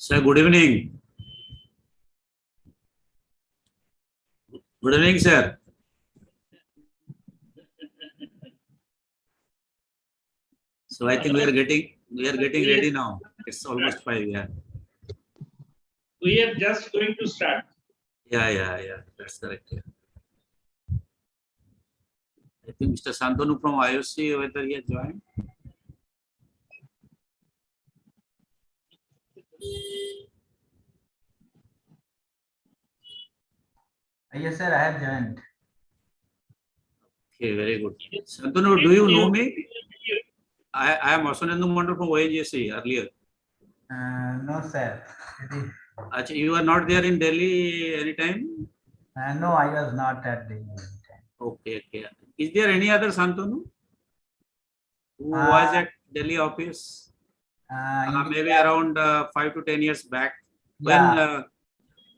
Sir, good evening. Good evening, sir. So I think we are getting ready now. It's almost 5. Yeah. We are just going to start. Yeah. That's correct. Yeah. I think Mr. Santanu from IOC, whether he has joined. Yes, sir, I have joined. Okay, very good. Santanu, do you know me? I am Asanendu Mandal from ONGC earlier. No, sir. Achha, you are not there in Delhi anytime? No, I was not at the time. Okay. Is there any other Santanu who was at Delhi office? Maybe around 5 to 10 years back. Yeah.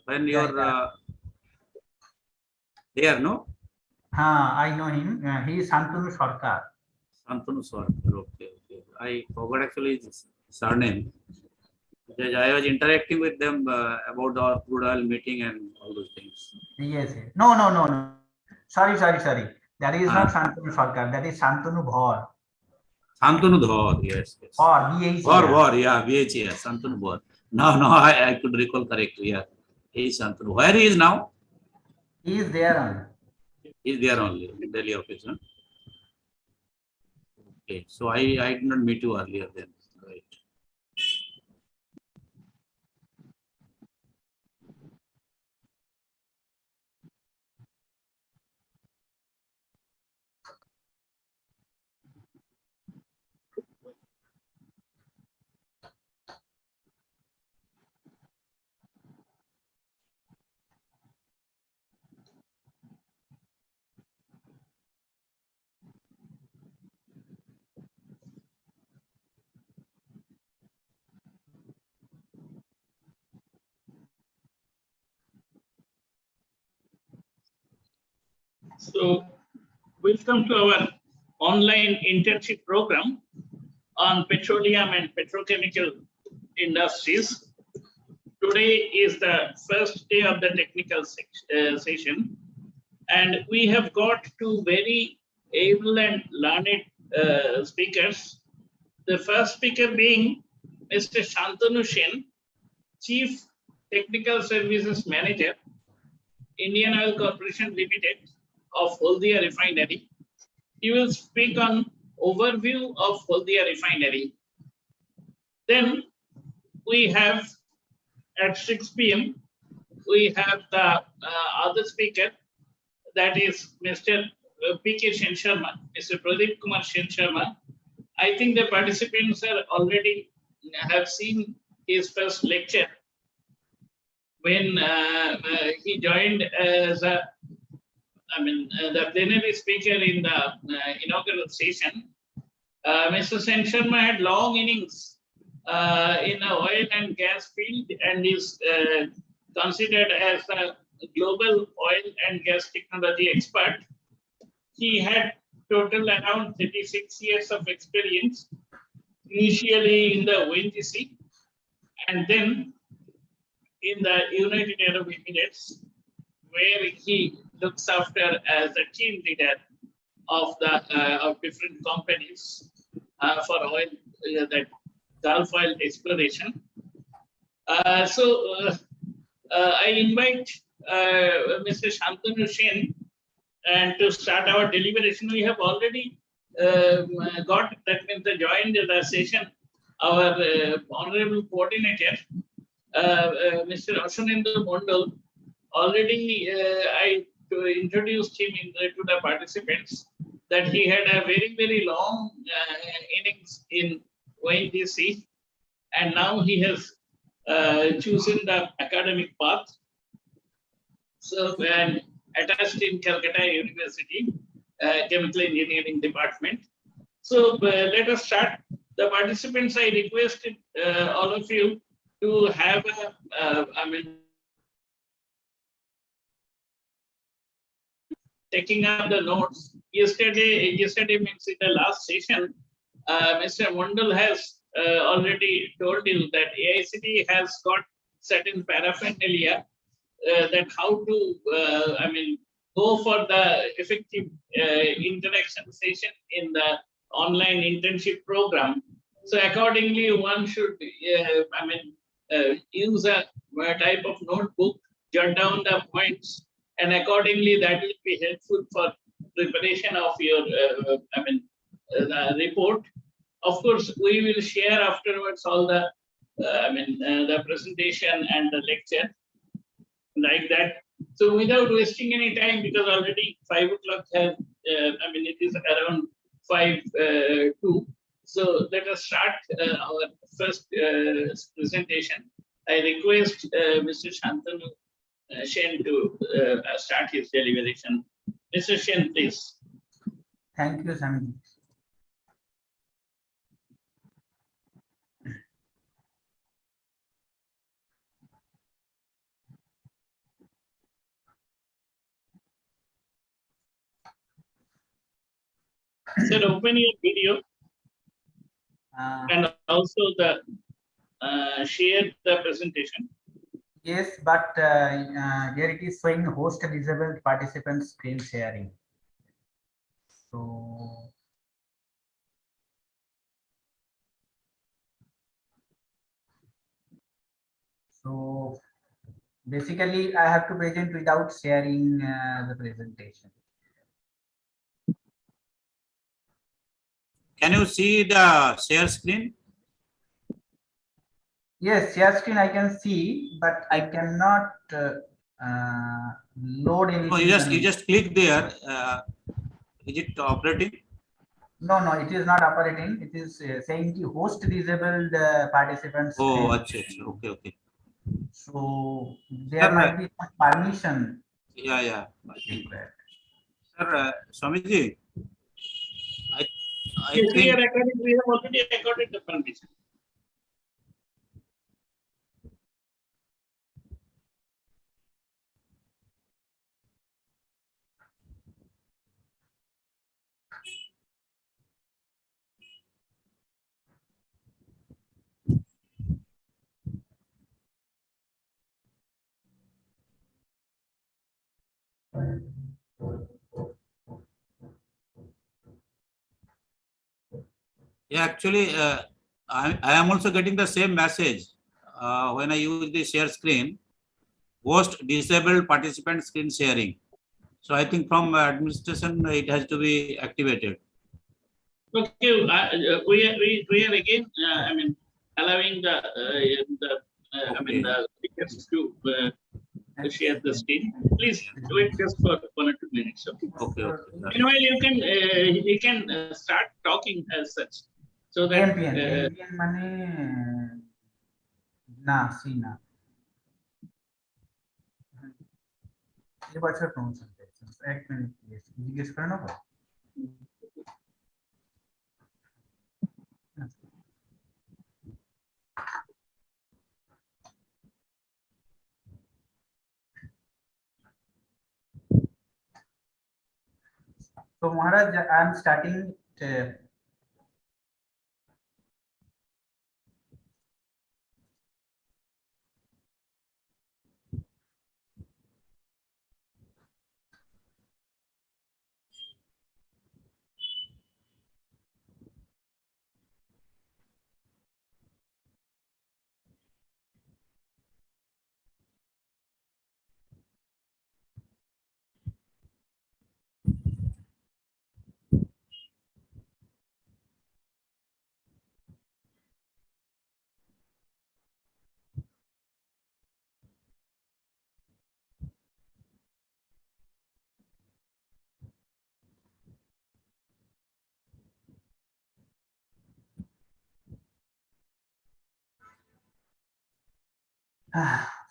When you're there, no? I know him. He is Santanu Sarkar. Santanu Sarkar. Okay. I forgot actually his surname. Because I was interacting with them about our crude oil meeting and all those things. Yes. No. Sorry. That is not Santanu Sarkar. That is Santanu Bhor. Santanu Dhor, yes. Bhor, BH. Bhor, yeah, BH, Santanu Bhor. No, I could recall correctly. Yeah, he is Santanu. Where he is now? He is there only. He is there only in Delhi office. Huh? Okay, so I did not meet you earlier then. Right. So, welcome to our online internship program on petroleum and petrochemical industries. Today is the first day of the technical session, and we have got two very able and learned speakers. The first speaker being Mr. Shantanu Sen, Chief Technical Services Manager, Indian Oil Corporation Limited of Haldia Refinery. He will speak on overview of Haldia Refinery. Then we have at 6 p.m. we have the other speaker, that is Mr. P.K. Sen Sharma, Mr. Pradeep Kumar Sen Sharma. I think the participants are already have seen his first lecture when he joined as the plenary speaker in the inaugural session. Mr. Sen Sharma had long innings in the oil and gas field and is considered as a global oil and gas technology expert. He had total around 36 years of experience, initially in the ONGC and then in the United Arab Emirates, where he looks after as a team leader of the of different companies for oil, that Gulf oil exploration. I invite Mr. Shantanu Sen and to start our deliberation. We have already got, that means joined the session, our honorable coordinator, Mr. Asanendu Mandal. Already I introduced him to the participants that he had a very long innings in ONGC, and now he has chosen the academic path. So, and attached in Calcutta University, Chemical Engineering Department. So let us start. The participants, I requested all of you to have taking up the notes. Yesterday means in the last session, Mr. Mandal has already told you that AICTE has got certain paraphernalia that how to, go for the effective interaction session in the online internship program. So accordingly, one should, use a type of notebook, jot down the points, and accordingly that will be helpful for preparation of your, the report. Of course, we will share afterwards all the, the presentation and the lecture like that. So without wasting any time, because already 5 o'clock has, it is around 5:02. So let us start our first presentation. I request Mr. Shantanu Shen to start his deliberation. Mr. Shen, please. Thank you, Sami. Sir, open your video and also the share the presentation. Yes, but here it is showing host disabled participant screen sharing. So basically, I have to present without sharing the presentation. Can you see the share screen? Yes, share screen I can see, but I cannot load anything. No, you just click there. Is it operating? No, no, it is not operating. It is saying the host disabled participants. Oh, okay, okay. So there might be some permission. Yeah. Required. Sir, Swamiji, I Yes, we think. we have already recorded the permission. Yeah, actually, I am also getting the same message when I use the share screen. Host disabled participant screen sharing. So I think from administration it has to be activated. Okay, we are again, allowing the speakers to share the screen. Please wait just for 1 or 2 minutes. Okay. Meanwhile, you can start talking as such, so that. AMPN mane na sina. ये बात sir कौन सा है? एक minute please जिज्ञेस करना होगा. So Maharaj, I am starting.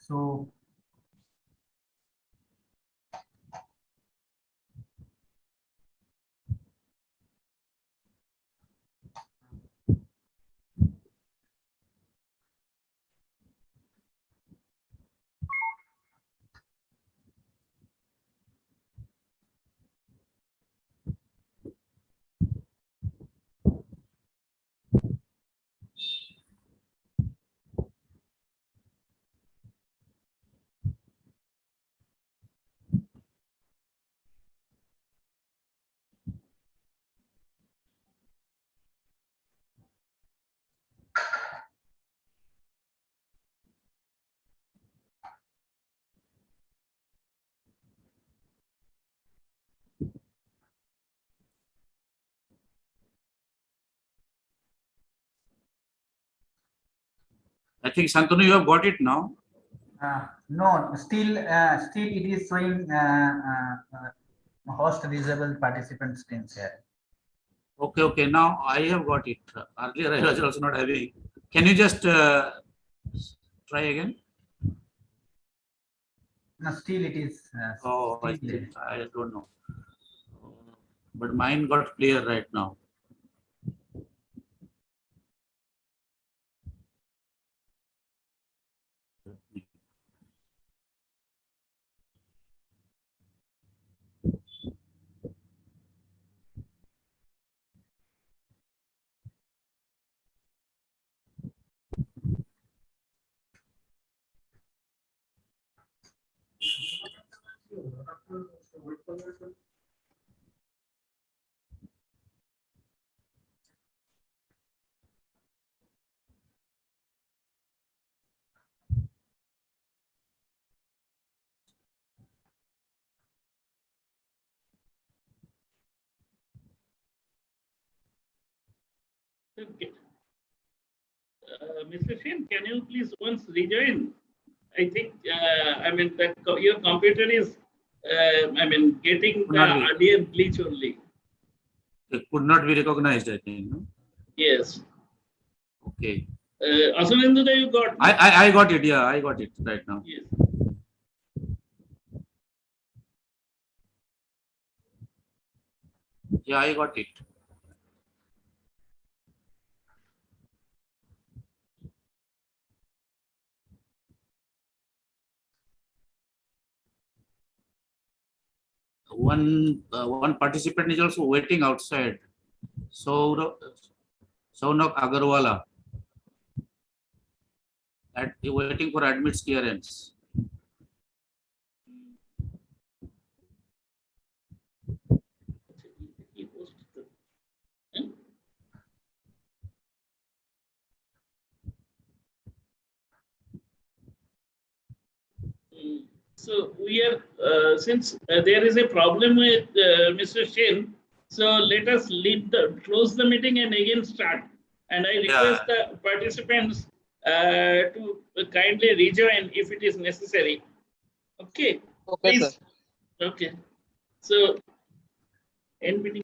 So I think Santanu, you have got it now. No, still it is showing host disabled participant screen share. Okay, okay. Now I have got it. Earlier I was also not having. Can you just try again? No, still it is. Oh, I Still think I don't know. But mine got clear right now. Okay. Mr. Shin, can you please once rejoin? I think, I mean, that your computer is, I mean, getting Could the not be. audio glitch only. It could not be recognized, I think. No? Yes. Okay. Asunendu, you got? I got it. Yeah, I got it right now. Yes. Yeah, I got it. One participant is also waiting outside. So Saunak Agarwala, waiting for admits clearance. He posted the- Hmm? So we are, since there is a problem with Mr. Shin, so let us close the meeting and again start. And I request the participants to kindly rejoin if it is necessary. Okay. Okay, Please. sir. Okay. So, end meeting.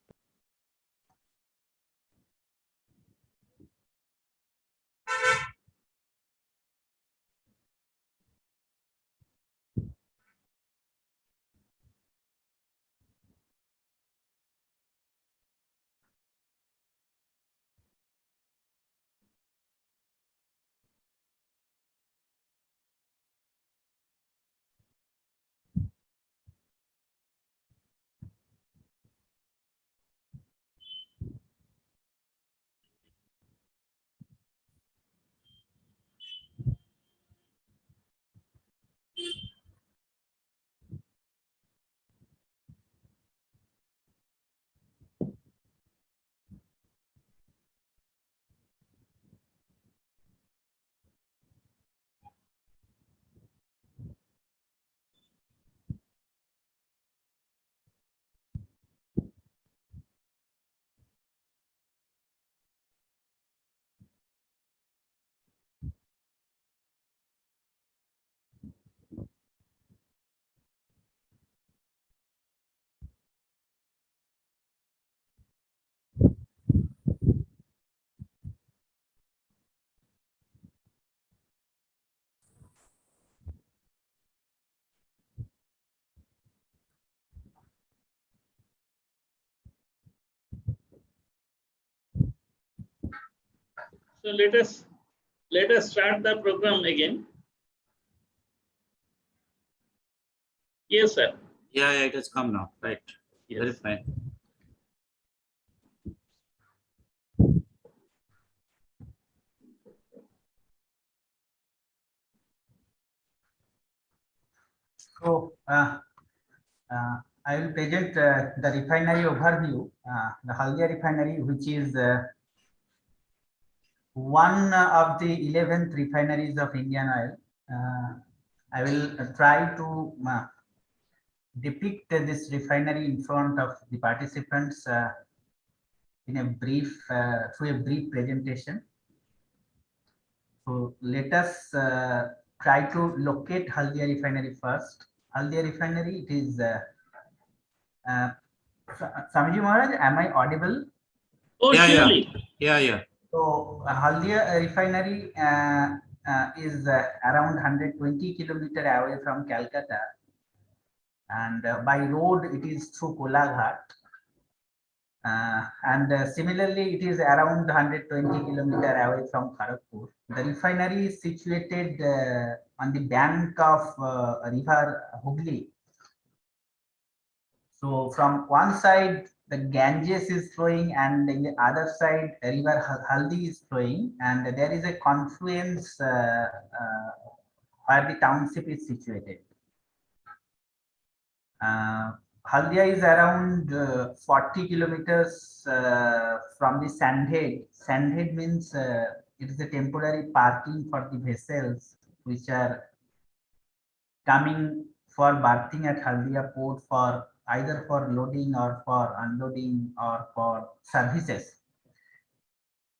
So let us start the program again. Yes, sir. Yeah, it has come now. Right. Yes. Very fine. So I will present the refinery overview, the Haldia refinery, which is one of the 11th refineries of Indian Oil. I will try to depict this refinery in front of the participants in a brief through a brief presentation. So let us try to locate Haldia refinery first. Haldia refinery, it is uh, Swamiji Maharaj, am I audible? Oh, Yeah, yeah, surely. yeah. So Haldia refinery is around 120 kilometer away from Calcutta, and by road it is through Kolaghat. And similarly, it is around 120 kilometer away from Kharagpur. The refinery is situated on the bank of river Hooghly. So from one side, the Ganges is flowing, and in the other side, river Haldi is flowing, and there is a confluence where the township is situated. Uh, Haldia is around 40 kilometers from the Sandhead. Sandhead means it is a temporary parking for the vessels which are coming for berthing at Haldia port for either for loading or for unloading or for services.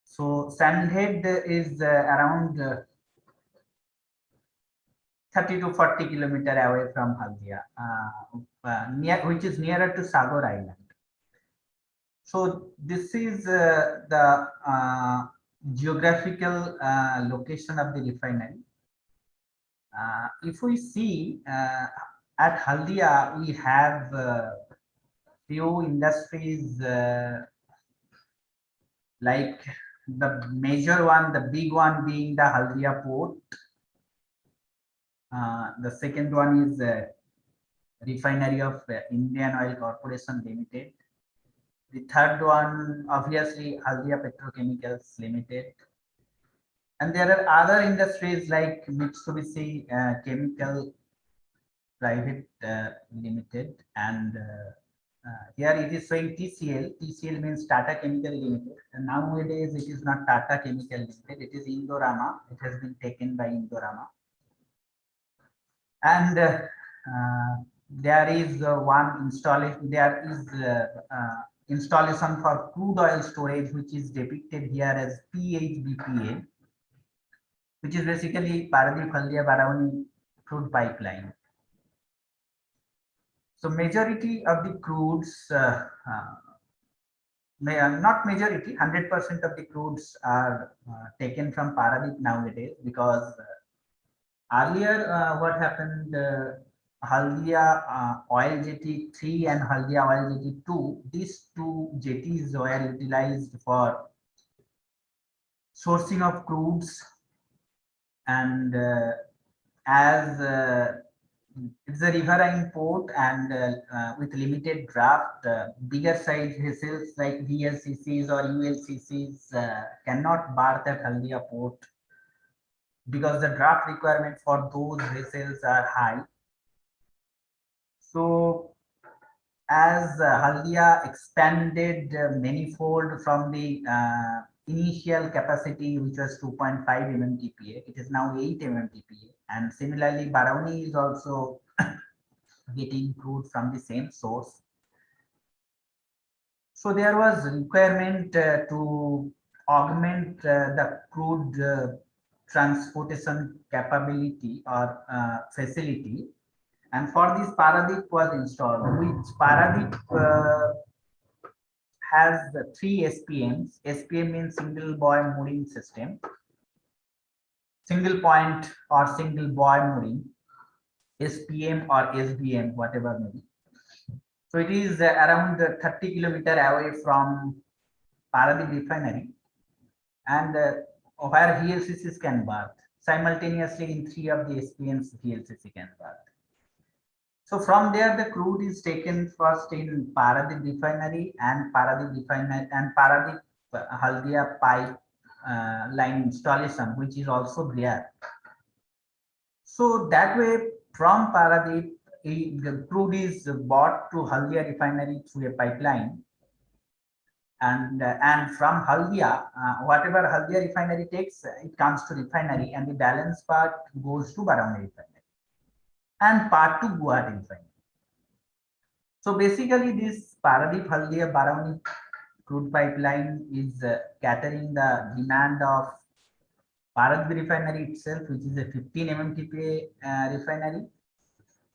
So Sandhead is around 30 to 40 kilometer away from Haldia, which is nearer to Sagar Island. So this is the geographical location of the refinery. If we see at Haldia, we have few industries like the major one, the big one being the Haldia port. The second one is refinery of Indian Oil Corporation Limited. The third one, obviously, Haldia Petrochemicals Limited. And there are other industries like Mitsubishi Chemical Private Limited, and here it is showing TCL. TCL means Tata Chemical Limited. And nowadays it is not Tata Chemical Limited. It is Indorama. It has been taken by Indorama. And there is one installation. There is installation for crude oil storage, which is depicted here as PHBPA, which is basically Paradip Haldia Barauni crude pipeline. So majority of the crudes, not majority, 100% of the crudes are taken from Paradip nowadays, because earlier what happened, Haldia Oil Jetty 3 and Haldia Oil Jetty 2, these two jetties were utilized for sourcing of crudes, and as it's a riverine port, and with limited draft, bigger size vessels like VLCCs or ULCCs cannot berth at Haldia port because the draft requirement for those vessels are high. So as Haldia expanded manifold from the initial capacity, which was 2.5 MMTPA, it is now 8 MMTPA. And similarly, Barauni is also getting crude from the same source. So there was requirement to augment the crude transportation capability or facility. And for this, Paradip was installed, which Paradip has 3 SPMs. SPM means single buoy mooring system, single point or single buoy mooring, SPM or SBM, whatever may be. So it is around 30 kilometer away from Paradip refinery, and where VLCCs can berth. Simultaneously in 3 of the SPMs, VLCC can berth. So from there, the crude is taken first in Paradip refinery and Paradip Haldia pipe line installation, which is also there. So that way, from Paradip, the crude is bought to Haldia refinery through a pipeline, and from Haldia, whatever Haldia refinery takes, it comes to refinery, and the balance part goes to Barauni refinery, and part to Guwahati refinery. So basically, this Paradip Haldia Barauni crude pipeline is catering the demand of Paradip refinery itself, which is a 15 MMTPA refinery,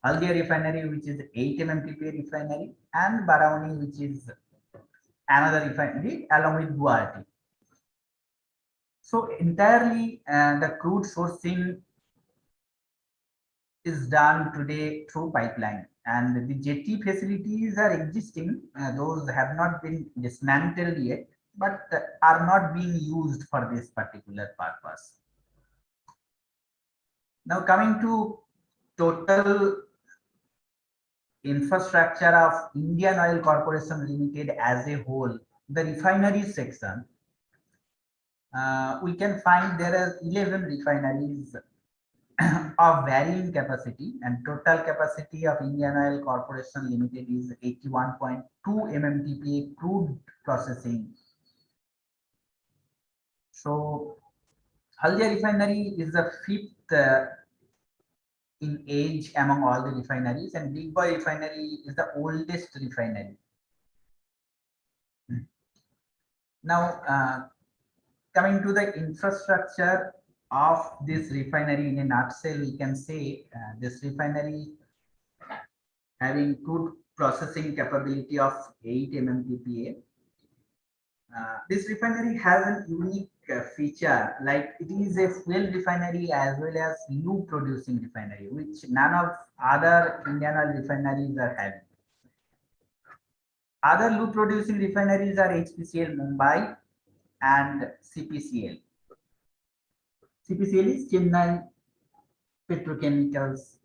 Haldia refinery, which is 8 MMTPA refinery, and Barauni, which is another refinery along with Guwahati. So entirely the crude sourcing is done today through pipeline, and the jetty facilities are existing. Those have not been dismantled yet, but are not being used for this particular purpose. Now coming to total infrastructure of Indian Oil Corporation Limited as a whole, the refinery section, we can find there are 11 refineries of varying capacity, and total capacity of Indian Oil Corporation Limited is 81.2 MMTPA crude processing. So Haldia refinery is the fifth in age among all the refineries, and Big Boy refinery is the oldest refinery. Now coming to the infrastructure of this refinery in a nutshell, we can say this refinery having crude processing capability of 8 MMTPA. This refinery has a unique feature, like it is a fuel refinery as well as lube producing refinery, which none of other Indian oil refineries are having. Other lube producing refineries are HPCL Mumbai and CPCL. CPCL is Chennai Petrochemicals,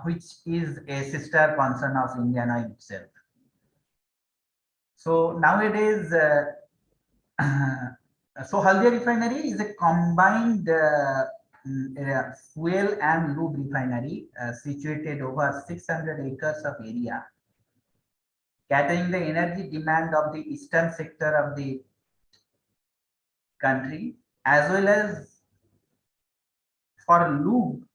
which is a sister concern of Indian Oil itself. So nowadays, so Haldia refinery is a combined fuel and lube refinery situated over 600 acres of area, catering the energy demand of the eastern sector of the country, as well as for lube.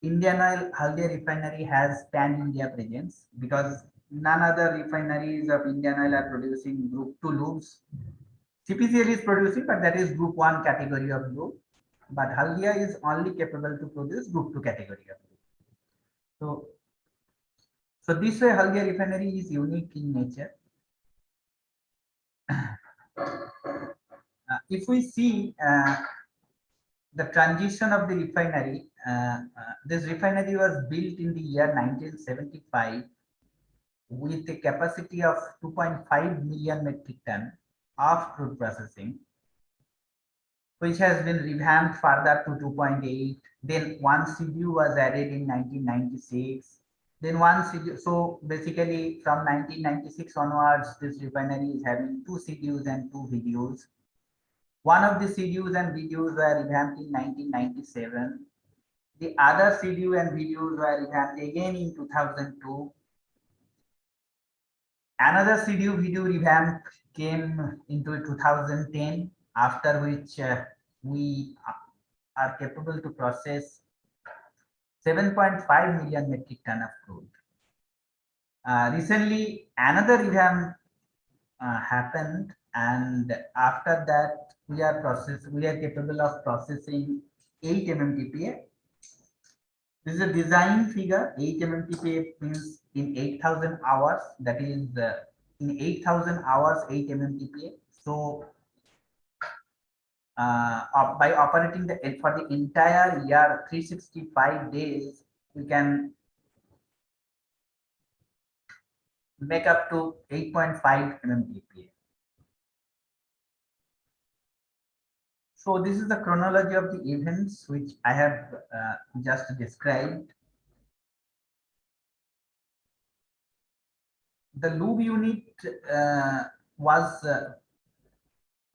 Indian Oil Haldia refinery has pan-India presence because none other refineries of Indian Oil are producing Group 2 lubes. CPCL is producing, but that is Group 1 category of lube. But Haldia is only capable to produce Group 2 category of lube. So this way Haldia refinery is unique in nature. If we see the transition of the refinery, this refinery was built in the year 1975 with a capacity of 2.5 million metric ton of crude processing, which has been revamped further to 2.8. Then one CDU was added in 1996. Then one CDU, so basically from 1996 onwards, this refinery is having two CDUs and two VDUs. One of the CDUs and VDUs were revamped in 1997. The other CDU and VDUs were revamped again in 2002. Another CDU VDU revamp came into 2010, after which we are capable to process 7.5 million metric ton of crude. Recently, another revamp happened, and after that, we are capable of processing 8 MMTPA. This is a design figure. 8 MMTPA means in 8,000 hours. That is in 8,000 hours, 8 MMTPA. So by operating for the entire year, 365 days, we can make up to 8.5 MMTPA. So this is the chronology of the events which I have just described. The lube unit was the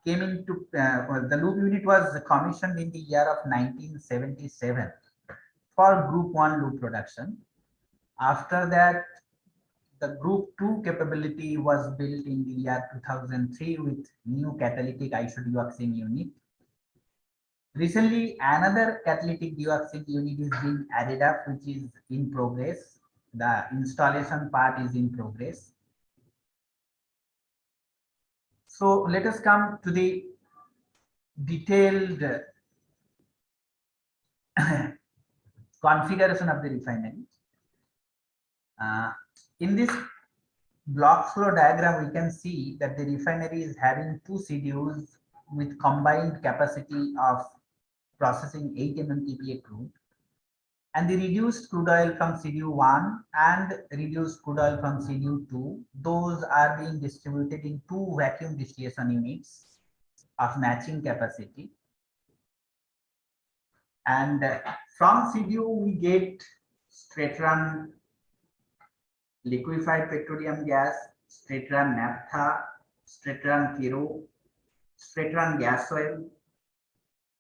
lube unit was commissioned in the year of 1977 for Group 1 lube production. After that, the Group 2 capability was built in the year 2003 with new catalytic isodeoxane unit. Recently, another catalytic dioxide unit is being added up, which is in progress. The installation part is in progress. So let us come to the detailed configuration of the refinery. In this block flow diagram, we can see that the refinery is having two schedules with combined capacity of processing 8 MMTPA crude, and the reduced crude oil from schedule 1 and reduced crude oil from schedule 2, those are being distributed in two vacuum distillation units of matching capacity. And from schedule we get straight run liquefied petroleum gas, straight run naphtha, straight run kero, straight run gas oil,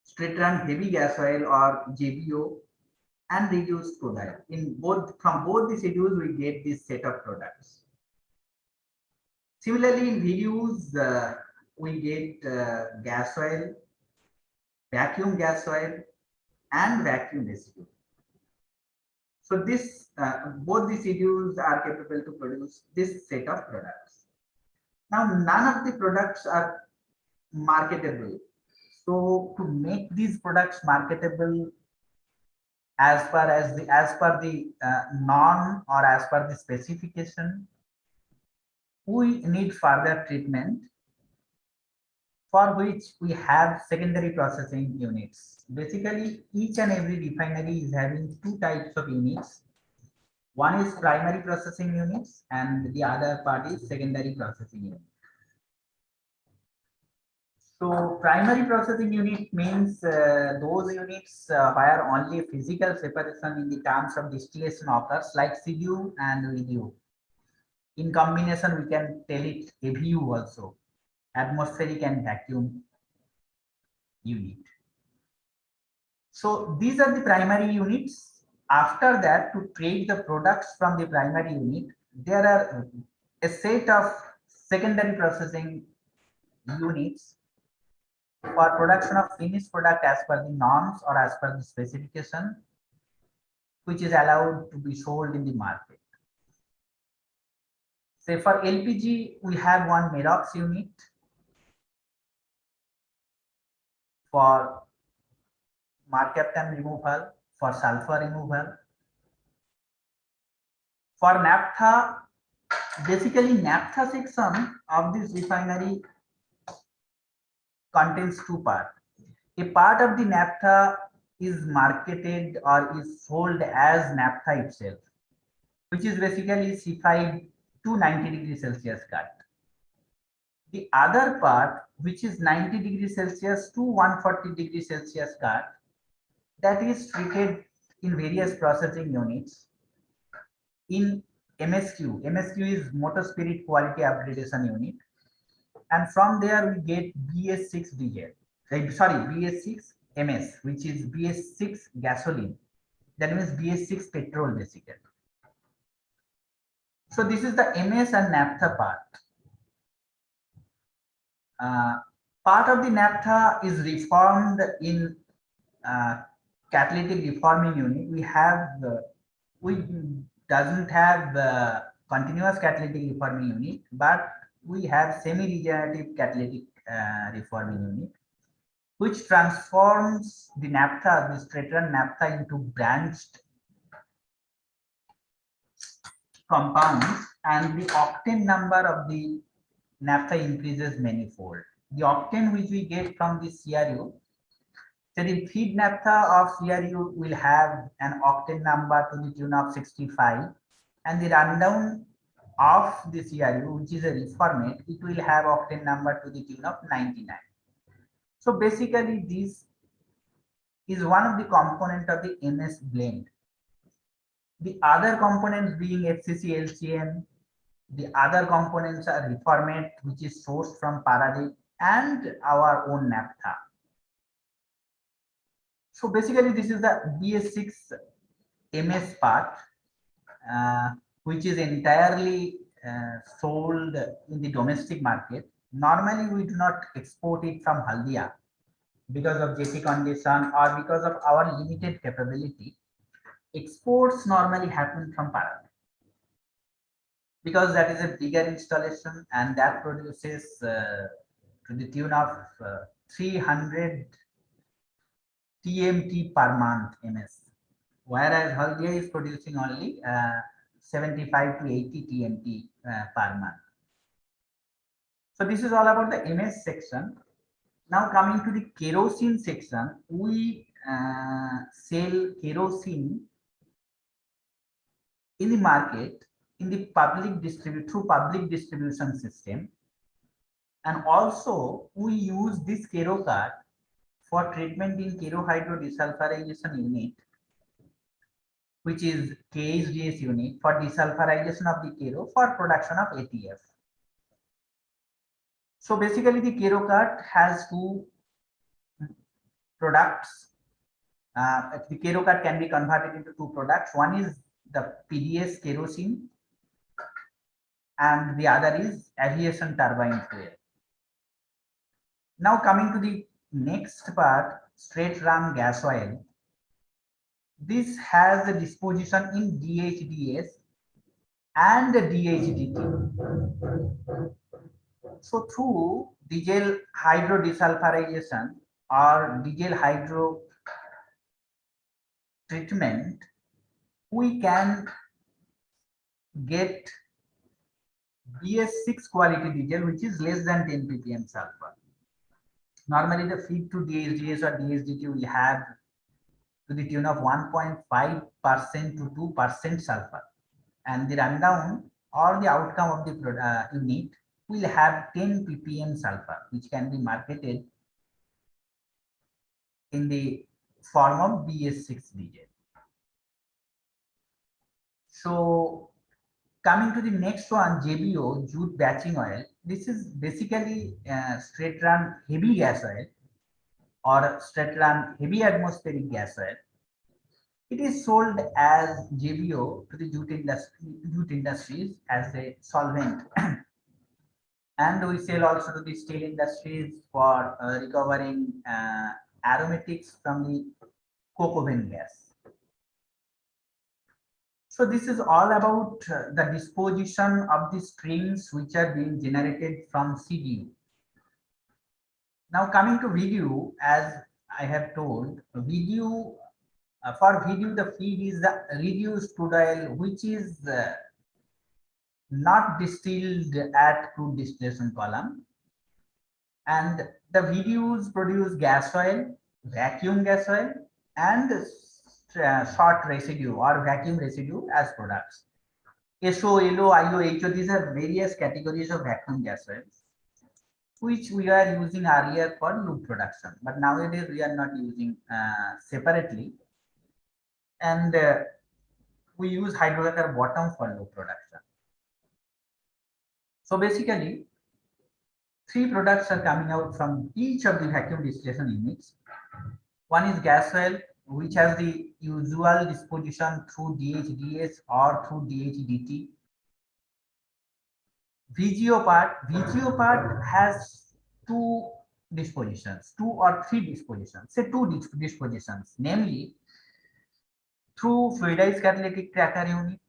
straight run heavy gas oil or JBO, and reduced crude oil. In both, from both the schedules, we get this set of products. Similarly, in reuse, we get gas oil, vacuum gas oil, and vacuum residue. So this both the schedules are capable to produce this set of products. Now, none of the products are marketable. So to make these products marketable as per the norm or as per the specification, we need further treatment, for which we have secondary processing units. Basically, each and every refinery is having two types of units. One is primary processing units and the other part is secondary processing unit. So primary processing unit means those units where only physical separation in the terms of distillation occurs, like CDU and VDU. In combination, we can tell it AVU also, atmospheric and vacuum unit. So these are the primary units. After that, to trade the products from the primary unit, there are a set of secondary processing units for production of finished product as per the norms or as per the specification, which is allowed to be sold in the market. Say for LPG, we have one Merox unit for mercaptan removal, for sulfur removal. For naphtha, basically naphtha section of this refinery contains two parts. A part of the naphtha is marketed or is sold as naphtha itself, which is basically C5 to 90 degrees Celsius cut. The other part, which is 90 degrees Celsius to 140 degrees Celsius cut, that is treated in various processing units in MSQ. MSQ is Motor Spirit Quality Upgradation Unit. And from there we get BS6 diesel, BS6 MS, which is BS6 gasoline. That means BS6 petrol basically. So this is the MS and naphtha part. Part of the naphtha is reformed in catalytic reforming unit. We doesn't have continuous catalytic reforming unit, but we have semi-regenerative catalytic reforming unit, which transforms the naphtha, the straight run naphtha, into branched compounds, and the octane number of the naphtha increases manifold. The octane which we get from the CRU, so the feed naphtha of CRU will have an octane number to the tune of 65, and the rundown of the CRU, which is a reformate, it will have octane number to the tune of 99. So basically, this is one of the component of the MS blend. The other components being FCC LCM, the other components are reformate, which is sourced from Paradip, and our own naphtha. So basically, this is the BS6 MS part, which is entirely sold in the domestic market. Normally, we do not export it from Haldia because of jetty condition or because of our limited capability. Exports normally happen from Paradip because that is a bigger installation and that produces to the tune of 300 TMT per month MS, whereas Haldia is producing only 75 to 80 TMT per month. So this is all about the MS section. Now coming to the kerosene section, we sell kerosene in the market in the through public distribution system, and also we use this kero card for treatment in kerohydro desulfurization unit, which is KHDS unit, for desulfurization of the kero for production of ATF. So basically the kero card has two products. The kero card can be converted into two products. One is the PDS kerosene and the other is aviation turbine fuel. Now coming to the next part, straight run gas oil. This has a disposition in DHDS and DHDT. So through diesel hydro desulfurization or diesel hydro treatment, we can get BS6 quality diesel, which is less than 10 ppm sulfur. Normally the feed to DHDS or DHDT will have to the tune of 1.5% to 2% sulfur, and the rundown or the outcome of the unit will have 10 ppm sulfur, which can be marketed in the form of BS6 diesel. So coming to the next one, JBO, jute batching oil. This is basically straight run heavy gas oil or straight run heavy atmospheric gas oil. It is sold as JBO to the jute industries as a solvent. And we sell also to the steel industries for recovering aromatics from the coke oven gas. So this is all about the disposition of the streams which are being generated from CDU. Now coming to VDU, as I have told, VDU, for VDU the feed is the reduced crude oil which is not distilled at crude distillation column, and the VDUs produce gas oil, vacuum gas oil, and short residue or vacuum residue as products. SO, LO, IO, HO, these are various categories of vacuum gas oils, which we are using earlier for lube production, but nowadays we are not using separately, and we use hydrocracker bottom for lube production. So basically, three products are coming out from each of the vacuum distillation units. One is gas oil, which has the usual disposition through DHDS or through DHDT. VGO part has two dispositions, two or three dispositions, say two dispositions, namely through fluidized catalytic cracker unit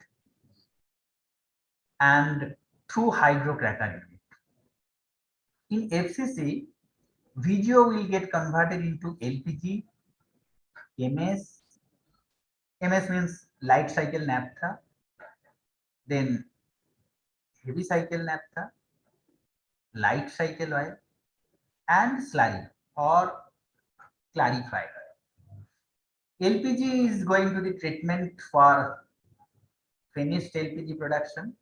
and through hydrocracker unit. In FCC, VGO will get converted into LPG, MS. MS means light cycle naphtha, then heavy cycle naphtha, light cycle oil, and slurry or clarified oil. LPG is going to the treatment for finished LPG production.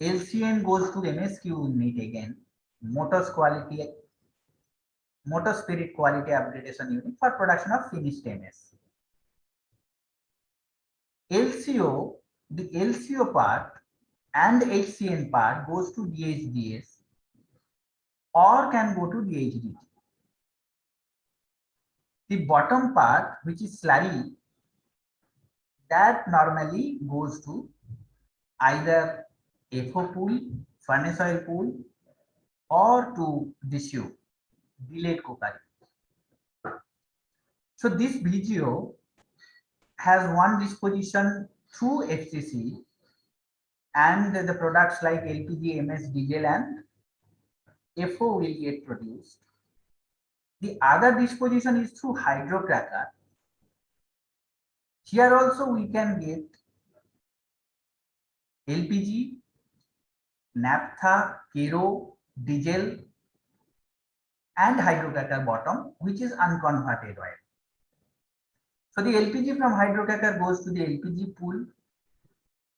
LCN goes to MSQ unit again, motor spirit quality upgradation unit for production of finished MS. LCO, the LCO part and HCN part goes to DHDS or can go to DHDT. The bottom part, which is slurry, that normally goes to either FO pool, furnace oil pool, or to DCU, delayed coker. So this VGO has one disposition through FCC and the products like LPG, MS, diesel, and FO will get produced. The other disposition is through hydrocracker. Here also we can get LPG, naphtha, kero, diesel, and hydrocracker bottom, which is unconverted oil. So the LPG from hydrocracker goes to the LPG pool.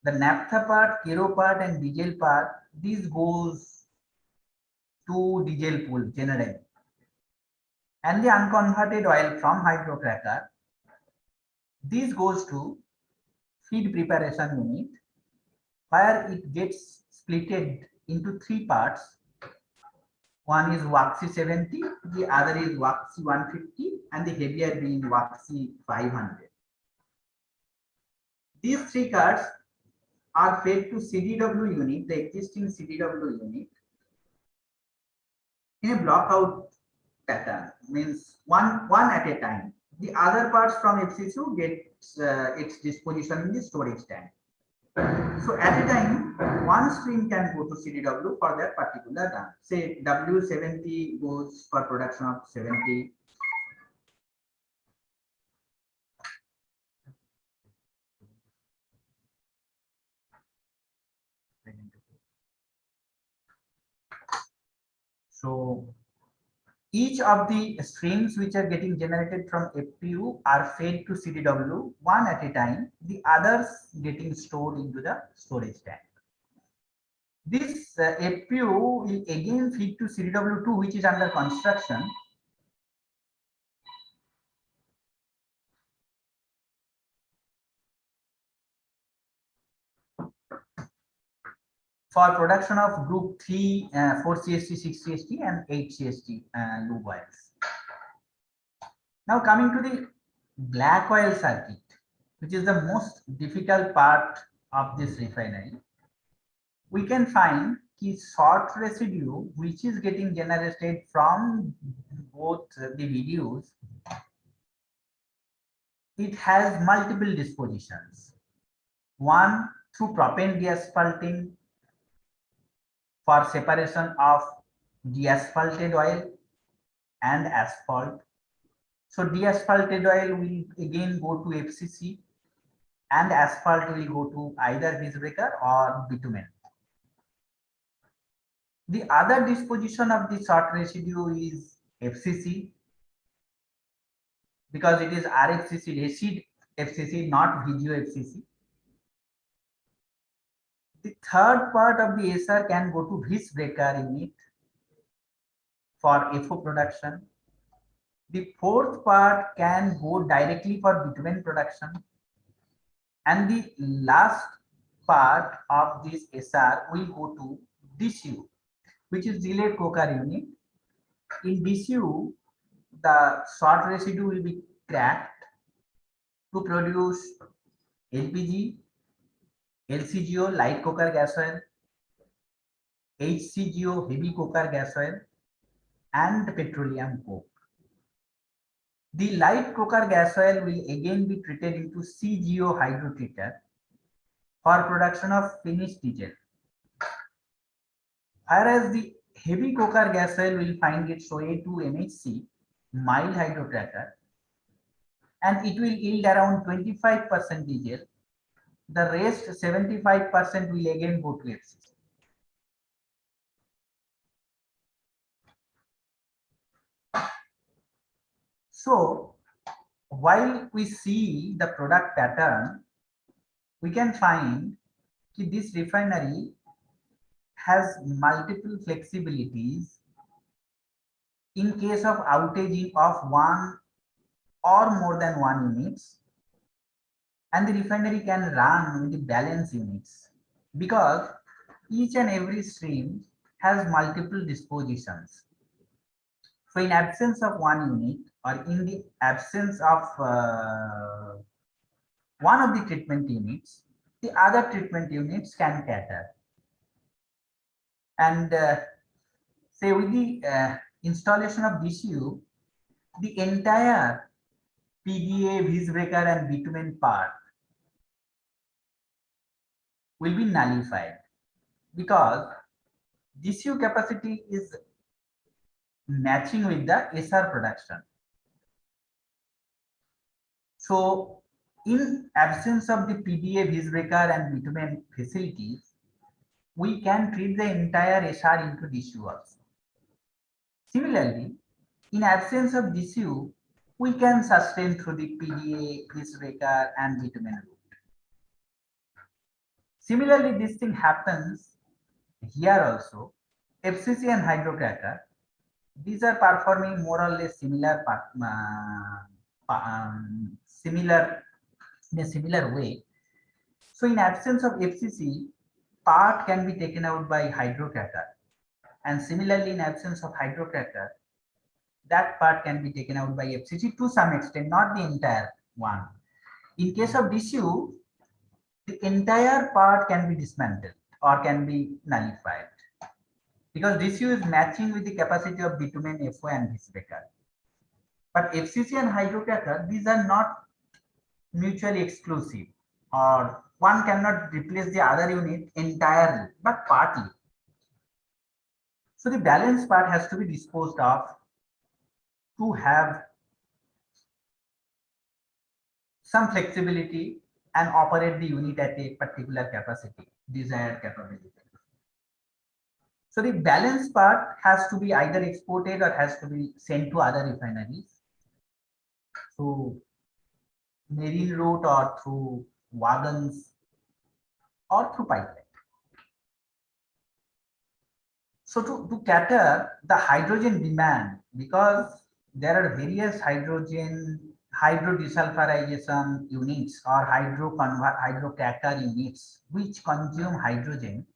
The naphtha part, kero part, and diesel part, this goes to diesel pool generally. And the unconverted oil from hydrocracker, this goes to feed preparation unit, where it gets splitted into three parts. One is Waxy 70, the other is Waxy 150, and the heavier being Waxy 500. These three cards are fed to CDW unit, the existing CDW unit, in a blockout pattern, means one at a time. The other parts from FCC gets its disposition in the storage tank. So at a time, one stream can go to CDW for that particular run. Say W70 goes for production of 70. So each of the streams which are getting generated from FPU are fed to CDW one at a time, the others getting stored into the storage tank. This FPU will again feed to CDW2, which is under construction. For production of group 3, 4 CST, 6 CST, and 8 CST lube oils. Now coming to the black oil circuit, which is the most difficult part of this refinery, we can find the salt residue which is getting generated from both the videos. It has multiple dispositions. One, through propane deasphalting for separation of deasphalted oil and asphalt. So deasphalted oil will again go to FCC, and asphalt will go to either visbreaker or bitumen. The other disposition of the salt residue is FCC, because it is RFCC, acid FCC, not VGO FCC. The third part of the SR can go to visbreaker unit for FO production. The fourth part can go directly for bitumen production. And the last part of this SR will go to DCU, which is delayed coker unit. In DCU, the salt residue will be cracked to produce LPG, LCGO, light coker gas oil, HCGO, heavy coker gas oil, and petroleum coke. The light coker gas oil will again be treated into CGO hydrotreater for production of finished diesel. Whereas the heavy coker gas oil will find its way to MHC, mild hydrocracker, and it will yield around 25% diesel. The rest 75% will again go to FCC. So while we see the product pattern, we can find that this refinery has multiple flexibilities in case of outage of one or more than one units, and the refinery can run with the balance units, because each and every stream has multiple dispositions. So in absence of one unit, or in the absence of one of the treatment units, the other treatment units can cater. And say with the installation of DCU, the entire PDA, visbreaker, and bitumen part will be nullified, because DCU capacity is matching with the SR production. So in absence of the PDA, visbreaker and bitumen facilities, we can treat the entire SR into DCU also. Similarly, in absence of DCU, we can sustain through the PDA, visbreaker and bitumen route. Similarly, this thing happens here also. FCC and hydrocracker, these are performing more or less similar similar in a similar way. So in absence of FCC, part can be taken out by hydrocracker, and similarly in absence of hydrocracker, that part can be taken out by FCC to some extent, not the entire one. In case of DCU, the entire part can be dismantled or can be nullified, because DCU is matching with the capacity of bitumen, FO and visbreaker. But FCC and hydrocracker, these are not mutually exclusive, or one cannot replace the other unit entirely, but partly. So the balance part has to be disposed of to have some flexibility and operate the unit at a particular capacity, desired capability. So the balance part has to be either exported or has to be sent to other refineries through marine route or through wagons or through pipeline. So to cater the hydrogen demand, because there are various hydrodesulfurization units or hydrocracker units which consume hydrogen.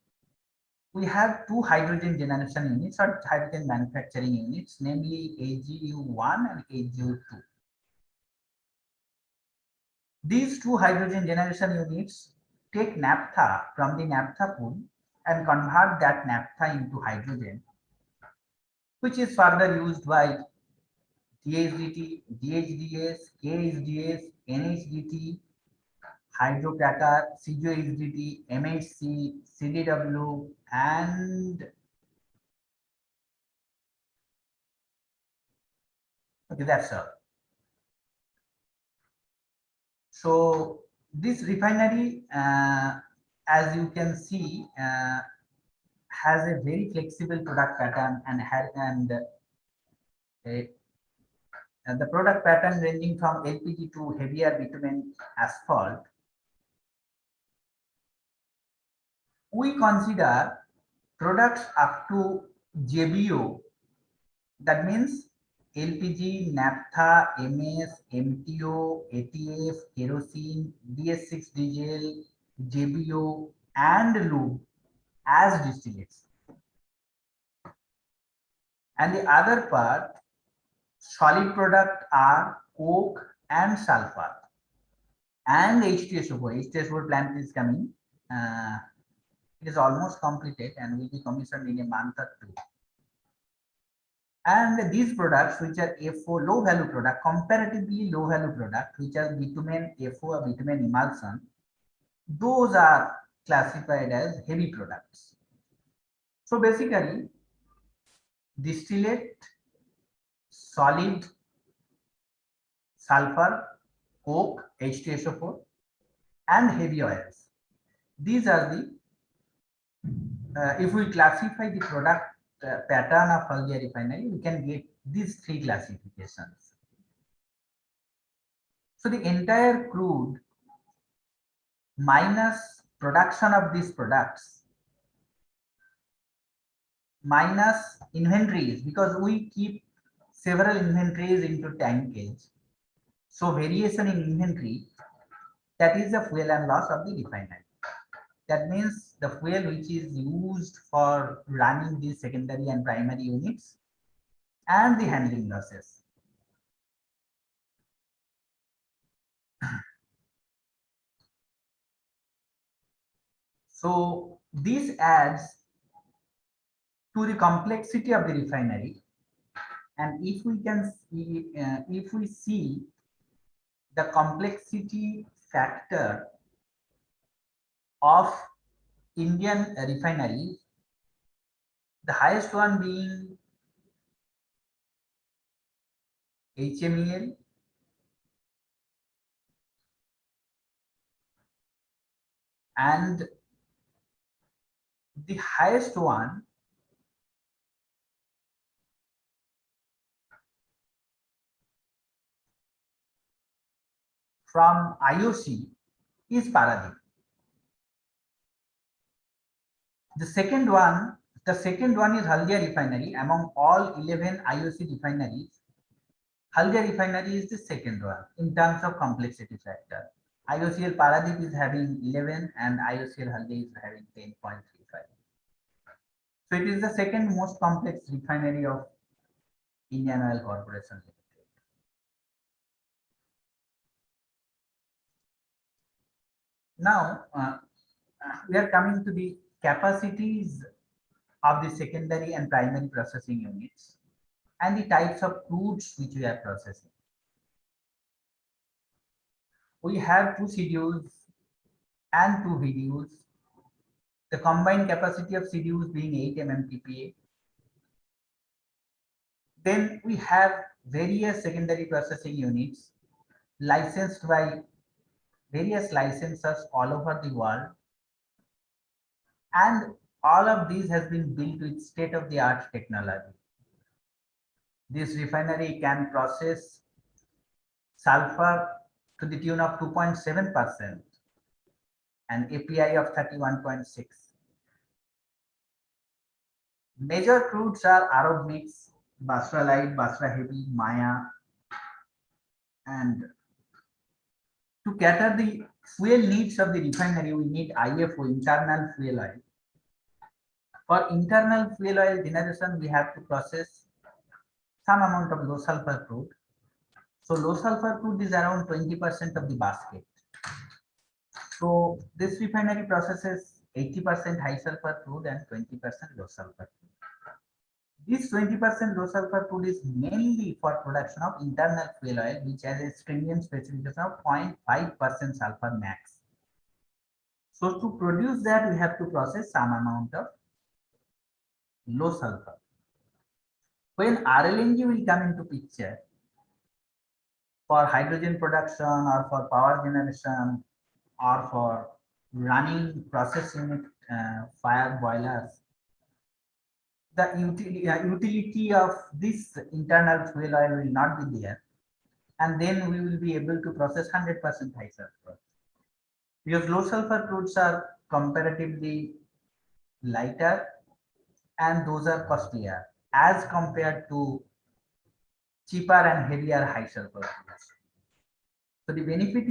We have two hydrogen generation units or hydrogen manufacturing units, namely AGU1 and AGU2. These two hydrogen generation units take naphtha from the naphtha pool and convert that naphtha into hydrogen, which is further used by DHDT, DHDS, KHDS, NHDT, hydrocracker, CGO-HDT, MHC, CDW, and okay, that's all. So this refinery, as you can see, has a very flexible product pattern and the product pattern ranging from LPG to heavier bitumen asphalt. We consider products up to JBO, that means LPG, naphtha, MS, MTO, ATF, kerosene, DS6 diesel, JBO, and lube as distillates. And the other part, solid product are coke and sulfur and H2SO4. H2SO4 plant is coming. It is almost completed and will be commissioned in a month or two. And these products, which are FO low value product, comparatively low value product, which are bitumen FO or bitumen emulsion, those are classified as heavy products. So basically, distillate, solid, sulfur, coke, H2SO4, and heavy oils. These are the, if we classify the product pattern of Haldia refinery, we can get these three classifications. So the entire crude minus production of these products minus inventories, because we keep several inventories into tankage. So variation in inventory, that is the fuel and loss of the refinery. That means the fuel which is used for running these secondary and primary units and the handling losses. So this adds to the complexity of the refinery. And if we can see, if we see the complexity factor of Indian refineries, the highest one being HMEL, and the highest one from IOC is Paradip. The second one is Haldia Refinery. Among all 11 IOC refineries, Haldia Refinery is the second one in terms of complexity factor. IOCL Paradip is having 11 and IOCL Haldia is having 10.35. So it is the second most complex refinery of Indian Oil Corporation Limited. Now we are coming to the capacities of the secondary and primary processing units and the types of crudes which we are processing. We have two CDUs and two VDUs. The combined capacity of CDUs being 8 MMTPA. Then we have various secondary processing units licensed by various licensors all over the world, and all of these has been built with state-of-the-art technology. This refinery can process sulfur to the tune of 2.7% and API of 31.6. Major crudes are Arab mix, Basra light, Basra heavy, Maya, and to cater the fuel needs of the refinery, we need IFO, internal fuel oil. For internal fuel oil generation, we have to process some amount of low sulfur crude. So low sulfur crude is around 20% of the basket. So this refinery processes 80% high sulfur crude and 20% low sulfur crude. This 20% low sulfur crude is mainly for production of internal fuel oil, which has a stringent specification of 0.5% sulfur max. So to produce that, we have to process some amount of low sulfur. When RLNG will come into picture for hydrogen production or for power generation or for running process unit fire boilers, the utility of this internal fuel oil will not be there, and then we will be able to process 100% high sulfur. Because low sulfur crudes are comparatively lighter and those are costlier as compared to cheaper and heavier high sulfur crudes. So the benefit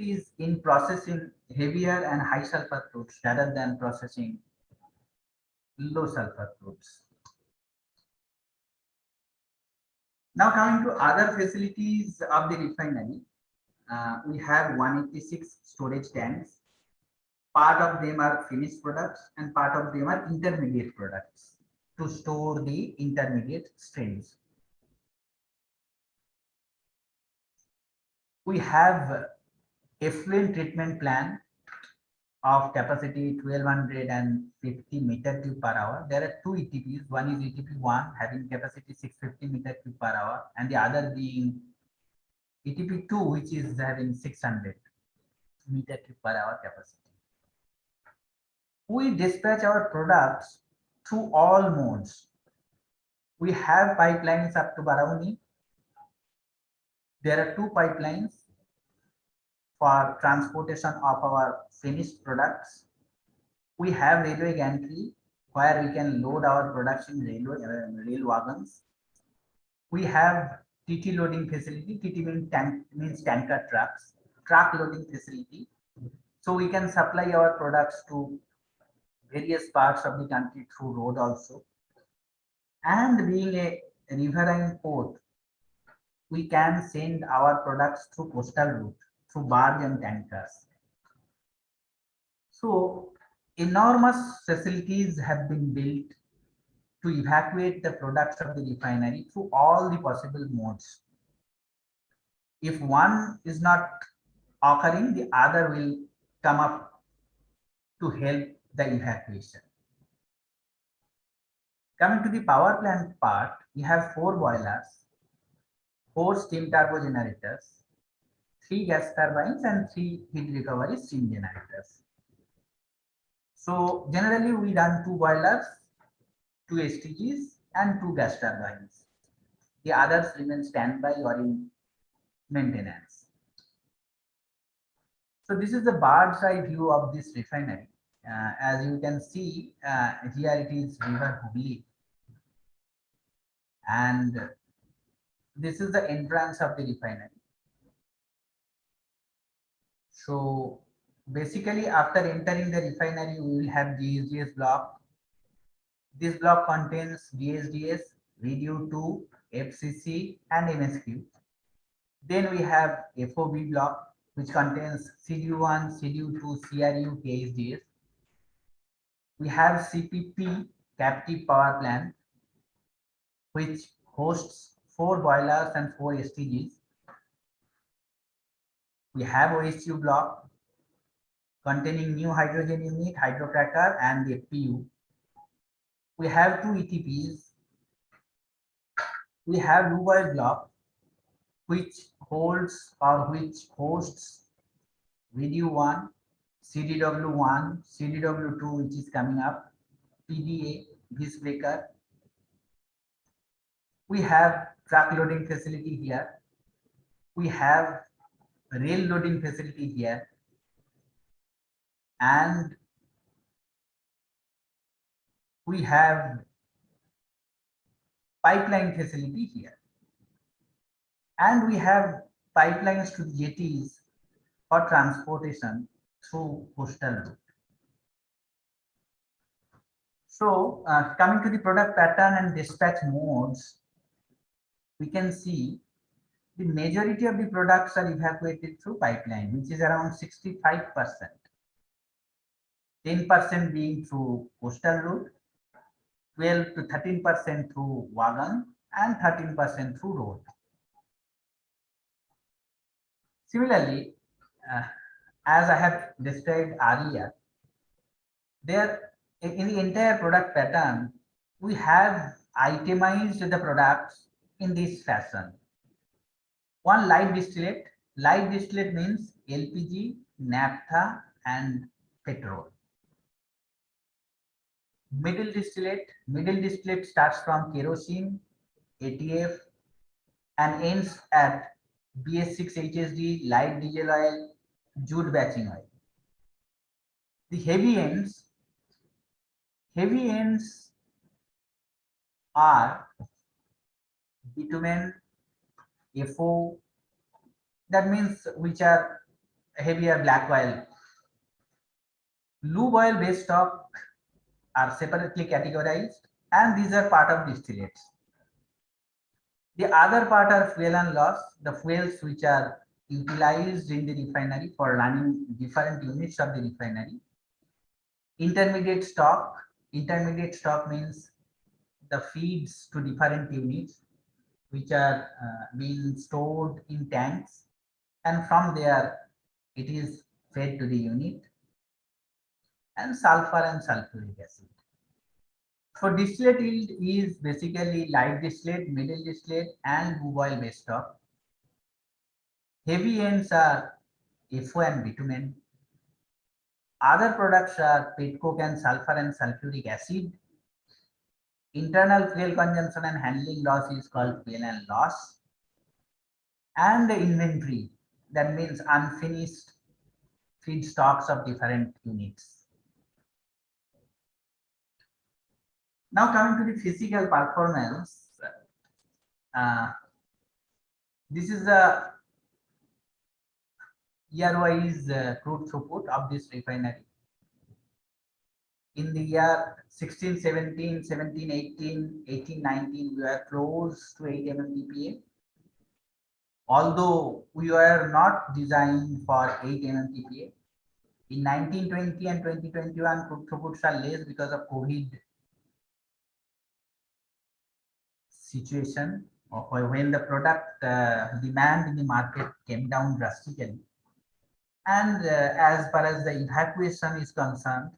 is in processing heavier and high sulfur crudes rather than processing low sulfur crudes. Now coming to other facilities of the refinery, we have 186 storage tanks. Part of them are finished products and part of them are intermediate products to store the intermediate streams. We have effluent treatment plant of capacity 1250 meter cube per hour. There are two ETPs. One is ETP 1 having capacity 650 meter cube per hour, and the other being ETP 2, which is having 600 meter cube per hour capacity. We dispatch our products through all modes. We have pipelines up to Barauni. There are two pipelines for transportation of our finished products. We have railway gantry where we can load our products in rail wagons. We have TT loading facility. TT means tanker trucks, truck loading facility. So we can supply our products to various parts of the country through road also. And being a riverine port, we can send our products through coastal route, through barge and tankers. So enormous facilities have been built to evacuate the products of the refinery through all the possible modes. If one is not occurring, the other will come up to help the evacuation. Coming to the power plant part, we have 4 boilers, 4 steam turbo generators, 3 gas turbines, and 3 heat recovery steam generators. So generally we run 2 boilers, 2 STGs, and 2 gas turbines. The others remain standby or in maintenance. So this is the bird's eye view of this refinery. As you can see, here it is River Hooghly, and this is the entrance of the refinery. So basically, after entering the refinery, we will have GSDS block. This block contains GSDS, Radio 2, FCC, and MSQ. Then we have FOB block, which contains CDU1, CDU2, CRU, KSDS. We have CPP, captive power plant, which hosts 4 boilers and 4 STGs. We have OSU block containing new hydrogen unit, hydrocracker, and the FPU. We have 2 ETPs. We have lube oil block, which holds or which hosts VDU1, CDW1, CDW2, which is coming up, PDA, this breaker. We have truck loading facility here. We have rail loading facility here. And we have pipeline facility here. And we have pipelines to the jetties for transportation through coastal route. So coming to the product pattern and dispatch modes, we can see the majority of the products are evacuated through pipeline, which is around 65%. 10% being through coastal route, 12 to 13% through wagon, and 13% through road. Similarly, as I have described earlier, there in the entire product pattern, we have itemized the products in this fashion. One light distillate. Light distillate means LPG, naphtha, and petrol. Middle distillate starts from kerosene, ATF, and ends at BS6 HSD, light diesel oil, jute batching oil. The heavy ends are bitumen, FO, that means which are heavier black oil. Lube oil based stock are separately categorized, and these are part of distillates. The other part are fuel and loss, the fuels which are utilized in the refinery for running different units of the refinery. Intermediate stock means the feeds to different units which are being stored in tanks, and from there it is fed to the unit. And sulfur and sulfuric acid. So distillate yield is basically light distillate, middle distillate, and lube oil based stock. Heavy ends are FO and bitumen. Other products are petcoke and sulfur and sulfuric acid. Internal fuel consumption and handling loss is called fuel and loss. And the inventory, that means unfinished feed stocks of different units. Now coming to the physical performance, this is the year-wise crude throughput of this refinery. In the year 16, 17, 17, 18, 18, 19, we were close to 8 MMBPA. Although we were not designed for 8 MMBPA. In 1920 and 2021, crude throughputs are less because of COVID situation, or when the product demand in the market came down drastically. And as far as the evacuation is concerned,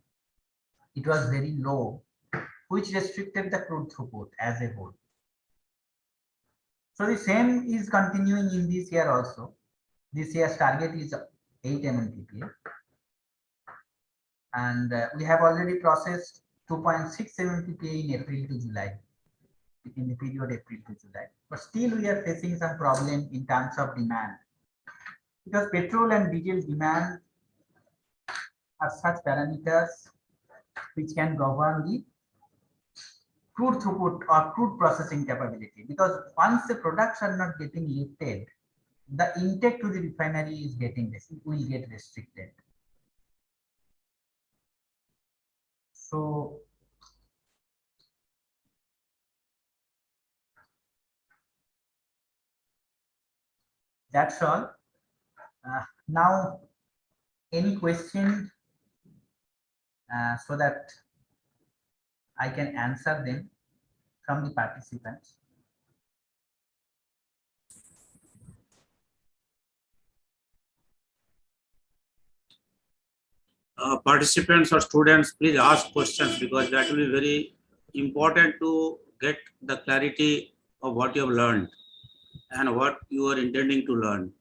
it was very low which restricted the crude throughput as a whole. So the same is continuing in this year also. This year's target is 8 MMTPA. And we have already processed 2.6 MMTPA in April to July, in the period April to July. But still we are facing some problem in terms of demand, because petrol and diesel demand are such parameters which can govern the crude throughput or crude processing capability. Because once the products are not getting lifted, the intake to the refinery is getting will get restricted. So that's all. Now, any question so that I can answer them from the participants? Participants or students, please ask questions, because that will be very important to get the clarity of what you have learned and what you are intending to learn.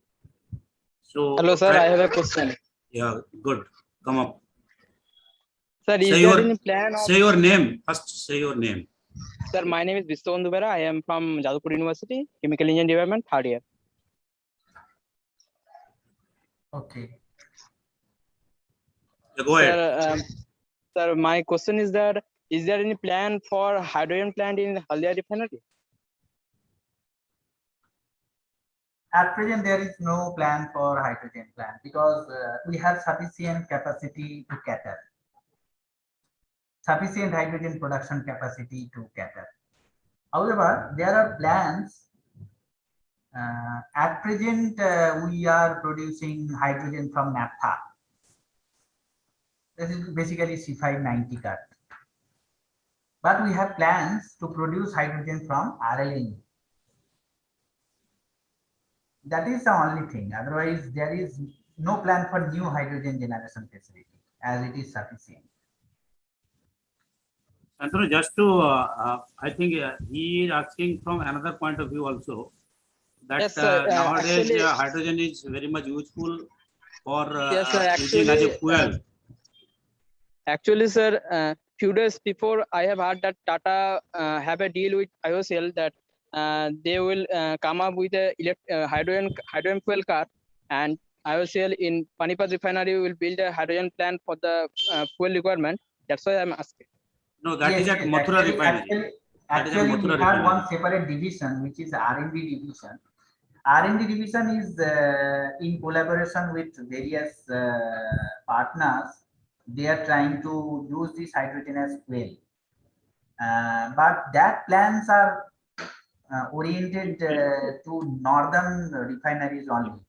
So, Hello, sir. I have a question. Yeah, good. Come up. Sir, is Say there your- any plan of... Say your name. First, say your name. Sir, my name is Vishwan Dubera. I am from Jadavpur University, Chemical Engineering Department, third year. Okay. Yeah, go ahead. Sir, sir, my question is that, is there any plan for hydrogen plant in Haldia refinery? At present, there is no plan for hydrogen plant, because we have sufficient capacity to cater. Sufficient hydrogen production capacity to cater. However, there are plans. At present, we are producing hydrogen from naphtha. This is basically C590 cut. But we have plans to produce hydrogen from RLNG. That is the only thing. Otherwise, there is no plan for new hydrogen generation facility, as it is sufficient. Anthony, just to, I think he is asking from another point of view also, that Yes, sir. nowadays Actually- hydrogen is very much useful for Yes, sir. using as a fuel. Actually, sir, few days before, I have heard that Tata have a deal with IOCL that they will come up with a hydrogen fuel car, and IOCL in Panipat refinery will build a hydrogen plant for the fuel requirement. That's why I'm asking. No, that is at Mathura refinery. That is at Actually, Mathura we have refinery. one separate division, which is R&D division. R&D division is in collaboration with various partners. They are trying to use this hydrogen as fuel. But that plans are oriented to northern refineries only.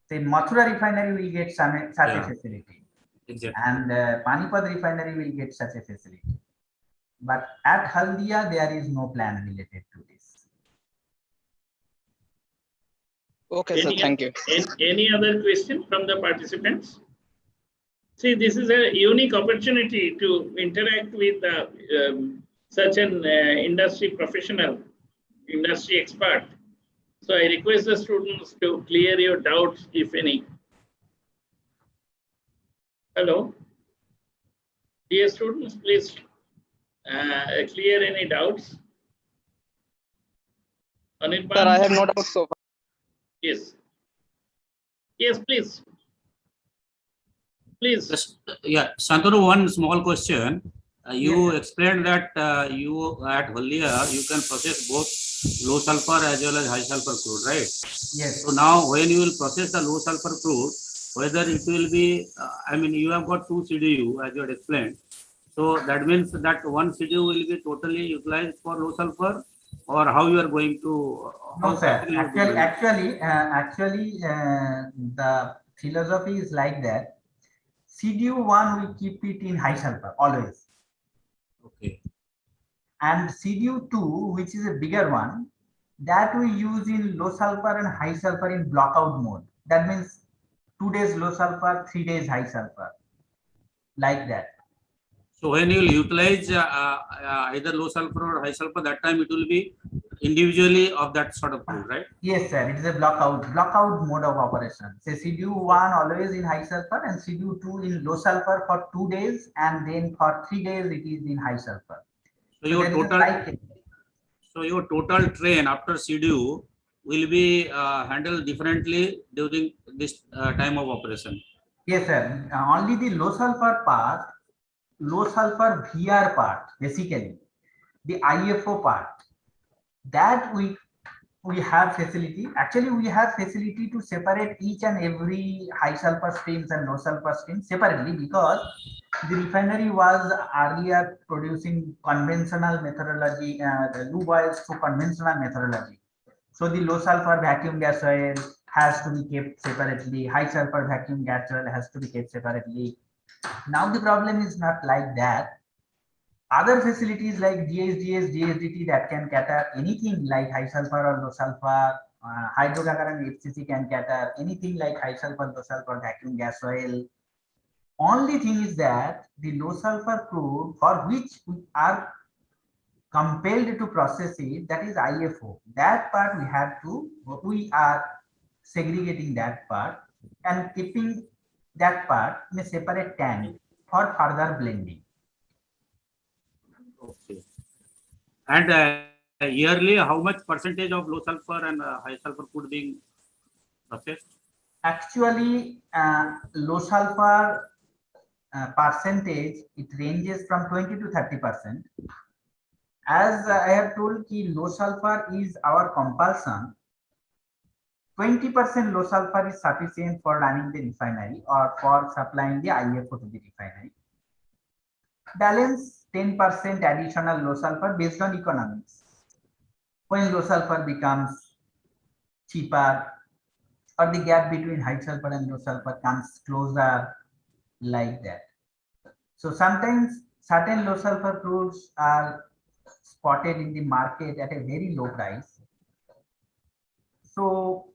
Say Mathura refinery will get such a facility. Exactly. And Panipat refinery will get such a facility. But at Haldia, there is no plan related to this. Okay, sir. Thank you. Any other question from the participants? See, this is a unique opportunity to interact with such an industry professional, industry expert. So I request the students to clear your doubts, if any. Hello. Dear students, please clear any doubts. Anirban? Sir, I have no doubt so far. Yes. Yes, please. Please. Just, yeah, Santanu, one small question. You explained that you at Haldia, you can process both low sulfur as well as high sulfur crude, right? Yes. So now when you will process the low sulfur crude, whether it will be, I mean, you have got 2 CDU as you had explained. So that means that one CDU will be totally utilized for low sulfur, or how you are going to? No, sir. Actually, the philosophy is like that. CDU1, we keep it in high sulfur always. Okay. And CDU2, which is a bigger one, that we use in low sulfur and high sulfur in blockout mode. That means 2 days low sulfur, 3 days high sulfur, like that. So when you will utilize either low sulfur or high sulfur, that time it will be individually of that sort of crude, right? Yes, sir. It is a blockout mode of operation. Say CDU1 always in high sulfur and CDU2 in low sulfur for 2 days, and then for 3 days it is in high sulfur. So So your there is a total, cycle. so your total train after CDU will be handled differently during this time of operation. Yes, sir. Only the low sulfur part, low sulfur VR part, basically the IFO part, that we have facility. Actually, we have facility to separate each and every high sulfur streams and low sulfur streams separately, because the refinery was earlier producing conventional methodology, the lube oils through conventional methodology. So the low sulfur vacuum gas oil has to be kept separately. High sulfur vacuum gas oil has to be kept separately. Now the problem is not like that. Other facilities like GSDS, GSDT that can cater anything like high sulfur or low sulfur, hydrocracker and FCC can cater anything like high sulfur, low sulfur vacuum gas oil. Only thing is that the low sulfur crude for which we are compelled to process it, that is IFO. That part we are segregating that part and keeping that part in a separate tank for further blending. Okay. And yearly, how much percentage of low sulfur and high sulfur crude being processed? Actually, low sulfur percentage, it ranges from 20 to 30%. As I have told ki low sulfur is our compulsion, 20% low sulfur is sufficient for running the refinery or for supplying the IFO to the refinery. Balance 10% additional low sulfur based on economics. When low sulfur becomes cheaper, or the gap between high sulfur and low sulfur comes closer, like that. So sometimes certain low sulfur crudes are spotted in the market at a very low price. So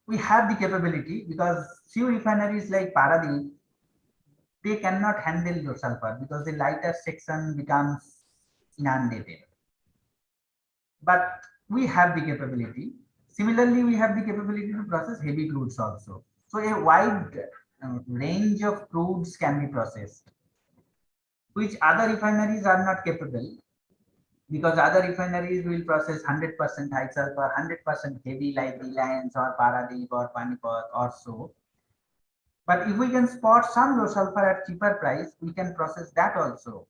we have the capability, because few refineries like Paradip, they cannot handle low sulfur because the lighter section becomes inundated. But we have the capability. Similarly, we have the capability to process heavy crudes also. So a wide range of crudes can be processed, which other refineries are not capable, because other refineries will process 100% high sulfur, 100% heavy like Reliance or Paradip or Panipat or so. But if we can spot some low sulfur at cheaper price, we can process that also.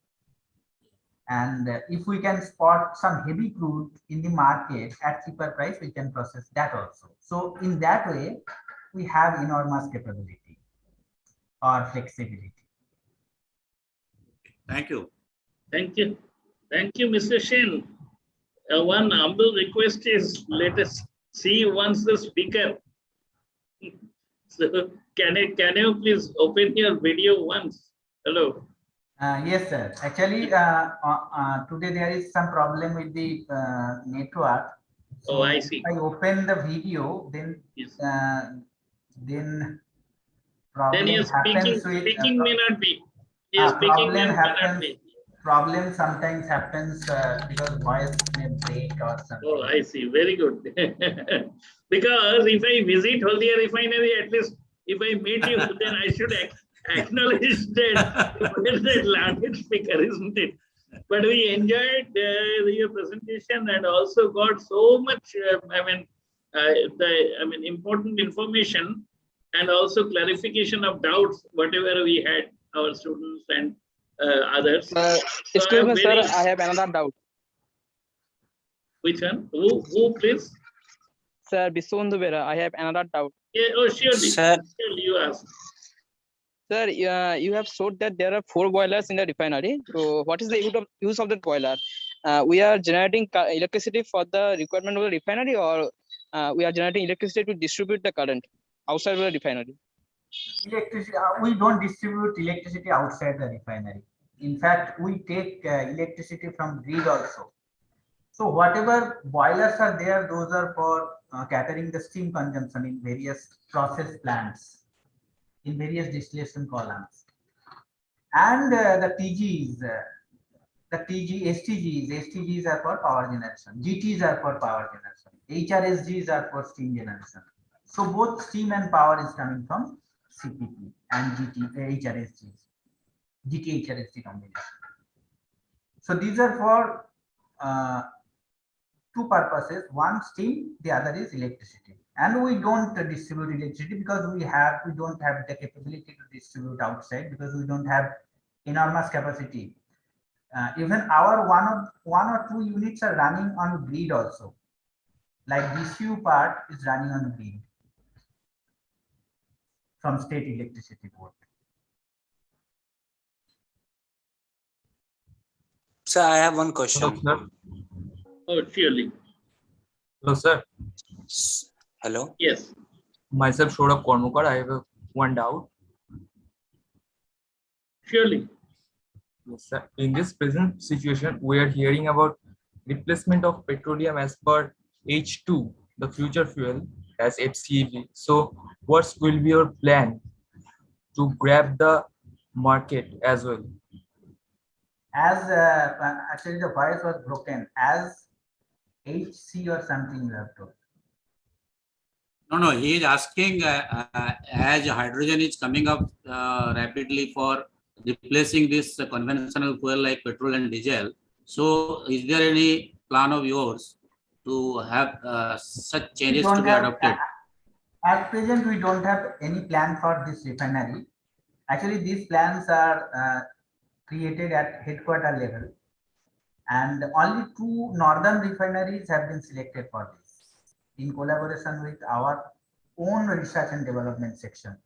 And if we can spot some heavy crude in the market at cheaper price, we can process that also. So in that way, we have enormous capability or flexibility. Thank you. Thank you. Thank you, Mr. Shen. One humble request is, let us see once the speaker. So can you please open your video once? Hello. Yes, sir. Actually, today there is some problem with the network. So Oh, I see. if I open the video, then Yes. Then Then your speaking may not be. Your speaking may not be. Problem sometimes happens because voice may break or something. Oh, I see. Very good. Because if I visit Haldia refinery, at least if I meet you, then I should acknowledge that you're the landed speaker, isn't it? But we enjoyed your presentation and also got so much, important information and also clarification of doubts, whatever we had, our students and others. Excuse me, sir, I have another doubt. Which one? Who please? Sir, Biswandhu Bera, I have another doubt. Yeah, oh, surely. Sir. Surely you ask. Sir, you have showed that there are 4 boilers in the refinery. So what is the use of that boiler? We are generating electricity for the requirement of the refinery, or we are generating electricity to distribute the current outside of the refinery? Electricity, we don't distribute electricity outside the refinery. In fact, we take electricity from grid also. So whatever boilers are there, those are for catering the steam consumption in various process plants, in various distillation columns. And the TGs, STGs are for power generation, GTs are for power generation, HRSGs are for steam generation. So both steam and power is coming from CPP and HRSGs, GT HRSG combination. So these are for two purposes: one steam, the other is electricity. And we don't distribute electricity because we don't have the capability to distribute outside, because we don't have enormous capacity. Even our one or two units are running on grid also. Like DCU part is running on grid from state electricity board. Sir, I have one Hello, question. sir. Oh, surely. Hello, sir. Hello. Yes. Myself, Shourabh Kormukar. I have one doubt. Surely. Yes, sir. In this present situation, we are hearing about replacement of petroleum as per H2, the future fuel, as FCEV. So, what will be your plan to grab the market as well? As actually the voice was broken, as HC or something you have to. No, he is asking as hydrogen is coming up rapidly for replacing this conventional fuel like petrol and diesel. So, is there any plan of yours to have such changes to be adopted? At present, we don't have any plan for this refinery. Actually, these plans are created at headquarter level, and only two northern refineries have been selected for this in collaboration with our own research and development section.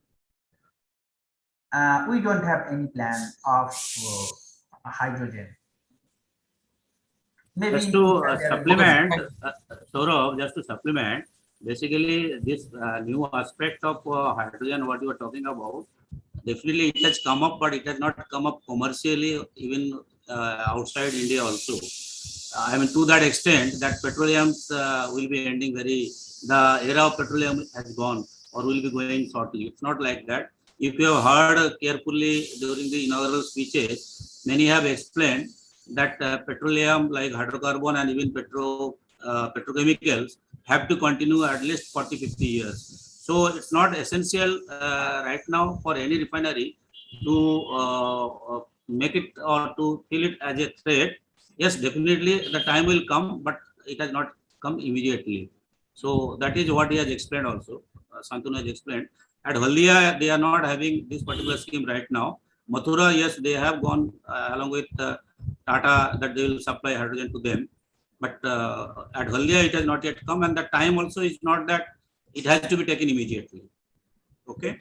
We don't have any plan of hydrogen. Maybe Just to there is- supplement, Saurabh, just to supplement, basically this new aspect of hydrogen, what you are talking about, definitely it has come up, but it has not come up commercially, even outside India also. I mean, to that extent, that petroleums will be ending the era of petroleum has gone or will be going shortly. It's not like that. If you have heard carefully during the inaugural speeches, many have explained that petroleum, like hydrocarbon and even petrochemicals, have to continue at least 40-50 years. So it's not essential right now for any refinery to make it or to feel it as a threat. Yes, definitely the time will come, but it has not come immediately. So that is what he has explained also. Santanu has explained. At Haldia, they are not having this particular scheme right now. Mathura, yes, they have gone along with Tata that they will supply hydrogen to them. But at Haldia, it has not yet come, and the time also is not that it has to be taken immediately. Okay.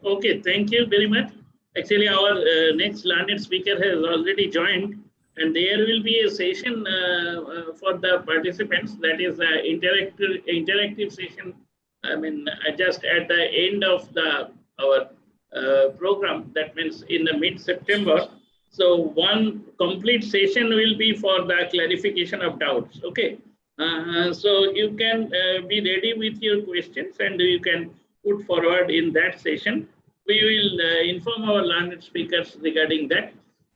Okay. Thank you very much. Actually, our next learned speaker has already joined, and there will be a session for the participants. That is the interactive session. I mean, just at the end of our program. That means in the mid-September. So one complete session will be for the clarification of doubts. Okay. So you can be ready with your questions and you can put forward in that session. We will inform our learned speakers regarding that.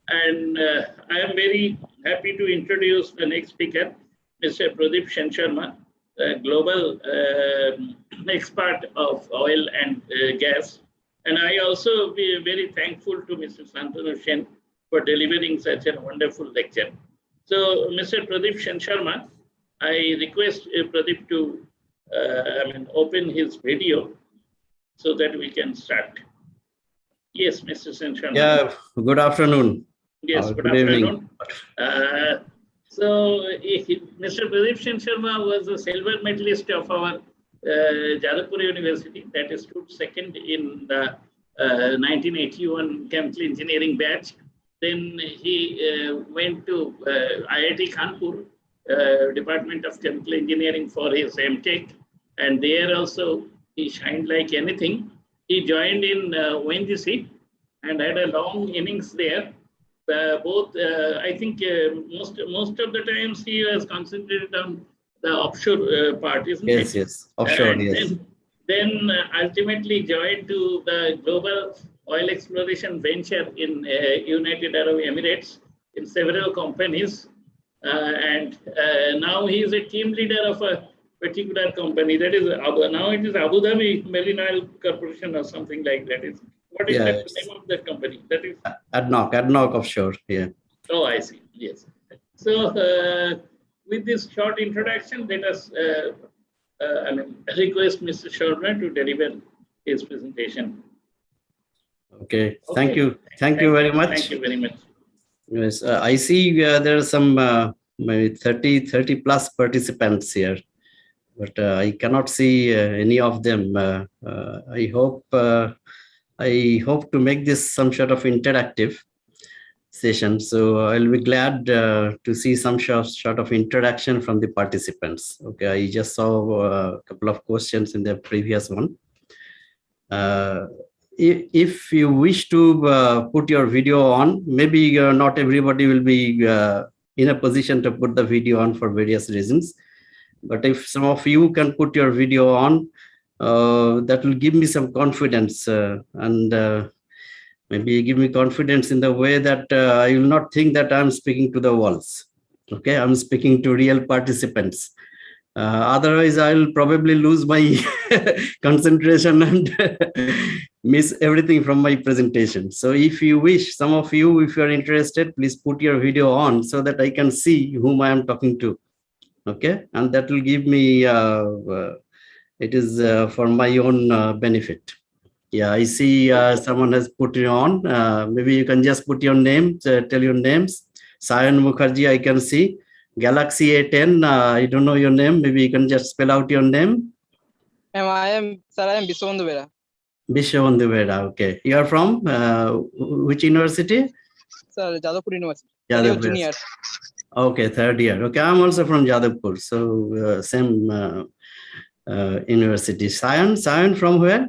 And I am very happy to introduce the next speaker, Mr. Pradeep Sharma, the global expert of oil and gas. And I also be very thankful to Mr. Santanu Sen for delivering such a wonderful lecture. So, Mr. Pradeep Sharma, I request Pradeep to open his video so that we can start. Yes, Mr. Sharma. Yeah, good afternoon. Yes, good evening. afternoon. So, Mr. Pradeep Sharma was a silver medalist of our Jadavpur University, that stood second in the 1981 chemical engineering batch. Then he went to IIT Kanpur, Department of Chemical Engineering for his MTech, and there also he shined like anything. He joined in ONGC and had a long innings there. I think most of the times he was concentrated on the offshore part, isn't it? Yes, offshore, And yes. Then ultimately joined to the global oil exploration venture in United Arab Emirates in several companies. And now he is a team leader of a particular company. That is now it is Abu Dhabi Marine Oil Corporation or something like that. What is Yeah, the name of that company? That is ADNOC offshore. Yeah. Oh, I see. Yes. So, with this short introduction, let us request Mr. Sharma to deliver his presentation. Okay. Thank you. Thank you very much. Thank you very much. Yes, I see there are some maybe 30 plus participants here, but I cannot see any of them. I hope to make this some sort of interactive session. So I'll be glad to see some sort of interaction from the participants. Okay, I just saw a couple of questions in the previous one. If you wish to put your video on, maybe not everybody will be in a position to put the video on for various reasons. But if some of you can put your video on, that will give me some confidence and maybe give me confidence in the way that I will not think that I'm speaking to the walls. Okay, I'm speaking to real participants. Otherwise, I'll probably lose my concentration and miss everything from my presentation. So if you wish, some of you, if you're interested, please put your video on so that I can see whom I am talking to. Okay, and that will give me, it is for my own benefit. Yeah, I see someone has put it on. Maybe you can just put your name, tell your names. Sayan Mukherjee, I can see. Galaxy A10, I don't know your name. Maybe you can just spell out your name. I am Biswabandhu Bera. Biswabandhu Bera, okay. You are from which university? Sir, Jadavpur University. Jadavpur. Junior. Okay, third year. Okay, I'm also from Jadavpur. So same university. Sayan from where?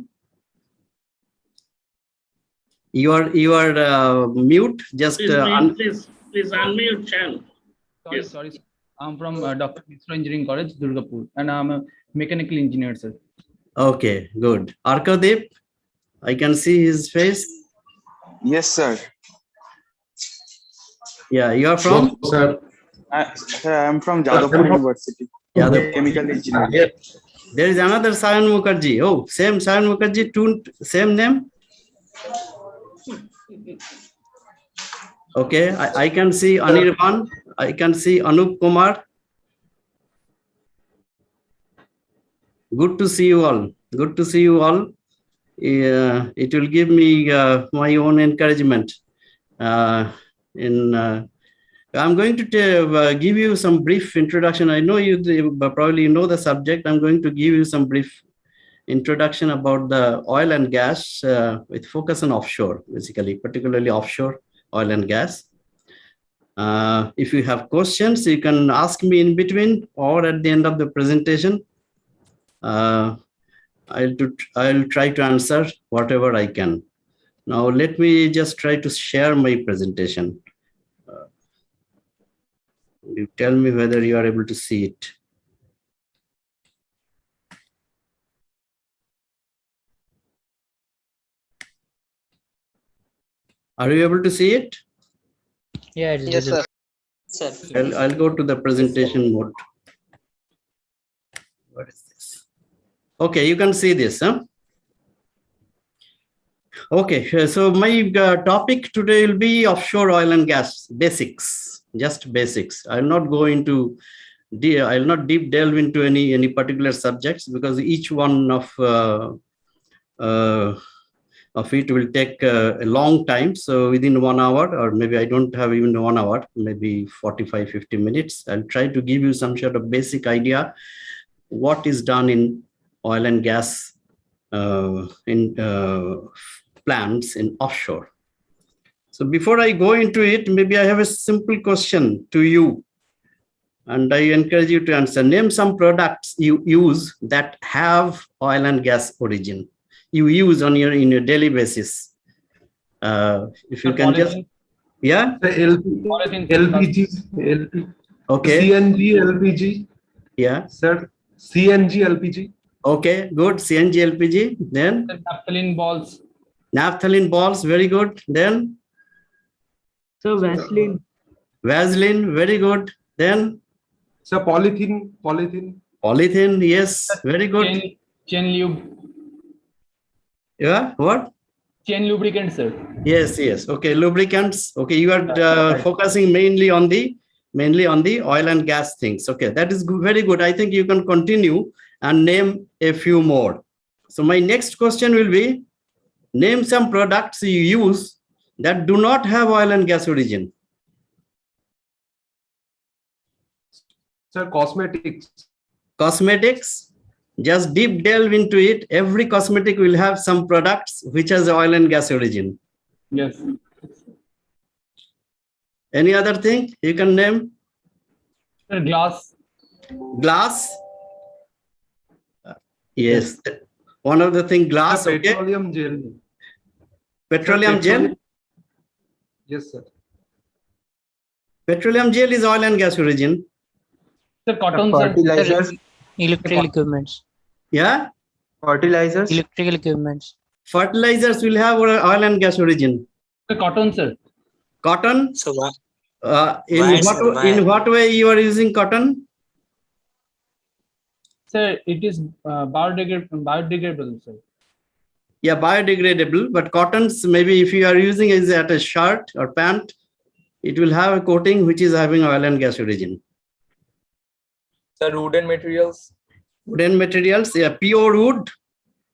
You are mute. Just please unmute channel. Sorry. I'm from Dr. Mishra Engineering College, Durgapur, and I'm a mechanical engineer, sir. Okay, good. Arkadeep, I can see his face. Yes, sir. Yeah, you are from? Sir, I'm from Jadavpur University. Jadavpur. Chemical engineering. There is another Sayan Mukherjee. Oh, same Sayan Mukherjee, same name? Okay, I can see Anirban. I can see Anup Kumar. Good to see you all. Good to see you all. It will give me my own encouragement. I'm going to give you some brief introduction. I know you probably know the subject. I'm going to give you some brief introduction about the oil and gas with focus on offshore, basically, particularly offshore oil and gas. If you have questions, you can ask me in between or at the end of the presentation. I'll try to answer whatever I can. Now, let me just try to share my presentation. You tell me whether you are able to see it. Are you able to see it? Yeah, Yes, sir. I'll go to the presentation mode. What is this? Okay, you can see this, huh? Okay, so my topic today will be offshore oil and gas basics, just basics. I'll not go into, I'll not deep delve into any particular subjects because each one of it will take a long time. So within 1 hour, or maybe I don't have even 1 hour, maybe 50 minutes, I'll try to give you some sort of basic idea what is done in oil and gas plants in offshore. So before I go into it, maybe I have a simple question to you, and I encourage you to answer. Name some products you use that have oil and gas origin. You use in your daily basis. If you can just, yeah. LPG. Okay. CNG, LPG. Yeah. Sir, CNG, LPG. Okay, good. CNG, LPG. Then Naphthalene balls. Naphthalene balls, very good. Then So Vaseline. Vaseline, very good. Then So polythene. polythene, yes, very good. Chain lube. Yeah, what? Chain lubricant, sir. Yes, yes. Okay, lubricants. Okay, you are focusing mainly on the oil and gas things. Okay, that is good, very good. I think you can continue and name a few more. So my next question will be, name some products you use that do not have oil and gas origin. Sir, cosmetics. Cosmetics, just deep delve into it. Every cosmetic will have some products which has oil and gas origin. Yes. Any other thing you can name? Sir, glass. Glass. Yes. One of the thing, glass. Sir, Okay. petroleum gel. Petroleum gel. Yes, sir. Petroleum gel is oil and gas origin. Sir, cotton, sir. Fertilizers. Electrical equipments. Yeah. Fertilizers. Electrical equipments. Fertilizers will have oil and gas origin. Sir, cotton, sir. Cotton. So In what way you are using cotton? Sir, it is biodegradable, sir. Yeah, biodegradable. But cottons, maybe if you are using it at a shirt or pant, it will have a coating which is having oil and gas origin. Sir, wooden materials. Wooden materials, yeah, pure wood.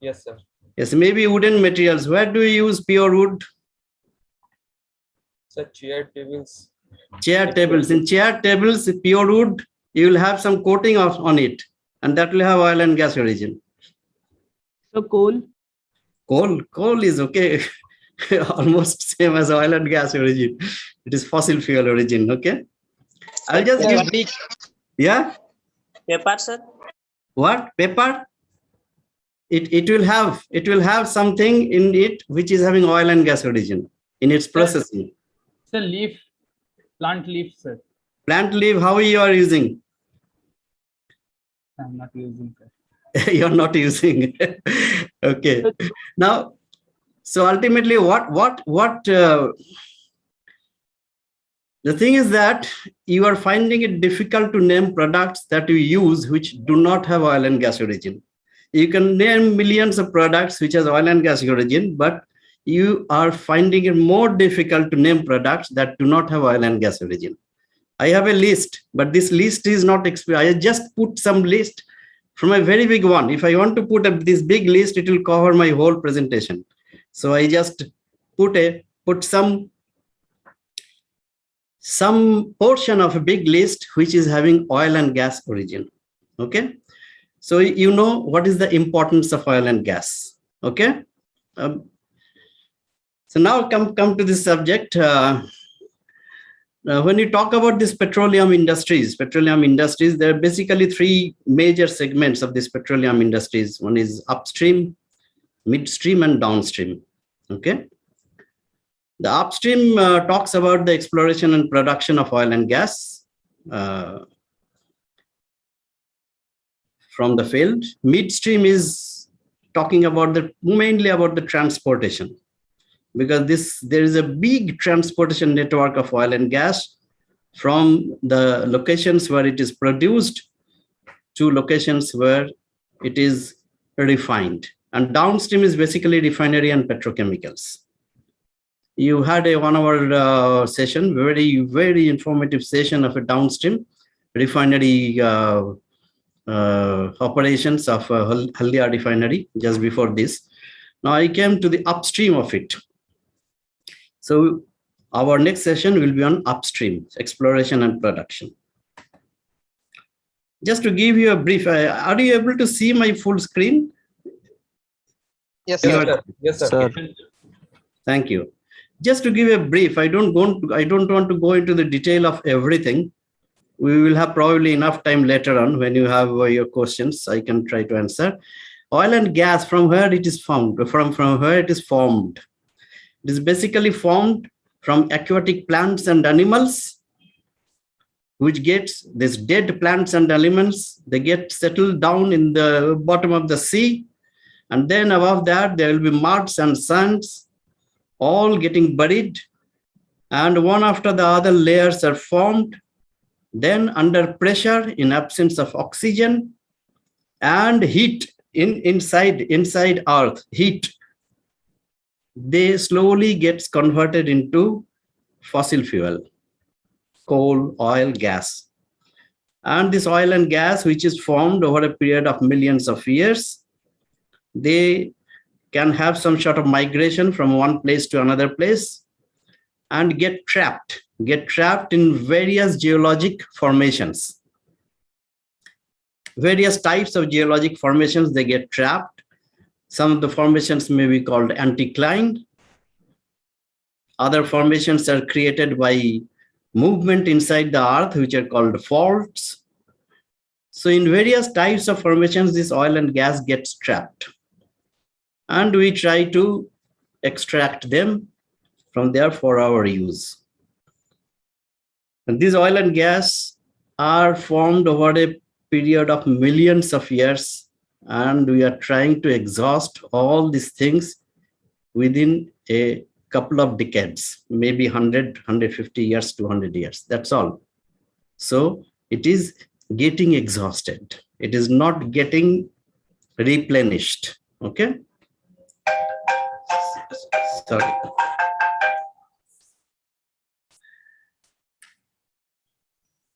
Yes, sir. Yes, maybe wooden materials. Where do you use pure wood? Sir, chair tables. Chair tables. In chair tables, pure wood, you will have some coating on it, and that will have oil and gas origin. So coal. Coal is okay. Almost same as oil and gas origin. It is fossil fuel origin. Okay. I'll just give. Yeah. paper, sir. What? Paper? It will have something in it which is having oil and gas origin in its processing. Sir, leaf. Plant leaf, sir. Plant leaf, how you are using? I'm not using, sir. You're not using. Okay. Now, so ultimately, the thing is that you are finding it difficult to name products that you use which do not have oil and gas origin. You can name millions of products which has oil and gas origin, but you are finding it more difficult to name products that do not have oil and gas origin. I have a list, but this list is not I just put some list from a very big one. If I want to put this big list, it will cover my whole presentation. So I just put some portion of a big list which is having oil and gas origin. Okay. So you know what is the importance of oil and gas. Okay. So now come to this subject. When you talk about this petroleum industries, there are basically three major segments of this petroleum industries. One is upstream, midstream, and downstream. Okay. The upstream talks about the exploration and production of oil and gas from the field. Midstream is talking about mainly about the transportation, because there is a big transportation network of oil and gas from the locations where it is produced to locations where it is refined. And downstream is basically refinery and petrochemicals. You had a 1 hour session, very, very informative session of a downstream refinery operations of Haldia refinery just before this. Now I came to the upstream of it. So our next session will be on upstream, exploration and production. Just to give you a brief, are you able to see my full screen? Yes, sir. Yes, sir. Thank you. Just to give a brief, I don't want to go into the detail of everything. We will have probably enough time later on when you have your questions. I can try to answer. Oil and gas, from where it is found, from where it is formed. It is basically formed from aquatic plants and animals, which gets these dead plants and elements. They get settled down in the bottom of the sea. And then above that, there will be muds and sands. all getting buried, and one after the other layers are formed. Then under pressure, in absence of oxygen and heat inside earth, heat, they slowly gets converted into fossil fuel, coal, oil, gas. And this oil and gas, which is formed over a period of millions of years, they can have some sort of migration from one place to another place and get trapped in various geologic formations. Various types of geologic formations, they get trapped. Some of the formations may be called anticlined. Other formations are created by movement inside the earth, which are called faults. So in various types of formations, this oil and gas gets trapped. And we try to extract them from there for our use. And these oil and gas are formed over a period of millions of years, and we are trying to exhaust all these things within a couple of decades, maybe 100, 150 years, 200 years. That's all. So it is getting exhausted. It is not getting replenished. Okay. Sorry.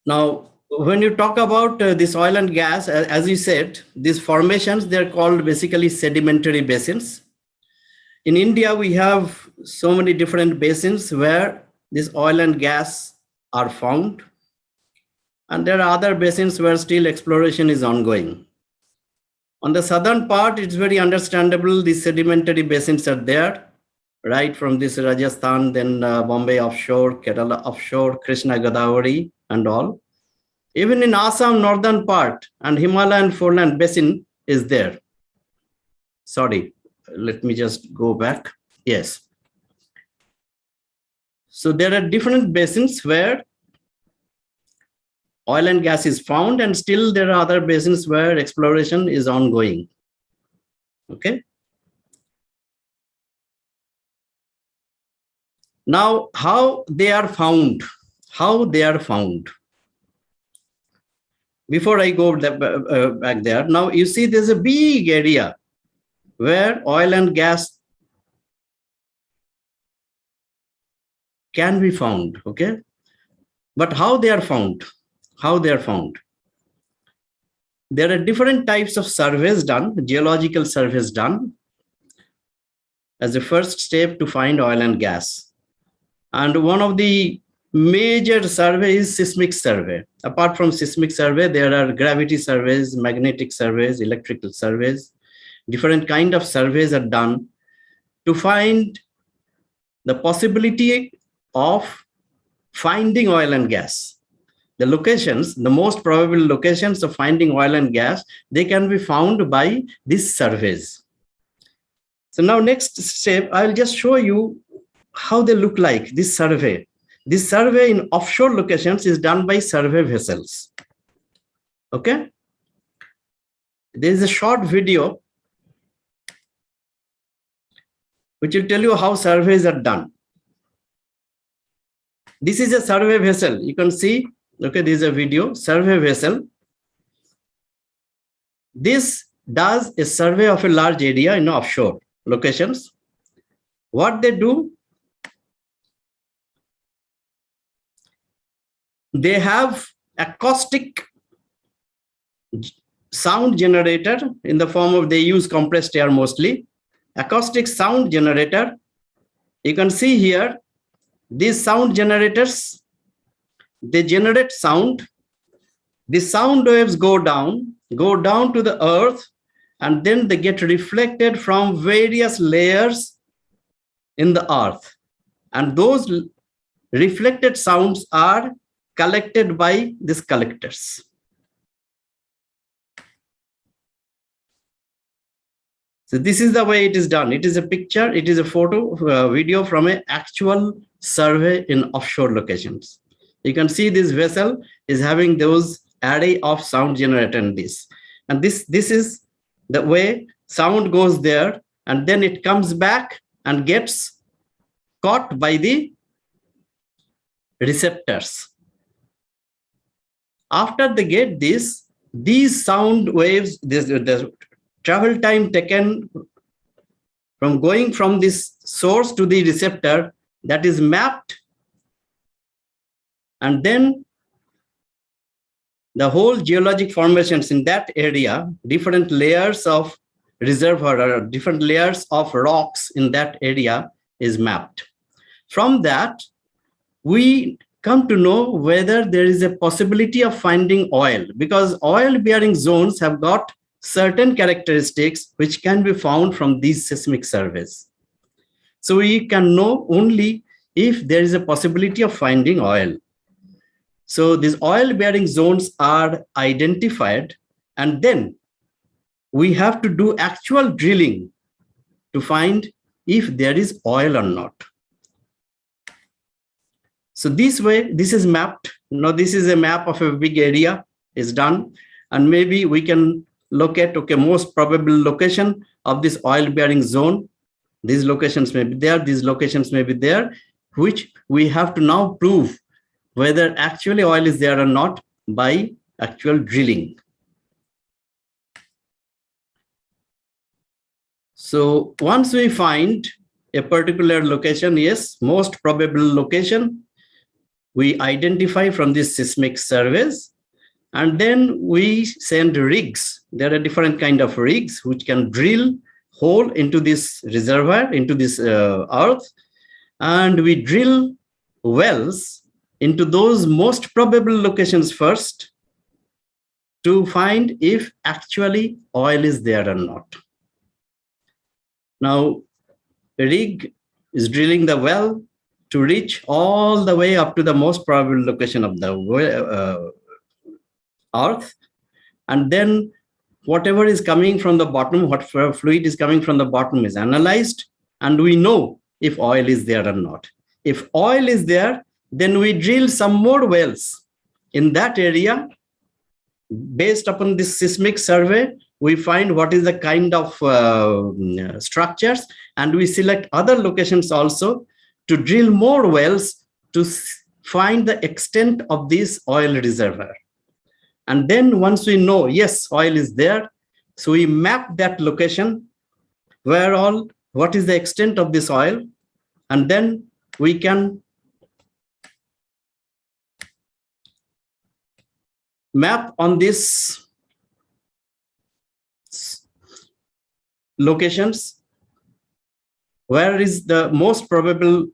Now, when you talk about this oil and gas, as you said, these formations, they're called basically sedimentary basins. In India, we have so many different basins where this oil and gas are found. And there are other basins where still exploration is ongoing. On the southern part, it's very understandable, these sedimentary basins are there, right from this Rajasthan, then Bombay offshore, Kerala offshore, Krishna Godavari and all. Even in Assam, northern part, and Himalayan foreland basin is there. Sorry, let me just go back. Yes. So there are different basins where oil and gas is found, and still there are other basins where exploration is ongoing. Okay. Now, how they are found? How they are found? Before I go back there, now you see there's a big area where oil and gas can be found. Okay. But how they are found? How they are found? There are different types of surveys done, geological surveys done as a first step to find oil and gas. And one of the major survey is seismic survey. Apart from seismic survey, there are gravity surveys, magnetic surveys, electrical surveys. Different kind of surveys are done to find the possibility of finding oil and gas. The locations, the most probable locations of finding oil and gas, they can be found by these surveys. So now next step, I'll just show you how they look like, this survey. This survey in offshore locations is done by survey vessels. Okay. There is a short video which will tell you how surveys are done. This is a survey vessel. You can see, okay, this is a video, survey vessel. This does a survey of a large area in offshore locations. What they do, they have acoustic sound generator in the form of, they use compressed air mostly, acoustic sound generator. You can see here, these sound generators, they generate sound. The sound waves go down to the earth, and then they get reflected from various layers in the earth. And those reflected sounds are collected by these collectors. So this is the way it is done. It is a picture, it is a photo, video from an actual survey in offshore locations. You can see this vessel is having those array of sound generator in this. And this is the way sound goes there, and then it comes back and gets caught by the receptors. After they get this, these sound waves, the travel time taken from going from this source to the receptor, that is mapped, and then the whole geologic formations in that area, different layers of reservoir or different layers of rocks in that area is mapped. From that, we come to know whether there is a possibility of finding oil, because oil bearing zones have got certain characteristics which can be found from these seismic surveys. So we can know only if there is a possibility of finding oil. So these oil bearing zones are identified, and then we have to do actual drilling to find if there is oil or not. So this way, this is mapped. Now this is a map of a big area is done, and maybe we can look at, okay, most probable location of this oil bearing zone. These locations may be there, these locations may be there, which we have to now prove whether actually oil is there or not by actual drilling. So once we find a particular location, yes, most probable location, we identify from these seismic surveys, and then we send rigs. There are different kind of rigs which can drill hole into this reservoir, into this earth, and we drill wells into those most probable locations first to find if actually oil is there or not. Now, a rig is drilling the well to reach all the way up to the most probable location of the earth, and then whatever is coming from the bottom, what fluid is coming from the bottom is analyzed, and we know if oil is there or not. If oil is there, then we drill some more wells in that area. Based upon this seismic survey, we find what is the kind of structures, and we select other locations also to drill more wells to find the extent of this oil reservoir. And then once we know, yes, oil is there, so we map that location where what is the extent of this oil, and then we can map on these locations where is the most probable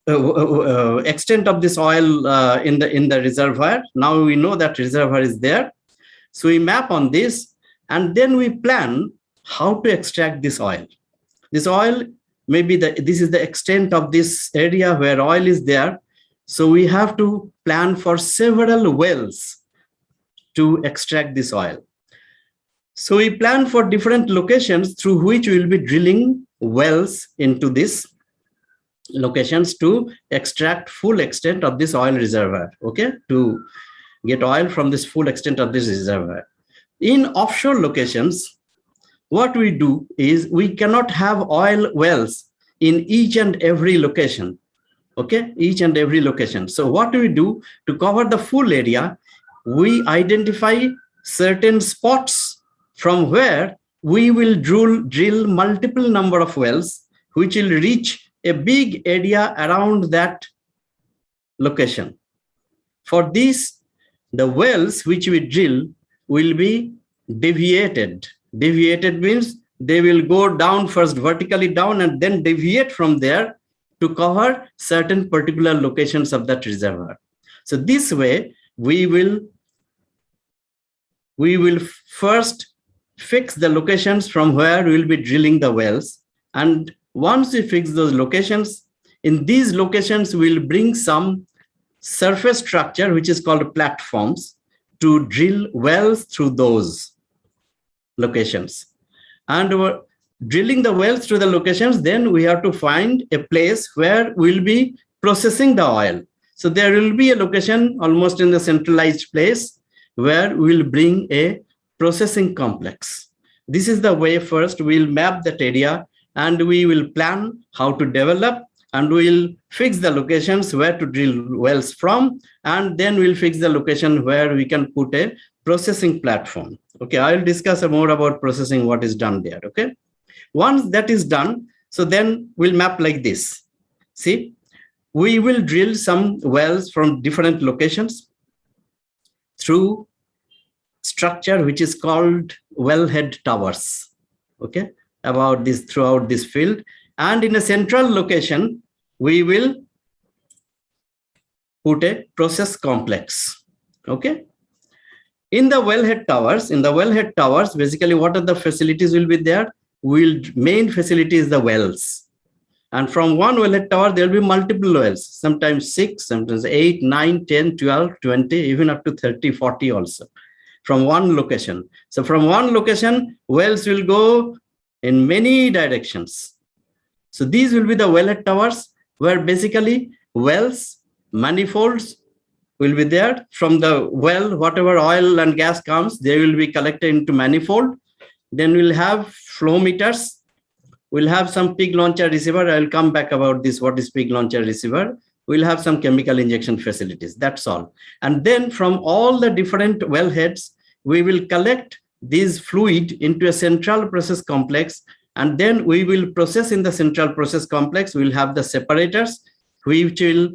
extent of this oil in the reservoir. Now we know that reservoir is there, so we map on this, and then we plan how to extract this oil. This oil, maybe this is the extent of this area where oil is there, so we have to plan for several wells to extract this oil. So we plan for different locations through which we will be drilling wells into these locations to extract full extent of this oil reservoir, okay, to get oil from this full extent of this reservoir. In offshore locations, what we do is we cannot have oil wells in each and every location, okay, each and every location. So what do we do to cover the full area? We identify certain spots from where we will drill multiple number of wells, which will reach a big area around that location. For this, the wells which we drill will be deviated. Deviated means they will go down first vertically down and then deviate from there to cover certain particular locations of that reservoir. So this way, we will first fix the locations from where we will be drilling the wells. And once we fix those locations, in these locations, we'll bring some surface structure, which is called platforms, to drill wells through those locations. And we're drilling the wells through the locations, then we have to find a place where we'll be processing the oil. So there will be a location almost in the centralized place where we'll bring a processing complex. This is the way first we'll map that area, and we will plan how to develop and we'll fix the locations where to drill wells from, and then we'll fix the location where we can put a processing platform. Okay, I'll discuss more about processing, what is done there. Okay, once that is done, so then we'll map like this. See, we will drill some wells from different locations through structure which is called wellhead towers. Okay, about this throughout this field, and in a central location we will put a process complex. Okay, in the wellhead towers, basically what are the facilities will be there? Main facility is the wells, and from one wellhead tower there will be multiple wells, sometimes 6, sometimes 8, 9, 10, 12, 20, even up to 30, 40 also, from one location. So from one location, wells will go in many directions. So these will be the wellhead towers, where basically wells, manifolds will be there. From the well, whatever oil and gas comes, they will be collected into manifold. Then we'll have flow meters. We'll have some pig launcher receiver. I'll come back about this, what is pig launcher receiver. We'll have some chemical injection facilities, that's all. And then from all the different wellheads, we will collect this fluid into a central process complex, and then we will process in the central process complex. We'll have the separators which will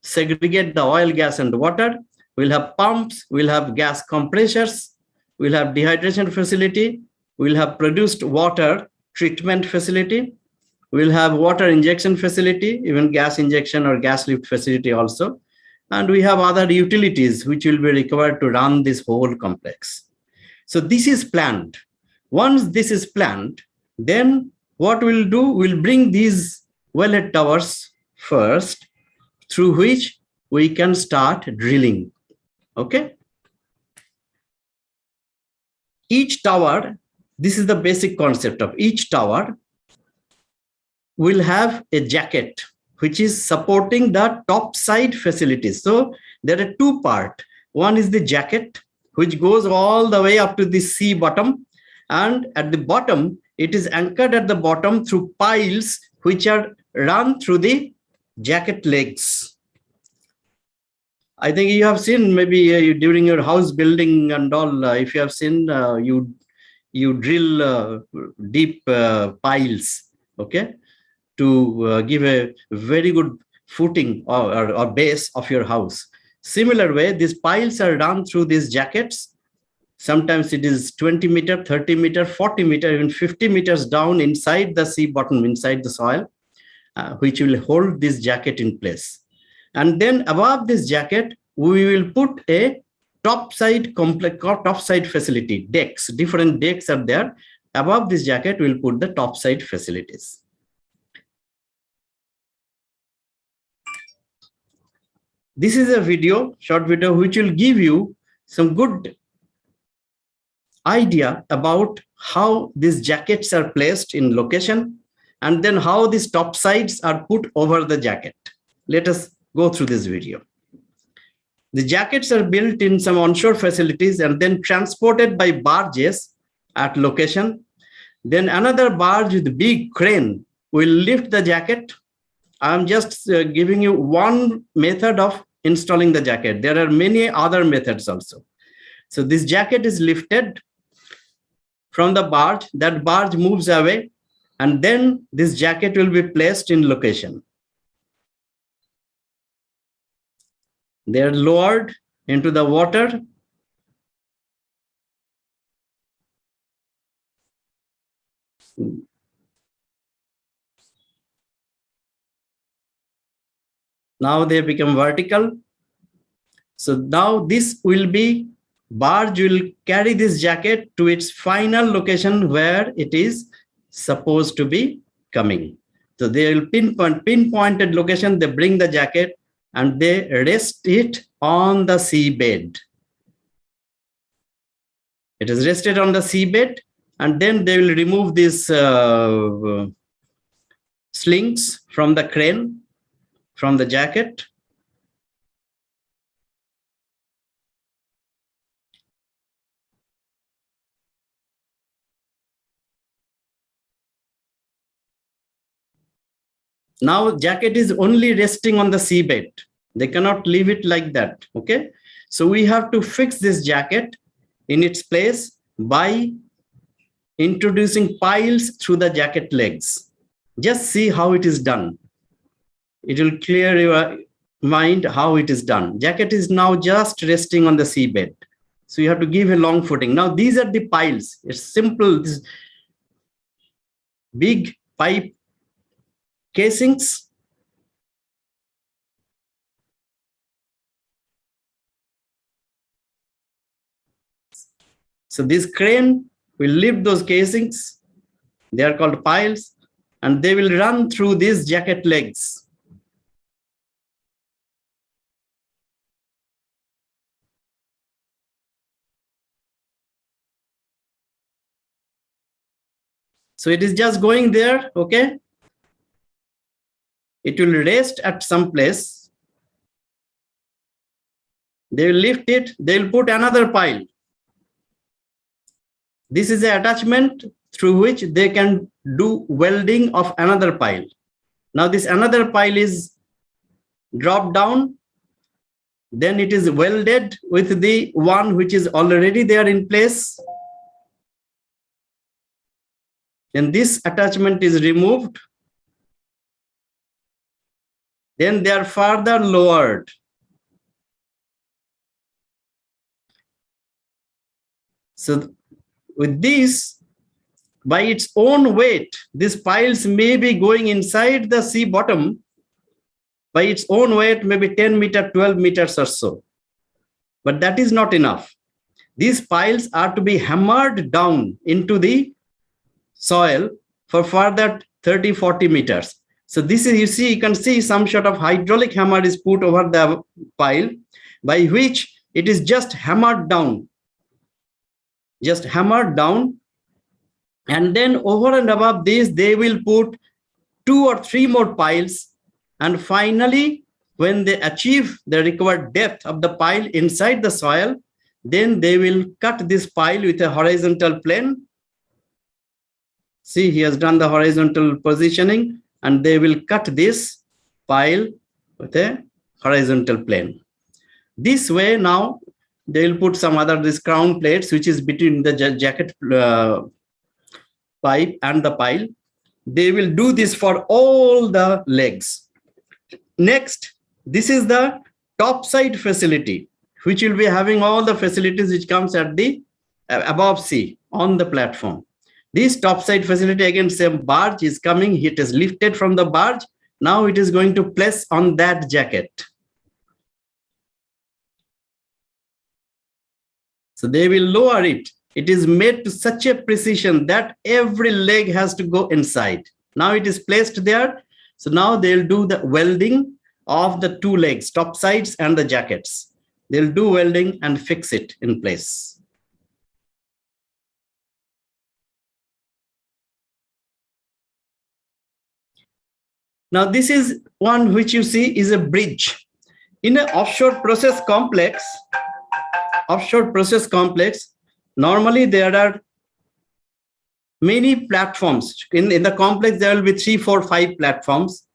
segregate the oil, gas, and water. We'll have pumps, we'll have gas compressors, we'll have dehydration facility, we'll have produced water treatment facility, we'll have water injection facility, even gas injection or gas lift facility also. And we have other utilities which will be required to run this whole complex. So this is planned. Once this is planned, then what we'll do, we'll bring these wellhead towers first, through which we can start drilling. Okay. Each tower, this is the basic concept of each tower, will have a jacket which is supporting the top side facilities. So there are two parts. One is the jacket, which goes all the way up to the sea bottom, and at the bottom it is anchored at the bottom through piles which are run through the jacket legs. I think you have seen maybe during your house building and all, if you have seen, you drill deep piles, okay, to give a very good footing or base of your house. Similar way, these piles are run through these jackets. Sometimes it is 20 meter, 30 meter, 40 meter, even 50 meters down inside the sea bottom, inside the soil, which will hold this jacket in place. And then above this jacket, we will put a topside complex, topside facility, decks, different decks are there. Above this jacket, we'll put the topside facilities. This is a video, short video, which will give you some good idea about how these jackets are placed in location, and then how these topsides are put over the jacket. Let us go through this video. The jackets are built in some onshore facilities and then transported by barges at location. Then another barge with big crane will lift the jacket. I'm just giving you one method of installing the jacket. There are many other methods also. So this jacket is lifted from the barge, that barge moves away, and then this jacket will be placed in location. They are lowered into the water. Now they become vertical. So now this will be, barge will carry this jacket to its final location where it is supposed to be coming. So they will pinpointed location, they bring the jacket and they rest it on the seabed. It is rested on the seabed, and then they will remove these slings from the crane, from the jacket. Now jacket is only resting on the seabed. They cannot leave it like that. Okay. So we have to fix this jacket in its place by introducing piles through the jacket legs. Just see how it is done. It will clear your mind how it is done. Jacket is now just resting on the seabed. So you have to give a long footing. Now these are the piles. It's simple. This big pipe casings. So this crane will lift those casings. They are called piles, and they will run through these jacket legs. So it is just going there, okay? It will rest at some place. They will lift it, they will put another pile. This is the attachment through which they can do welding of another pile. Now this another pile is dropped down, then it is welded with the one which is already there in place. Then this attachment is removed. Then they are further lowered. So with this, by its own weight, these piles may be going inside the sea bottom by its own weight, maybe 10 meters, 12 meters or so. But that is not enough. These piles are to be hammered down into the soil for further 30, 40 meters. So this is, you can see some sort of hydraulic hammer is put over the pile by which it is just hammered down. Just hammered down. And then over and above this, they will put 2 or 3 more piles. And finally, when they achieve the required depth of the pile inside the soil, then they will cut this pile with a horizontal plane. See, he has done the horizontal positioning, and they will cut this pile with a horizontal plane. This way now, they will put some other, this crown plates, which is between the jacket pipe and the pile. They will do this for all the legs. Next, this is the topside facility, which will be having all the facilities which comes at the above sea on the platform. This topside facility, again, same barge is coming. It is lifted from the barge. Now it is going to place on that jacket. So they will lower it. It is made to such a precision that every leg has to go inside. Now it is placed there. So now they'll do the welding of the 2 legs, top sides and the jackets. They'll do welding and fix it in place. Now this is one which you see is a bridge. In an offshore process complex, normally there are many platforms. In the complex, there will be 3, 4, 5 platforms,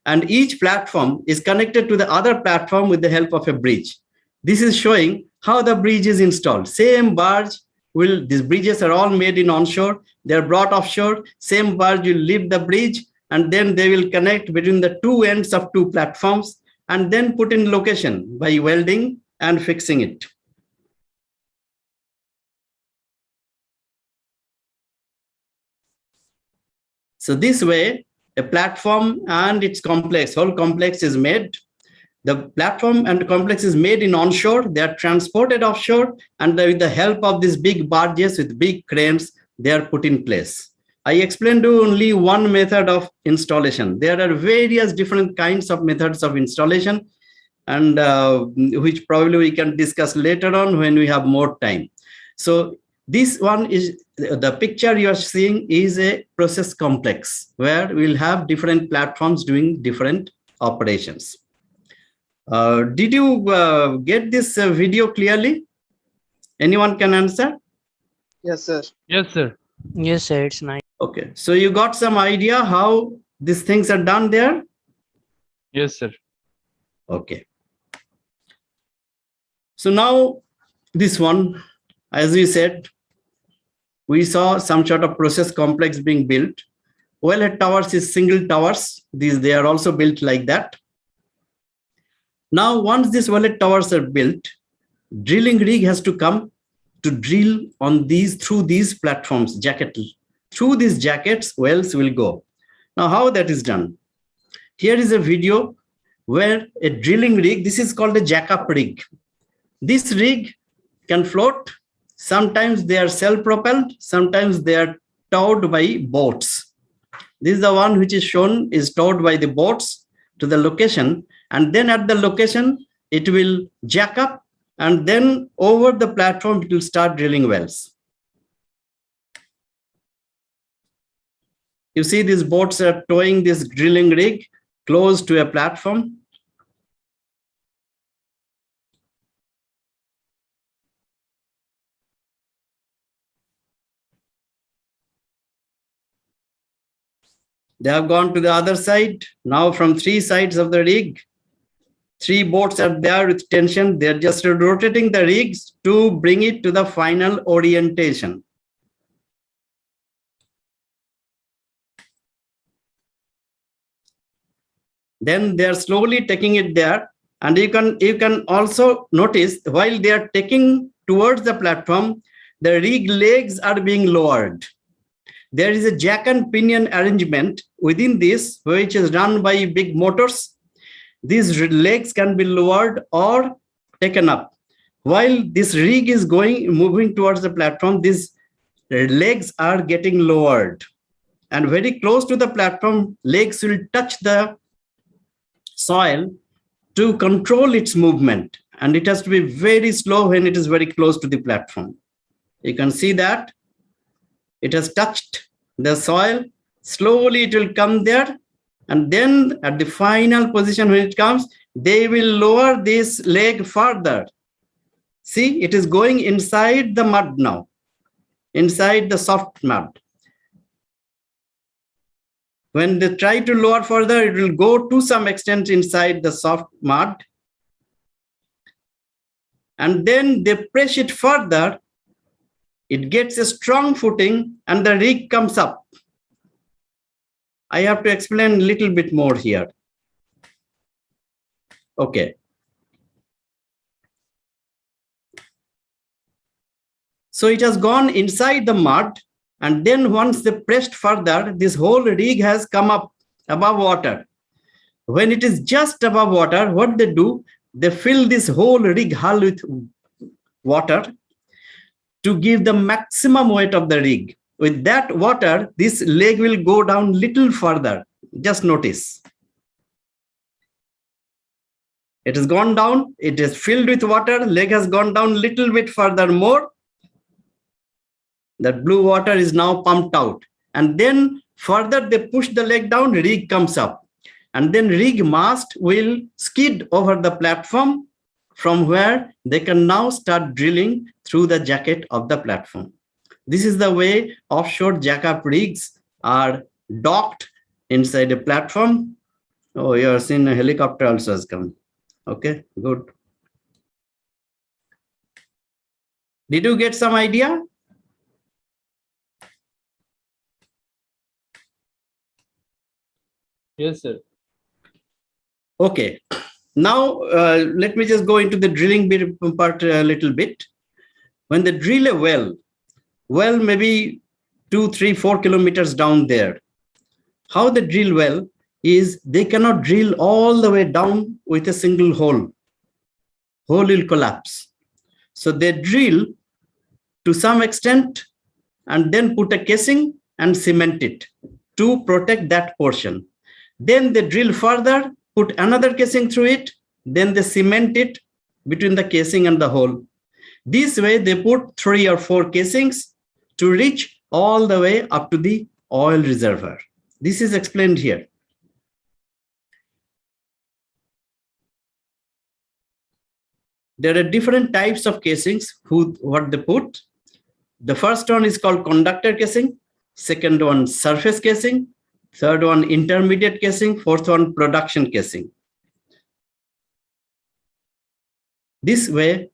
and each platform is connected to the other platform with the help of a bridge. This is showing how the bridge is installed. Same barge these bridges are all made in onshore. They're brought offshore. Same barge will leave the bridge, and then they will connect between the 2 ends of 2 platforms and then put in location by welding and fixing it. So this way, a platform and its complex, whole complex is made. The platform and complex is made in onshore. They are transported offshore, and with the help of these big barges with big cranes, they are put in place. I explained to you only one method of installation. There are various different kinds of methods of installation, and which probably we can discuss later on when we have more time. So this one is the picture you are seeing is a process complex where we'll have different platforms doing different operations. Did you get this video clearly? Anyone can answer? Yes, sir. Yes, sir. Yes, sir. It's nice. Okay, so you got some idea how these things are done there? Yes, sir. Okay. So now this one, as we said, we saw some sort of process complex being built. Wellhead towers is single towers. They are also built like that. Now, once these wellhead towers are built, drilling rig has to come to drill on these through these platforms, through these jackets, wells will go. Now, how that is done? Here is a video where a drilling rig, this is called a jack-up rig. This rig can float. Sometimes they are self-propelled, sometimes they are towed by boats. This is the one which is shown is towed by the boats to the location, and then at the location it will jack up, and then over the platform it will start drilling wells. You see these boats are towing this drilling rig close to a platform. They have gone to the other side. Now from three sides of the rig, three boats are there with tension. They're just rotating the rigs to bring it to the final orientation. Then they are slowly taking it there. And you can also notice while they are taking towards the platform, the rig legs are being lowered. There is a jack and pinion arrangement within this, which is run by big motors. These legs can be lowered or taken up. While this rig is moving towards the platform, these legs are getting lowered. And very close to the platform, legs will touch the soil to control its movement. And it has to be very slow when it is very close to the platform. You can see that it has touched the soil. Slowly it will come there. And then at the final position when it comes, they will lower this leg further. See, it is going inside the mud now, inside the soft mud. When they try to lower further, it will go to some extent inside the soft mud. And then they press it further. It gets a strong footing and the rig comes up. I have to explain a little bit more here. Okay. So it has gone inside the mud, and then once they pressed further, this whole rig has come up above water. When it is just above water, what they do, they fill this whole rig hull with water to give the maximum weight of the rig. With that water, this leg will go down little further. Just notice. It has gone down, it is filled with water, leg has gone down little bit further more. That blue water is now pumped out. And then further they push the leg down, rig comes up. And then rig mast will skid over the platform, from where they can now start drilling through the jacket of the platform. This is the way offshore jack-up rigs are docked inside a platform. Oh, you are seeing a helicopter also has come. Okay, good. Did you get some idea? Yes, sir. Okay. Now, let me just go into the drilling part a little bit. When they drill a well maybe 2, 3, 4 kilometers down there, how they drill well is they cannot drill all the way down with a single hole. Hole will collapse. So they drill to some extent and then put a casing and cement it to protect that portion. Then they drill further, put another casing through it, then they cement it between the casing and the hole. This way they put 3 or 4 casings to reach all the way up to the oil reservoir. This is explained here. There are different types of casings, what they put. The first one is called conductor casing, second one surface casing, third one intermediate casing, fourth one production casing. This way,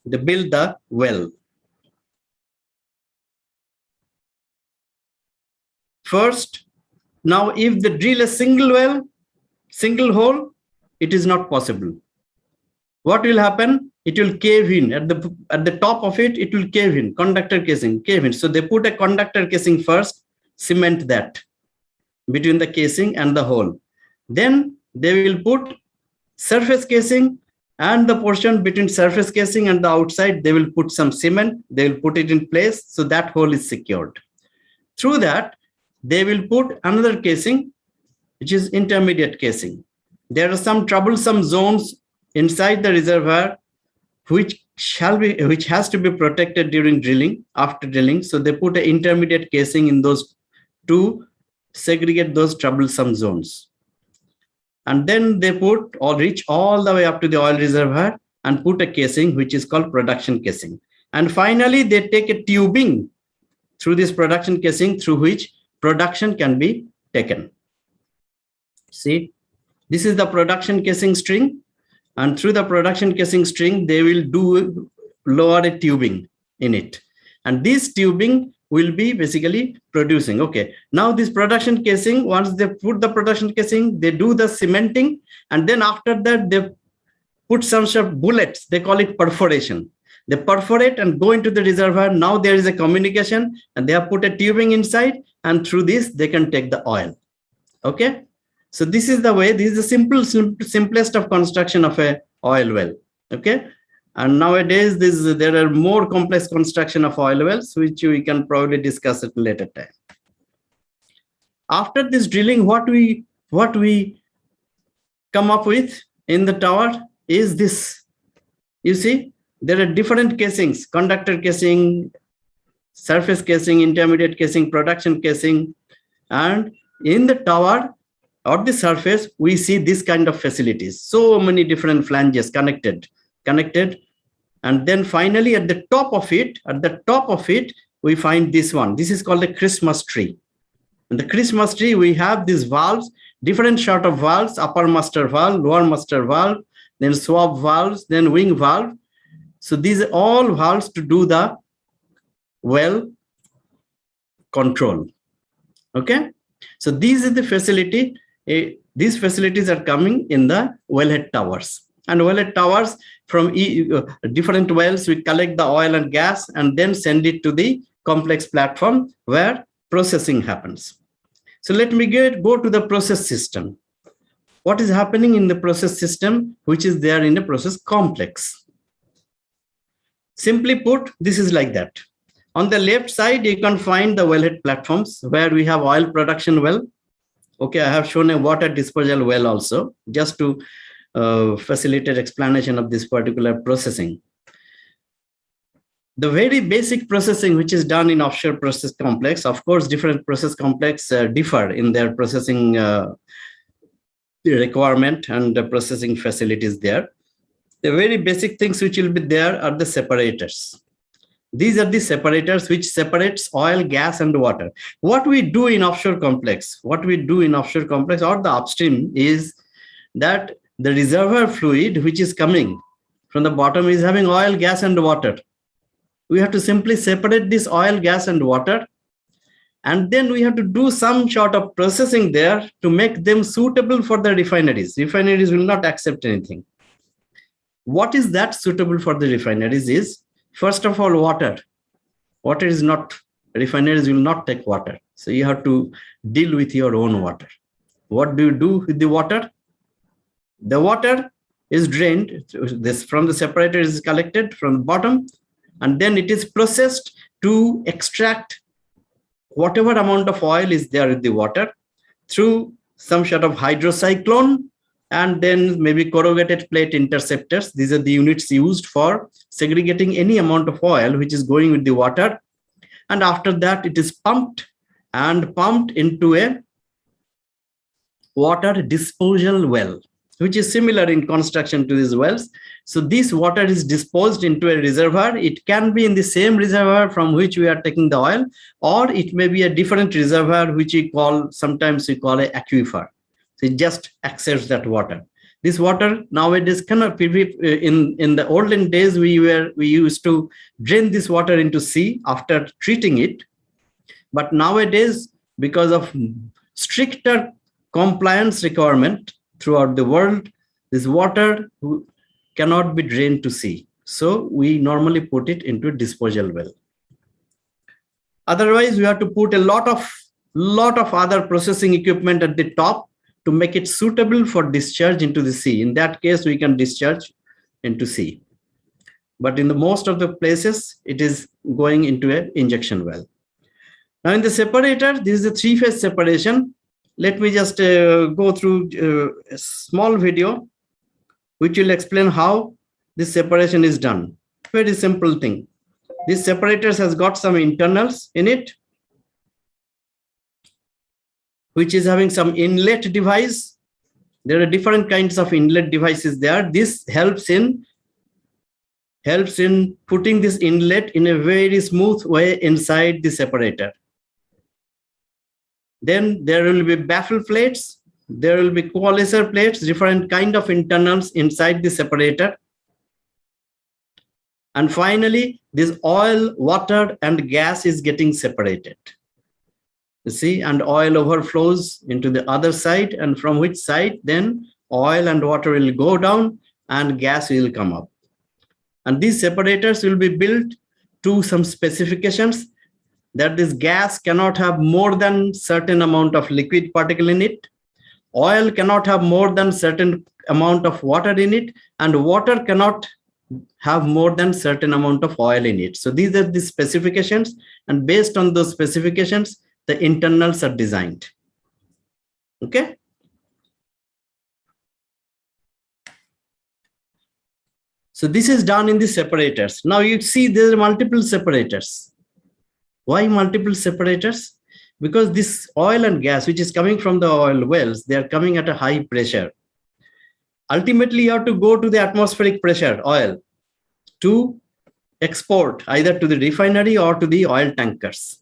they build the well. First, now if they drill a single well, single hole, it is not possible. What will happen? It will cave in at the top of it. It will cave in, conductor casing, cave in. So they put a conductor casing first, cement that between the casing and the hole. Then they will put surface casing, and the portion between surface casing and the outside, they will put some cement. They will put it in place so that hole is secured. Through that, they will put another casing, which is intermediate casing. There are some troublesome zones inside the reservoir which has to be protected during drilling, after drilling. So they put an intermediate casing in those to segregate those troublesome zones. And then they reach all the way up to the oil reservoir and put a casing which is called production casing. And finally, they take a tubing through this production casing through which production can be taken. See, this is the production casing string, and through the production casing string, they will lower a tubing in it. And this tubing will be basically producing. Okay, now this production casing, once they put the production casing, they do the cementing, and then after that, they put some sort of bullets. They call it perforation. They perforate and go into the reservoir. Now there is a communication, and they have put a tubing inside, and through this, they can take the oil. Okay, so this is the way. This is the simplest of construction of a oil well. Okay. And nowadays, there are more complex construction of oil wells, which we can probably discuss at a later time. After this drilling, what we come up with in the tower is this. You see, there are different casings: conductor casing, surface casing, intermediate casing, production casing. And in the tower or the surface, we see this kind of facilities. So many different flanges connected. And then finally at the top of it, we find this one. This is called a Christmas tree. In the Christmas tree, we have these valves, different sort of valves: upper master valve, lower master valve, then swab valves, then wing valve. So these are all valves to do the well control. Okay, so these are the facility. These facilities are coming in the wellhead towers. And wellhead towers, from different wells, we collect the oil and gas and then send it to the complex platform where processing happens. So let me go to the process system. What is happening in the process system, which is there in the process complex? Simply put, this is like that. On the left side, you can find the wellhead platforms where we have oil production well. Okay, I have shown a water disposal well also, just to facilitate explanation of this particular processing. The very basic processing which is done in offshore process complex, of course, different process complex differ in their processing requirement and the processing facilities there. The very basic things which will be there are the separators. These are the separators which separates oil, gas, and water. What we do in offshore complex, or the upstream, is that the reservoir fluid which is coming from the bottom is having oil, gas, and water. We have to simply separate this oil, gas, and water, and then we have to do some sort of processing there to make them suitable for the refineries. Refineries will not accept anything. What is that suitable for the refineries is, first of all, water. Water is not, refineries will not take water. So you have to deal with your own water. What do you do with the water? The water is drained, this from the separator is collected from the bottom, and then it is processed to extract whatever amount of oil is there in the water through some sort of hydrocyclone, and then maybe corrugated plate interceptors. These are the units used for segregating any amount of oil which is going with the water. And after that, it is pumped into a water disposal well, which is similar in construction to these wells. So this water is disposed into a reservoir. It can be in the same reservoir from which we are taking the oil, or it may be a different reservoir, which sometimes we call an aquifer. So it just accepts that water. This water nowadays cannot be, in the olden days, we used to drain this water into sea after treating it. But nowadays, because of stricter compliance requirement throughout the world, this water cannot be drained to sea. So we normally put it into a disposal well. Otherwise, we have to put a lot of other processing equipment at the top to make it suitable for discharge into the sea. In that case, we can discharge into sea. But in the most of the places, it is going into an injection well. Now in the separator, this is a 3-phase separation. Let me just go through a small video which will explain how this separation is done. Very simple thing. This separators has got some internals in it, which is having some inlet device. There are different kinds of inlet devices there. This helps in putting this inlet in a very smooth way inside the separator. Then there will be baffle plates. There will be coalescer plates, different kind of internals inside the separator. And finally, this oil, water, and gas is getting separated. You see, and oil overflows into the other side, and from which side then oil and water will go down and gas will come up. And these separators will be built to some specifications that this gas cannot have more than certain amount of liquid particle in it. Oil cannot have more than certain amount of water in it, and water cannot have more than certain amount of oil in it. So these are the specifications, and based on those specifications, the internals are designed. Okay. So this is done in the separators. Now you see there are multiple separators. Why multiple separators? Because this oil and gas, which is coming from the oil wells, they are coming at a high pressure. Ultimately, you have to go to the atmospheric pressure oil to export either to the refinery or to the oil tankers.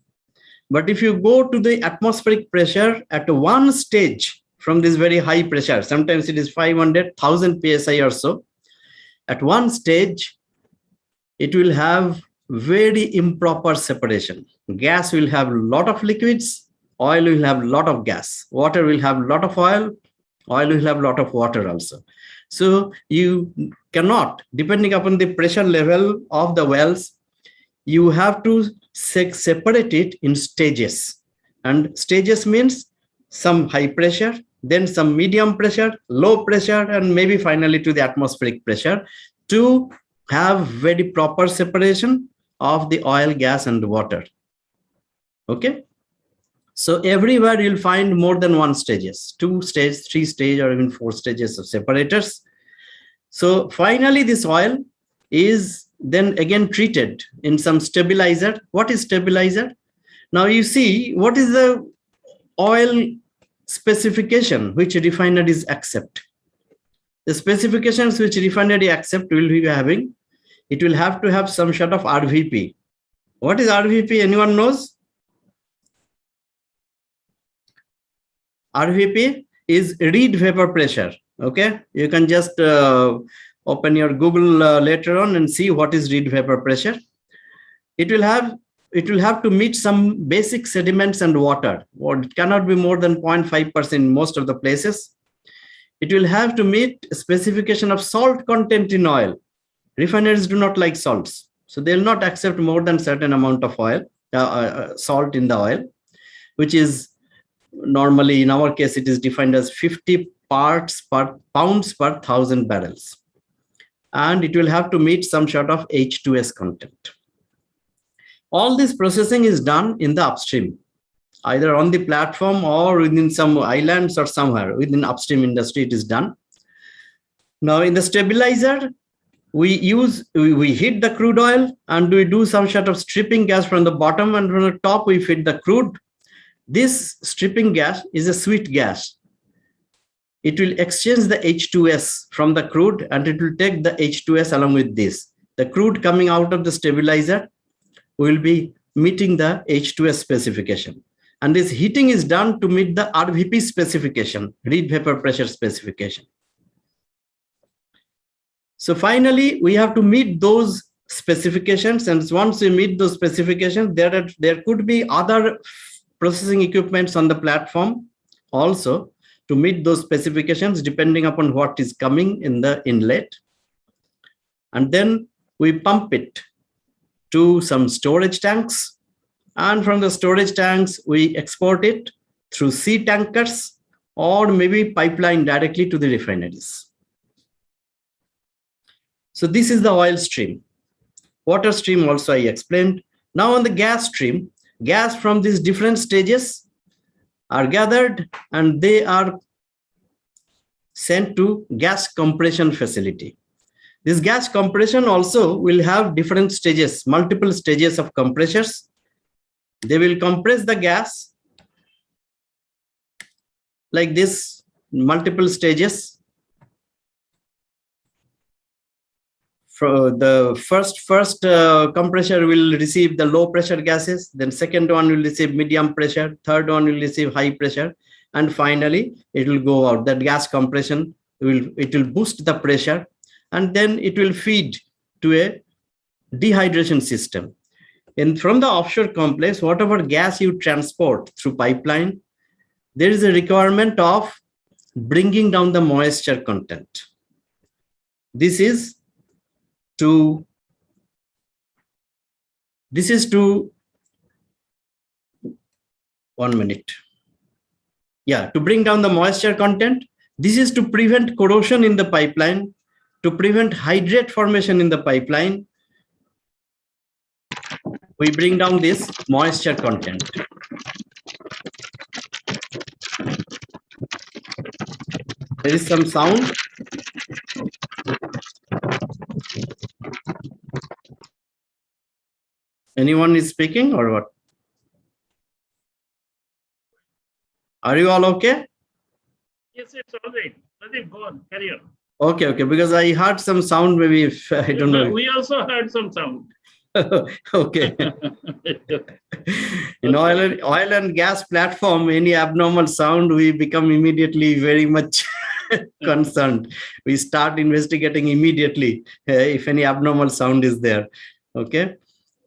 But if you go to the atmospheric pressure at one stage from this very high pressure, sometimes it is 500,000 psi or so, at one stage, it will have very improper separation. Gas will have a lot of liquids, oil will have a lot of gas, water will have a lot of oil, oil will have a lot of water also. So you cannot, depending upon the pressure level of the wells, you have to separate it in stages. And stages means some high pressure, then some medium pressure, low pressure, and maybe finally to the atmospheric pressure to have very proper separation of the oil, gas, and water. Okay. So everywhere you'll find more than one stages, 2 stages, 3 stages, or even 4 stages of separators. So finally, this oil is then again treated in some stabilizer. What is stabilizer? Now you see, what is the oil specification which refineries accept? The specifications which refinery accept will be having, it will have to have some sort of RVP. What is RVP? Anyone knows? RVP is reed vapor pressure. Okay, you can just open your Google later on and see what is reed vapor pressure. It will have to meet some basic sediments and water, or it cannot be more than 0.5% in most of the places. It will have to meet a specification of salt content in oil. Refineries do not like salts, so they will not accept more than certain amount of oil, salt in the oil, which is normally, in our case, it is defined as 50 pounds per 1,000 barrels. And it will have to meet some sort of H2S content. All this processing is done in the upstream, either on the platform or within some islands or somewhere within upstream industry it is done. Now in the stabilizer, we heat the crude oil and we do some sort of stripping gas from the bottom, and from the top we feed the crude. This stripping gas is a sweet gas. It will exchange the H2S from the crude and it will take the H2S along with this. The crude coming out of the stabilizer will be meeting the H2S specification. And this heating is done to meet the RVP specification, reed vapor pressure specification. So finally, we have to meet those specifications. And once we meet those specifications, there could be other processing equipments on the platform also to meet those specifications depending upon what is coming in the inlet. And then we pump it to some storage tanks. And from the storage tanks, we export it through sea tankers or maybe pipeline directly to the refineries. So this is the oil stream. Water stream also I explained. Now on the gas stream, gas from these different stages are gathered and they are sent to gas compression facility. This gas compression also will have different stages, multiple stages of compressors. They will compress the gas like this, multiple stages. The first compressor will receive the low pressure gases, then second one will receive medium pressure, third one will receive high pressure, and finally it will go out. That gas compression it will boost the pressure, and then it will feed to a dehydration system. And from the offshore complex, whatever gas you transport through pipeline, there is a requirement of bringing down the moisture content. This is to 1 minute. Yeah, to bring down the moisture content. This is to prevent corrosion in the pipeline, to prevent hydrate formation in the pipeline. We bring down this moisture content. There is some sound. Anyone is speaking or what? Are you all okay? Yes, it's all right. Pradeep, go on, carry on. Okay, because I heard some sound, maybe if I don't know. We also heard some sound. Okay. In oil and gas platform, any abnormal sound, we become immediately very much concerned. We start investigating immediately if any abnormal sound is there. Okay.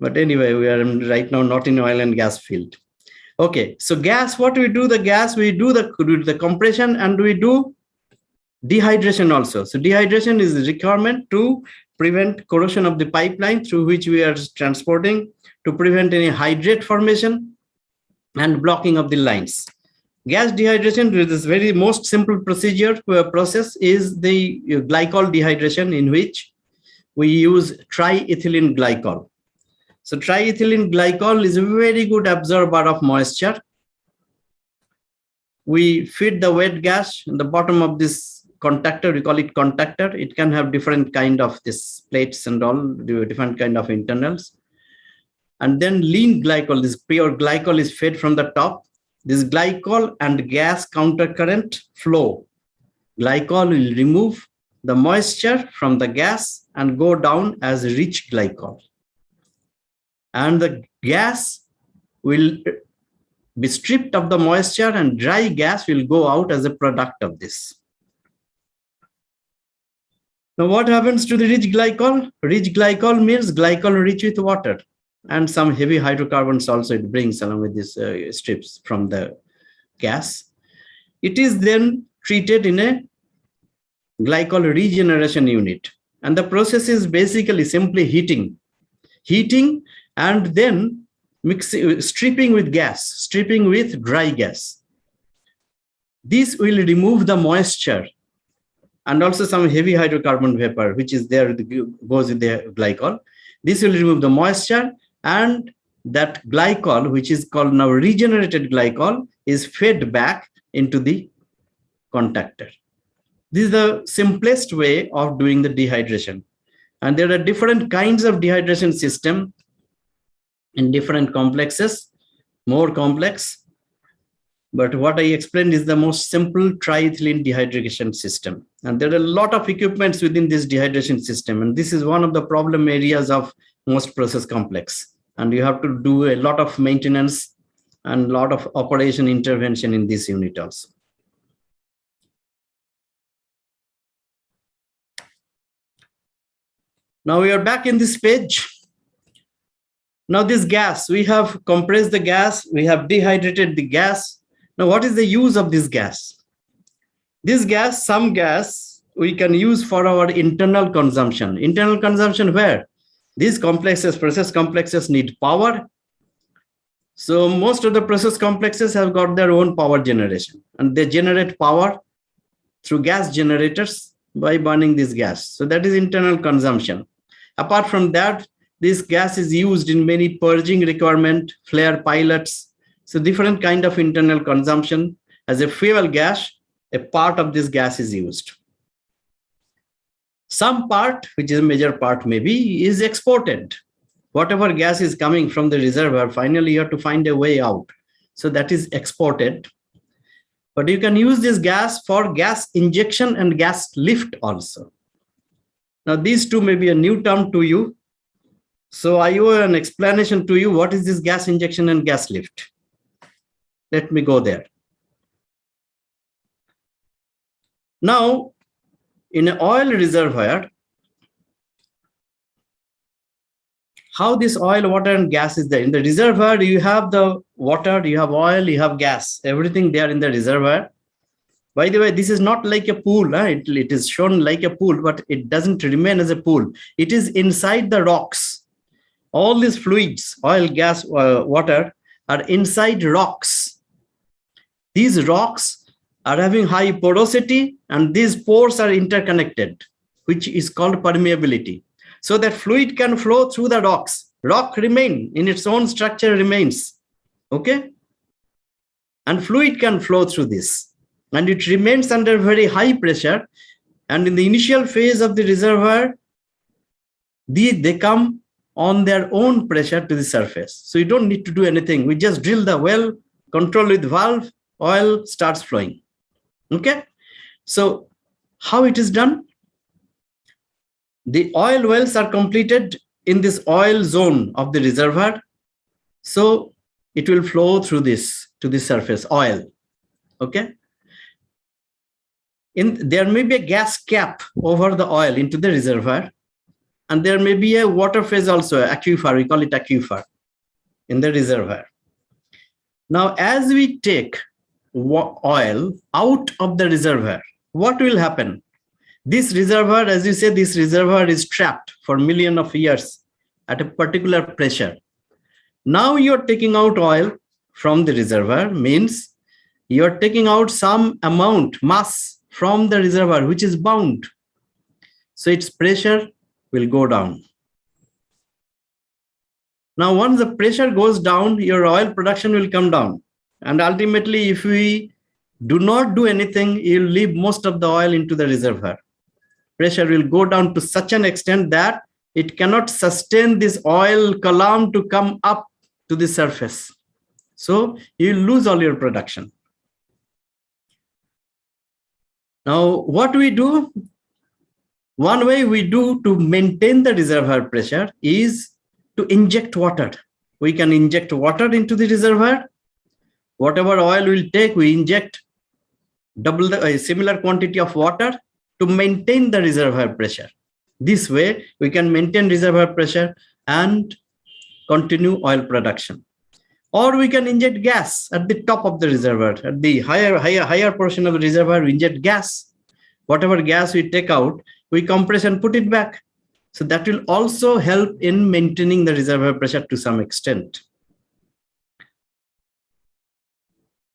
But anyway, we are right now not in oil and gas field. Okay. So gas, what we do, the gas, we do the compression and we do dehydration also. So dehydration is the requirement to prevent corrosion of the pipeline through which we are transporting, to prevent any hydrate formation and blocking of the lines. Gas dehydration, this very most simple process is the glycol dehydration, in which we use triethylene glycol. So triethylene glycol is a very good absorber of moisture. We feed the wet gas in the bottom of this contactor, we call it contactor. It can have different kind of this plates and all, different kind of internals. And then lean glycol, this pure glycol is fed from the top. This glycol and gas countercurrent flow. Glycol will remove the moisture from the gas and go down as rich glycol. And the gas will be stripped of the moisture and dry gas will go out as a product of this. Now what happens to the rich glycol? Rich glycol means glycol rich with water and some heavy hydrocarbons also it brings along with these strips from the gas. It is then treated in a glycol regeneration unit. And the process is basically simply heating and then stripping with gas, stripping with dry gas. This will remove the moisture and also some heavy hydrocarbon vapor, which is there, goes with the glycol. This will remove the moisture, and that glycol, which is called now regenerated glycol, is fed back into the contactor. This is the simplest way of doing the dehydration. And there are different kinds of dehydration system in different complexes, more complex. But what I explained is the most simple triethylene dehydration system. And there are a lot of equipments within this dehydration system. And this is one of the problem areas of most process complex. And you have to do a lot of maintenance and a lot of operation intervention in this unit also. Now we are back in this page. Now this gas, we have compressed the gas, we have dehydrated the gas. Now what is the use of this gas? This gas, some gas, we can use for our internal consumption. Internal consumption where? These complexes, process complexes need power. So most of the process complexes have got their own power generation, and they generate power through gas generators by burning this gas. So that is internal consumption. Apart from that, this gas is used in many purging requirement, flare pilots. So different kind of internal consumption. As a fuel gas, a part of this gas is used. Some part, which is a major part maybe, is exported. Whatever gas is coming from the reservoir, finally you have to find a way out. So that is exported. But you can use this gas for gas injection and gas lift also. Now these two may be a new term to you. So I owe an explanation to you. What is this gas injection and gas lift? Let me go there. Now, in an oil reservoir, how this oil, water, and gas is there. In the reservoir, you have the water, you have oil, you have gas, everything there in the reservoir. By the way, this is not like a pool. It is shown like a pool, but it doesn't remain as a pool. It is inside the rocks. All these fluids, oil, gas, water, are inside rocks. These rocks are having high porosity, and these pores are interconnected, which is called permeability. So that fluid can flow through the rocks. Rock remain in its own structure remains. Okay? And fluid can flow through this. And it remains under very high pressure. And in the initial phase of the reservoir, they come on their own pressure to the surface. So you don't need to do anything. We just drill the well, control with valve, oil starts flowing. Okay? So how it is done? The oil wells are completed in this oil zone of the reservoir. So it will flow through this to the surface, oil. Okay? There may be a gas cap over the oil into the reservoir. And there may be a water phase also, aquifer, we call it aquifer, in the reservoir. Now, as we take oil out of the reservoir, what will happen? This reservoir, as you say, this reservoir is trapped for millions of years at a particular pressure. Now you're taking out oil from the reservoir, means you're taking out some amount, mass from the reservoir, which is bound. So its pressure will go down. Now, once the pressure goes down, your oil production will come down. And ultimately, if we do not do anything, you'll leave most of the oil into the reservoir. Pressure will go down to such an extent that it cannot sustain this oil column to come up to the surface. So you lose all your production. Now, what we do? One way we do to maintain the reservoir pressure is to inject water. We can inject water into the reservoir. Whatever oil we'll take, we inject double the similar quantity of water to maintain the reservoir pressure. This way, we can maintain reservoir pressure and continue oil production. Or we can inject gas at the top of the reservoir. At the higher portion of the reservoir, we inject gas. Whatever gas we take out, we compress and put it back. So that will also help in maintaining the reservoir pressure to some extent.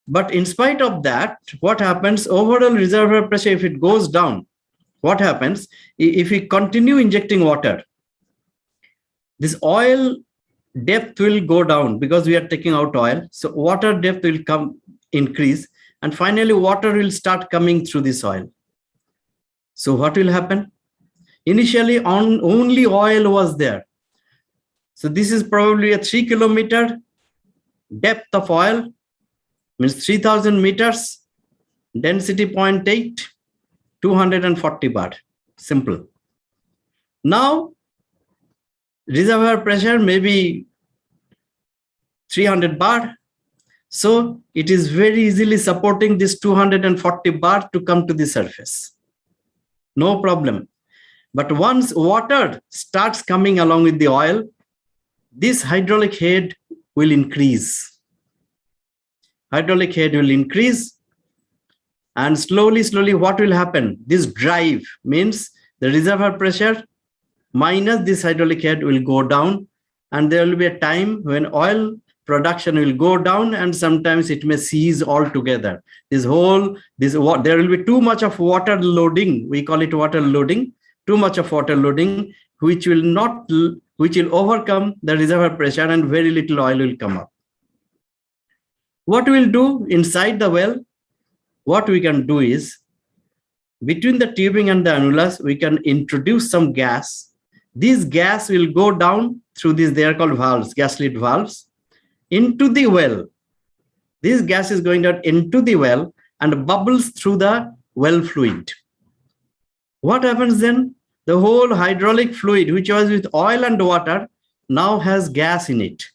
But in spite of that, what happens? Overall reservoir pressure, if it goes down, what happens? If we continue injecting water, this oil depth will go down because we are taking out oil. So water depth will increase, and finally water will start coming through this oil. So what will happen? Initially, only oil was there. So this is probably a 3 kilometer depth of oil, means 3000 meters, density 0.8, 240 bar. Simple. Now, reservoir pressure may be 300 bar. So it is very easily supporting this 240 bar to come to the surface. No problem. But once water starts coming along with the oil, this hydraulic head will increase. Hydraulic head will increase, and slowly what will happen? This drive means the reservoir pressure minus this hydraulic head will go down, and there will be a time when oil production will go down, and sometimes it may cease altogether. There will be too much of water loading. We call it water loading. Too much of water loading, which will overcome the reservoir pressure, and very little oil will come up. What we'll do inside the well, what we can do is, between the tubing and the annulus, we can introduce some gas. This gas will go down through these, they are called valves, gaslet valves, into the well. This gas is going down into the well and bubbles through the well fluid. What happens then? The whole hydraulic fluid, which was with oil and water, now has gas in it.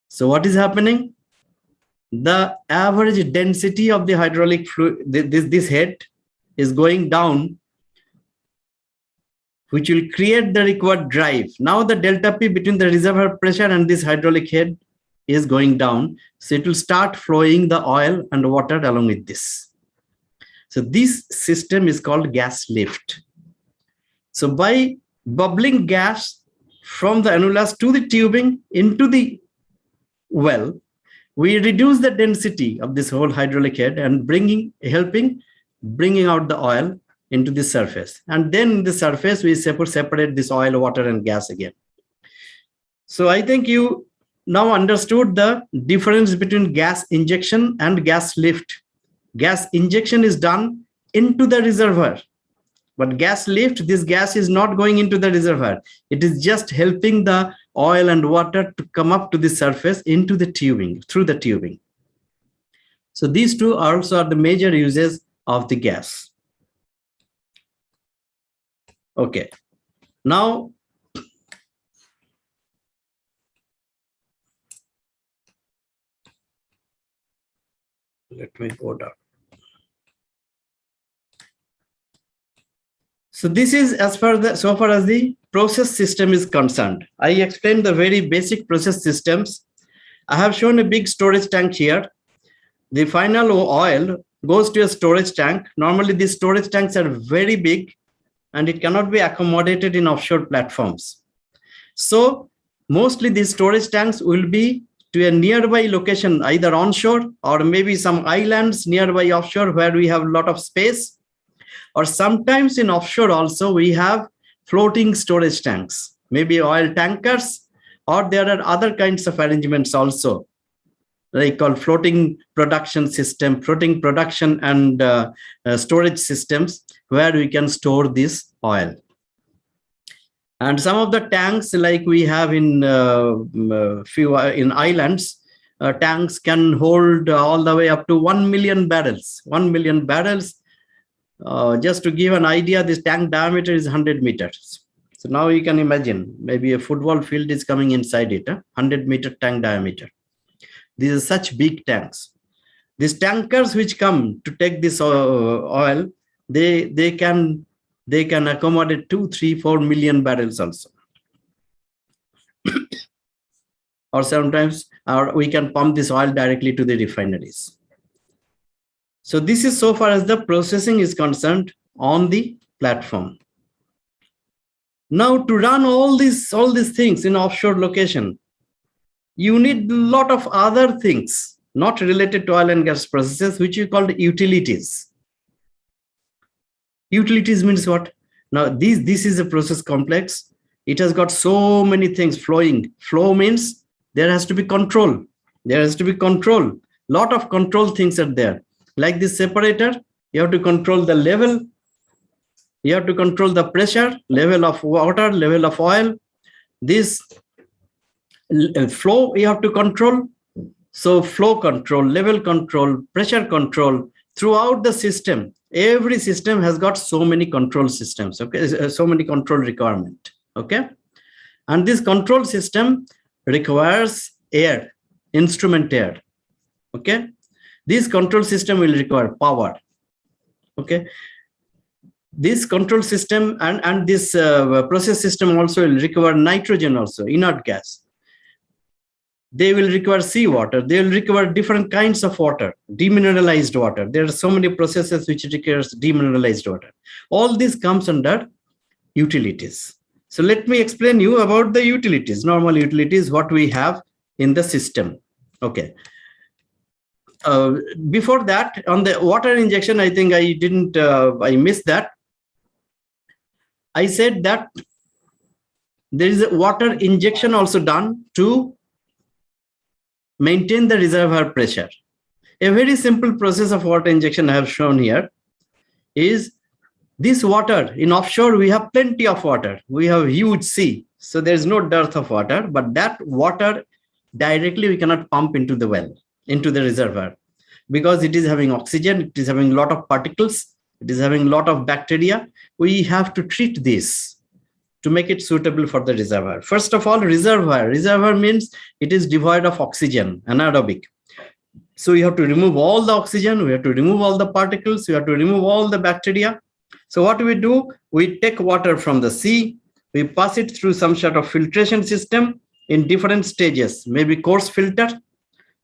So what is happening? The average density of the hydraulic fluid, this head is going down, which will create the required drive. Now the delta P between the reservoir pressure and this hydraulic head is going down. So it will start flowing the oil and water along with this. So this system is called gas lift. So by bubbling gas from the annulus to the tubing into the well, we reduce the density of this whole hydraulic head and helping bringing out the oil into the surface. And then in the surface, we separate this oil, water, and gas again. So I think you now understood the difference between gas injection and gas lift. Gas injection is done into the reservoir, but gas lift, this gas is not going into the reservoir. It is just helping the oil and water to come up to the surface into the tubing, through the tubing. So these two also are the major uses of the gas. Okay, now let me go down. So this is so far as the process system is concerned. I explained the very basic process systems. I have shown a big storage tank here. The final oil goes to a storage tank. Normally these storage tanks are very big and it cannot be accommodated in offshore platforms. So mostly these storage tanks will be to a nearby location, either onshore or maybe some islands nearby offshore where we have a lot of space. Or sometimes in offshore also we have floating storage tanks, maybe oil tankers, or there are other kinds of arrangements also, like called floating production system, floating production and storage systems where we can store this oil. And some of the tanks like we have in in islands, tanks can hold all the way up to 1 million barrels. 1 million barrels. Just to give an idea, this tank diameter is 100 meters. So now you can imagine maybe a football field is coming inside it, 100-meter tank diameter. These are such big tanks. These tankers which come to take this oil, they can accommodate 2, 3, 4 million barrels also. Or sometimes we can pump this oil directly to the refineries. So this is so far as the processing is concerned on the platform. Now to run all these things in offshore location, you need a lot of other things not related to oil and gas processes, which you call utilities. Utilities means what? Now this is a process complex. It has got so many things flowing. Flow means there has to be control. There has to be control. Lot of control things are there. Like this separator, you have to control the level. You have to control the pressure, level of water, level of oil. This flow you have to control. So flow control, level control, pressure control throughout the system. Every system has got so many control systems, okay, so many control requirement, okay. And this control system requires air, instrument air. Okay, this control system will require power. Okay, this control system and this process system also will require nitrogen, also inert gas. They will require seawater. They will require different kinds of water, demineralized water. There are so many processes which requires demineralized water. All this comes under utilities. So let me explain you about the utilities, normal utilities, what we have in the system. Okay. Before that, on the water injection, I think I didn't, I missed that. I said that there is a water injection also done to maintain the reservoir pressure. A very simple process of water injection I have shown here is this water. In offshore, we have plenty of water. We have huge sea. So there's no dearth of water, but that water directly we cannot pump into the well, into the reservoir, because it is having oxygen, it is having a lot of particles, it is having a lot of bacteria. We have to treat this to make it suitable for the reservoir. First of all, reservoir. Reservoir means it is devoid of oxygen, anaerobic. So you have to remove all the oxygen, we have to remove all the particles, we have to remove all the bacteria. So what we do, we take water from the sea, we pass it through some sort of filtration system in different stages, maybe coarse filter,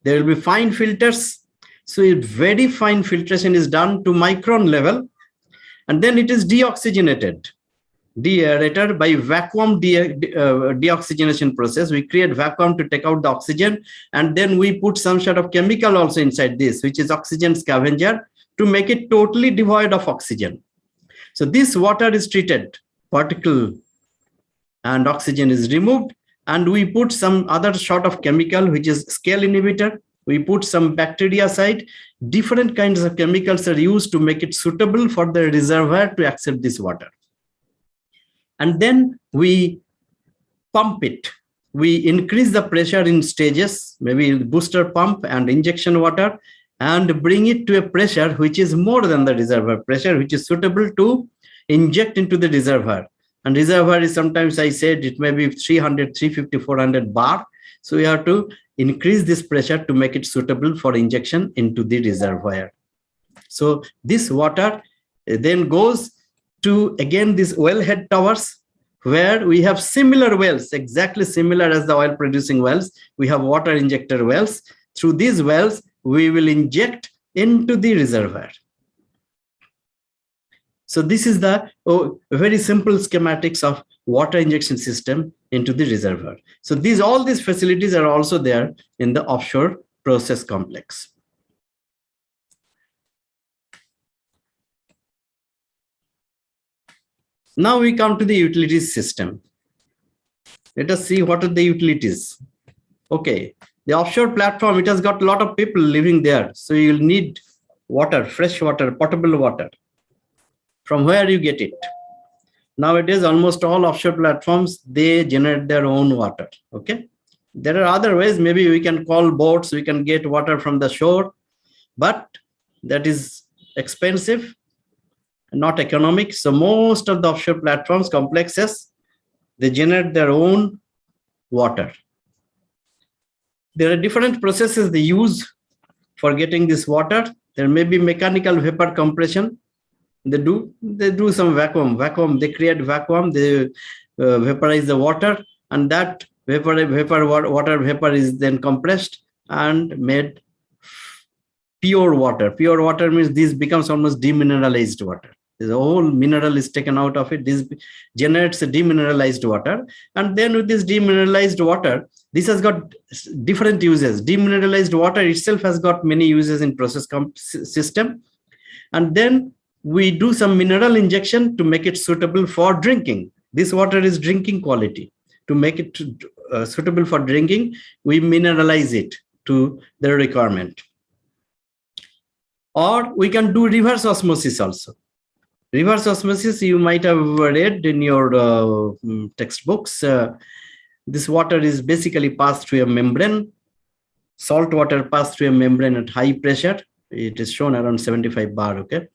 there will be fine filters. So a very fine filtration is done to micron level, and then it is deoxygenated, deaerated by vacuum deoxygenation process. We create vacuum to take out the oxygen, and then we put some sort of chemical also inside this, which is oxygen scavenger, to make it totally devoid of oxygen. So this water is treated, particle and oxygen is removed, and we put some other sort of chemical, which is scale inhibitor. We put some bacteria side. Different kinds of chemicals are used to make it suitable for the reservoir to accept this water. And then we pump it. We increase the pressure in stages, maybe booster pump and injection water, and bring it to a pressure which is more than the reservoir pressure, which is suitable to inject into the reservoir. And reservoir is, sometimes I said it may be 300, 350, 400 bar. So we have to increase this pressure to make it suitable for injection into the reservoir. So this water then goes to, again, these wellhead towers, where we have similar wells, exactly similar as the oil producing wells. We have water injector wells. Through these wells, we will inject into the reservoir. So this is the very simple schematics of water injection system into the reservoir. So all these facilities are also there in the offshore process complex. Now we come to the utilities system. Let us see what are the utilities. Okay, the offshore platform, it has got a lot of people living there. So you'll need water, fresh water, potable water. From where you get it? Nowadays, almost all offshore platforms, they generate their own water. Okay, there are other ways. Maybe we can call boats, we can get water from the shore, but that is expensive, not economic. So most of the offshore platforms, complexes, they generate their own water. There are different processes they use for getting this water. There may be mechanical vapor compression. They do some vacuum, they create vacuum, they vaporize the water, and that water vapor is then compressed and made pure water. Pure water means this becomes almost demineralized water. The whole mineral is taken out of it. This generates a demineralized water. And then with this demineralized water, this has got different uses. Demineralized water itself has got many uses in process system. And then we do some mineral injection to make it suitable for drinking. This water is drinking quality. To make it suitable for drinking, we mineralize it to the requirement. Or we can do reverse osmosis also. Reverse osmosis, you might have read in your textbooks. This water is basically passed through a membrane. Salt water passed through a membrane at high pressure. It is shown around 75 bar, okay,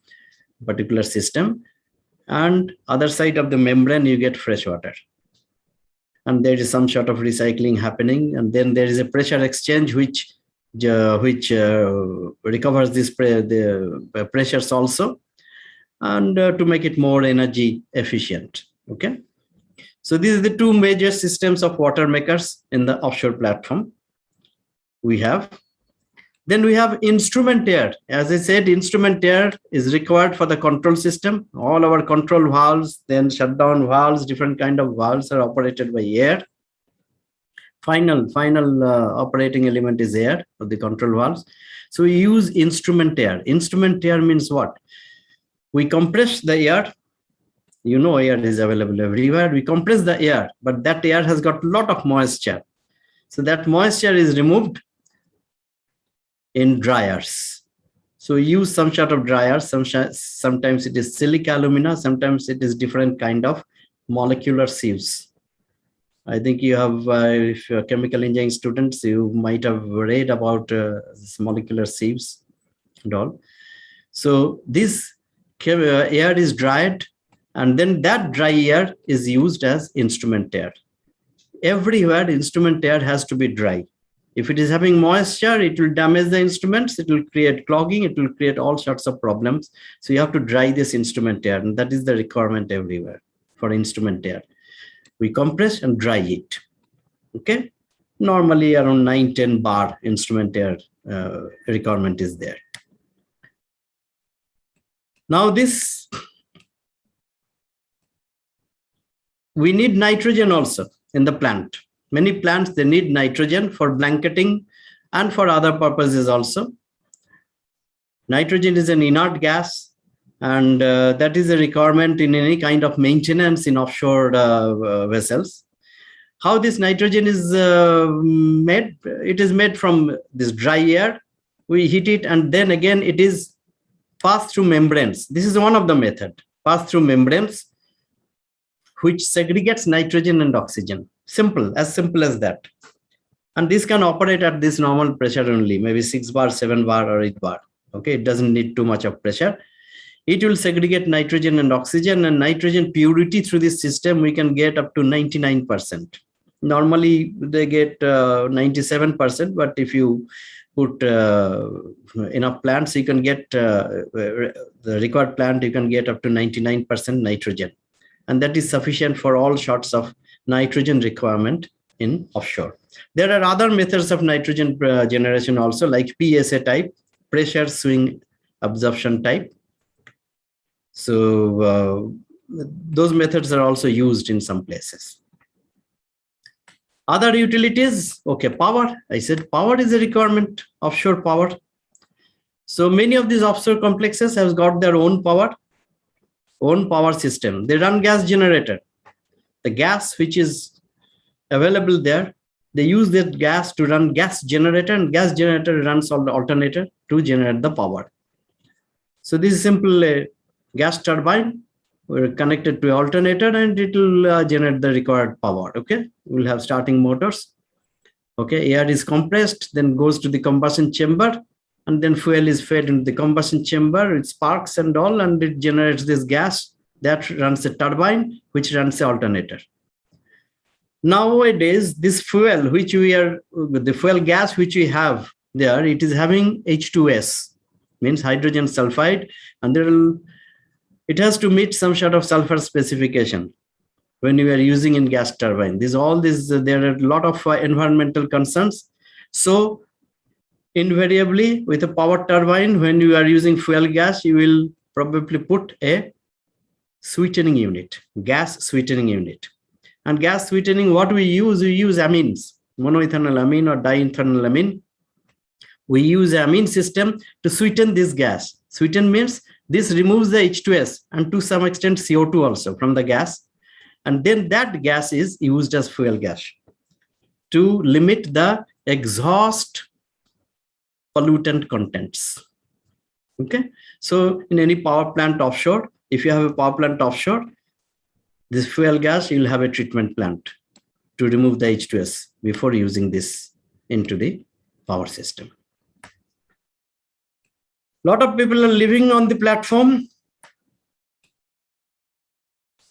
particular system. And other side of the membrane, you get fresh water. And there is some sort of recycling happening. And then there is a pressure exchange, which which recovers the pressures also, and to make it more energy efficient. Okay. So these are the two major systems of water makers in the offshore platform we have. Then we have instrument air. As I said, instrument air is required for the control system. All our control valves, then shutdown valves, different kind of valves are operated by air. Final operating element is air of the control valves. So we use instrument air. Instrument air means what? We compress the air. You know, air is available everywhere. We compress the air, but that air has got a lot of moisture. So that moisture is removed in dryers. So we use some sort of dryers. Sometimes it is silica alumina, sometimes it is different kind of molecular sieves. I think you have, if you're chemical engineering students, you might have read about this molecular sieves and all. So this air is dried, and then that dry air is used as instrument air. Everywhere instrument air has to be dry. If it is having moisture, it will damage the instruments, it will create clogging, it will create all sorts of problems. So you have to dry this instrument air, and that is the requirement everywhere for instrument air. We compress and dry it. Okay. Normally around 9-10 bar instrument air requirement is there. Now this, we need nitrogen also in the plant. Many plants, they need nitrogen for blanketing and for other purposes also. Nitrogen is an inert gas, and that is a requirement in any kind of maintenance in offshore vessels. How this nitrogen is made? It is made from this dry air. We heat it, and then again it is passed through membranes. This is one of the method, passed through membranes, which segregates nitrogen and oxygen. Simple as that. And this can operate at this normal pressure only, maybe 6 bar, 7 bar, or 8 bar. Okay, it doesn't need too much of pressure. It will segregate nitrogen and oxygen, and nitrogen purity through this system we can get up to 99%. Normally they get 97%, but if you put enough plants, you can get the required plant, you can get up to 99% nitrogen. And that is sufficient for all sorts of nitrogen requirement in offshore. There are other methods of nitrogen generation also, like PSA type, pressure swing absorption type. So those methods are also used in some places. Other utilities, okay, power. I said power is a requirement, offshore power. So many of these offshore complexes have got their own power system. They run gas generator. The gas which is available there, they use that gas to run gas generator, and gas generator runs on the alternator to generate the power. So this is simple gas turbine. We're connected to alternator, and it will generate the required power. Okay, we'll have starting motors. Okay, air is compressed, then goes to the combustion chamber, and then fuel is fed into the combustion chamber. It sparks and all, and it generates this gas that runs a turbine, which runs the alternator. Nowadays, this fuel, the fuel gas which we have there, it is having H2S, means hydrogen sulfide, and it has to meet some sort of sulfur specification when you are using in gas turbine. There are a lot of environmental concerns. So invariably with a power turbine, when you are using fuel gas, you will probably put a sweetening unit, gas sweetening unit. And gas sweetening, what we use amines, monoethanol amine or diethanol amine. We use amine system to sweeten this gas. Sweeten means this removes the H2S and to some extent CO2 also from the gas. And then that gas is used as fuel gas to limit the exhaust pollutant contents. Okay, so in any power plant offshore, if you have a power plant offshore, this fuel gas, you'll have a treatment plant to remove the H2S before using this into the power system. A lot of people are living on the platform.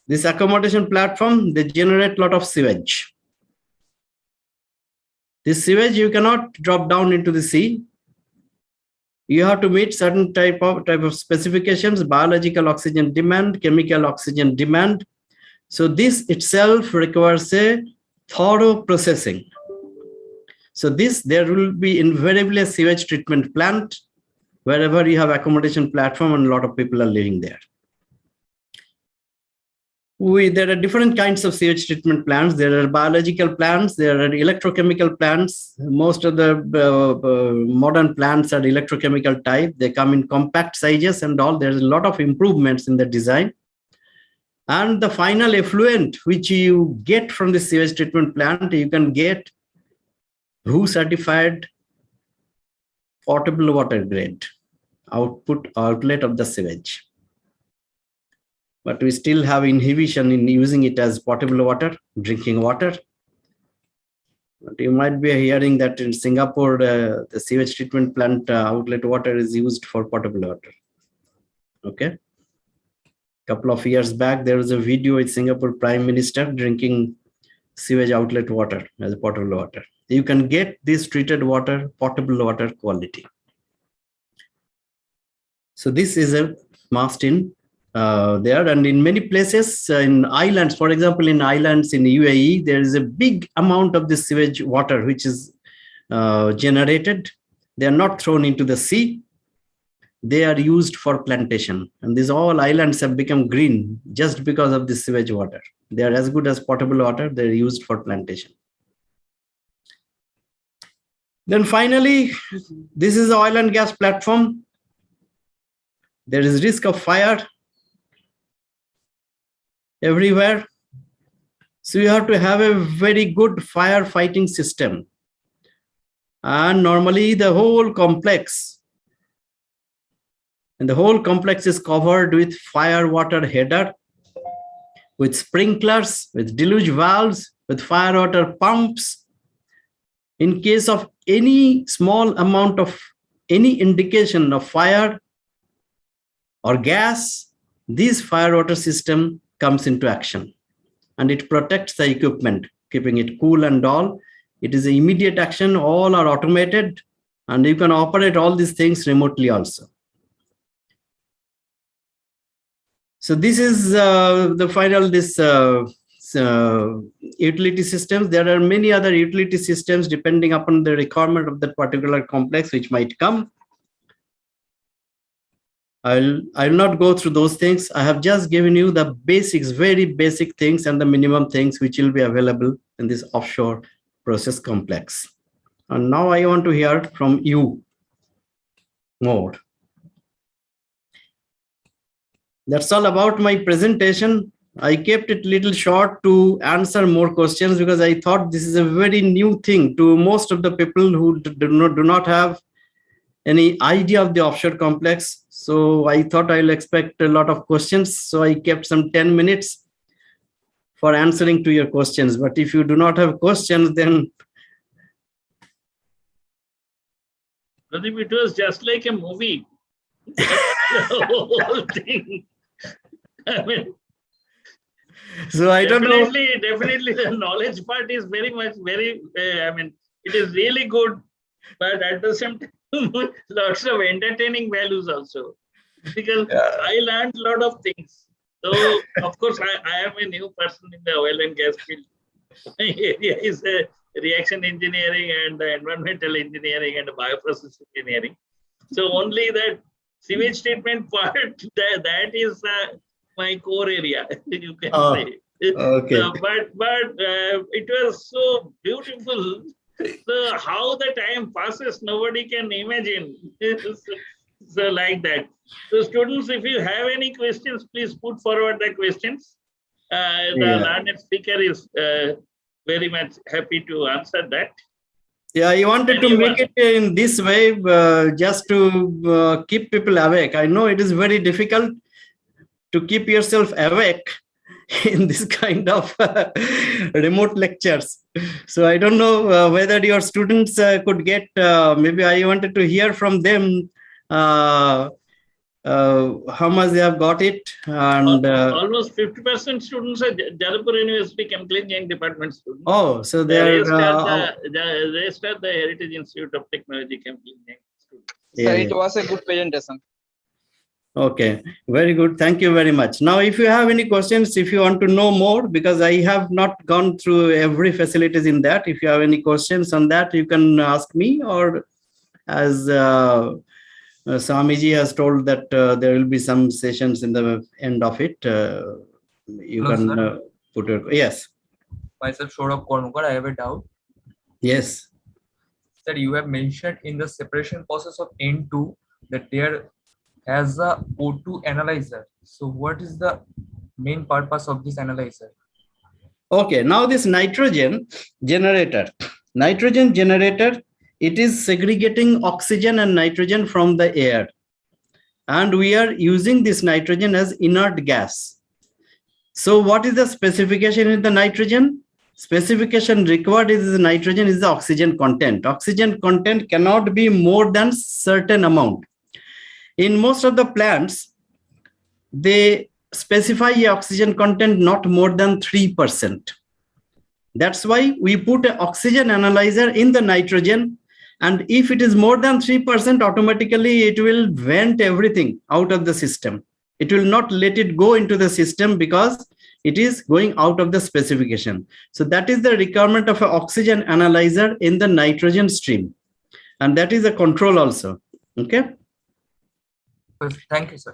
This accommodation platform, they generate a lot of sewage. This sewage you cannot drop down into the sea. You have to meet certain type of specifications: biological oxygen demand, chemical oxygen demand. So this itself requires a thorough processing. So there will be invariably a sewage treatment plant wherever you have accommodation platform and a lot of people are living there. There are different kinds of sewage treatment plants. There are biological plants, there are electrochemical plants. Most of the modern plants are electrochemical type. They come in compact sizes and all. There's a lot of improvements in the design. And the final effluent which you get from the sewage treatment plant, you can get WHO certified potable water grade outlet of the sewage. But we still have inhibition in using it as potable water, drinking water. But you might be hearing that in Singapore, the sewage treatment plant outlet water is used for potable water. Okay. Couple of years back, there was a video with Singapore Prime Minister drinking sewage outlet water as potable water. You can get this treated water, potable water quality. So this is a must in there, and in many places in islands, for example, in islands in UAE, there is a big amount of this sewage water which is generated. They are not thrown into the sea. They are used for plantation, and these all islands have become green just because of this sewage water. They are as good as potable water. They are used for plantation. Then finally, this is the oil and gas platform. There is risk of fire everywhere. So you have to have a very good firefighting system. And normally the whole complex, and the whole complex is covered with fire water header, with sprinklers, with deluge valves, with fire water pumps. In case of any small amount of any indication of fire or gas, this fire water system comes into action, and it protects the equipment, keeping it cool and all. It is an immediate action. All are automated, and you can operate all these things remotely also. So this is the final utility systems. There are many other utility systems depending upon the requirement of that particular complex which might come. I'll not go through those things. I have just given you the basics, very basic things, and the minimum things which will be available in this offshore process complex. And now I want to hear from you more. That's all about my presentation. I kept it little short to answer more questions because I thought this is a very new thing to most of the people who do not have any idea of the offshore complex. So I thought I'll expect a lot of questions. So I kept some 10 minutes for answering to your questions. But if you do not have questions, then Pradeep, it was just like a movie. The whole thing. I mean, so I don't know. Definitely, the knowledge part is very much it is really good, but at the same time, lots of entertaining values also, because I learned a lot of things. So, of course, I am a new person in the oil and gas field. My area is reaction engineering and environmental engineering and bioprocess engineering. So, only that sewage treatment part, that is my core area, you can say. Okay. But it was so beautiful. So how the time passes, nobody can imagine. So like that. So students, if you have any questions, please put forward the questions. The learned speaker is very much happy to answer that. Yeah, I wanted to make it in this way just to keep people awake. I know it is very difficult to keep yourself awake in this kind of remote lectures. So I don't know whether your students could get, maybe I wanted to hear from them how much they have got it, and almost 50% students are Jadavpur University Chemical Engineering Department students. oh, so The they're rest are the rest are the Heritage Institute of Technology Chemical Engineering students. Sir, yeah. it was a good presentation. Okay, very good. Thank you very much. Now, if you have any questions, if you want to know more, because I have not gone through every facilities in that. If you have any questions on that, you can ask me, or as Swamiji has told that there will be some sessions in the end of it. You Hello, can sir. put your, yes. Myself, Saurabh Kormukar. I have a doubt. Yes. Sir, you have mentioned in the separation process of N2 that there has a O2 analyzer. So what is the main purpose of this analyzer? Okay, now this nitrogen generator, it is segregating oxygen and nitrogen from the air. And we are using this nitrogen as inert gas. So what is the specification in the nitrogen? Specification required is the nitrogen is the oxygen content. Oxygen content cannot be more than certain amount. In most of the plants, they specify a oxygen content not more than 3%. That's why we put an oxygen analyzer in the nitrogen, and if it is more than 3%, automatically it will vent everything out of the system. It will not let it go into the system because it is going out of the specification. So that is the requirement of an oxygen analyzer in the nitrogen stream, and that is a control also. Okay. Thank you, sir.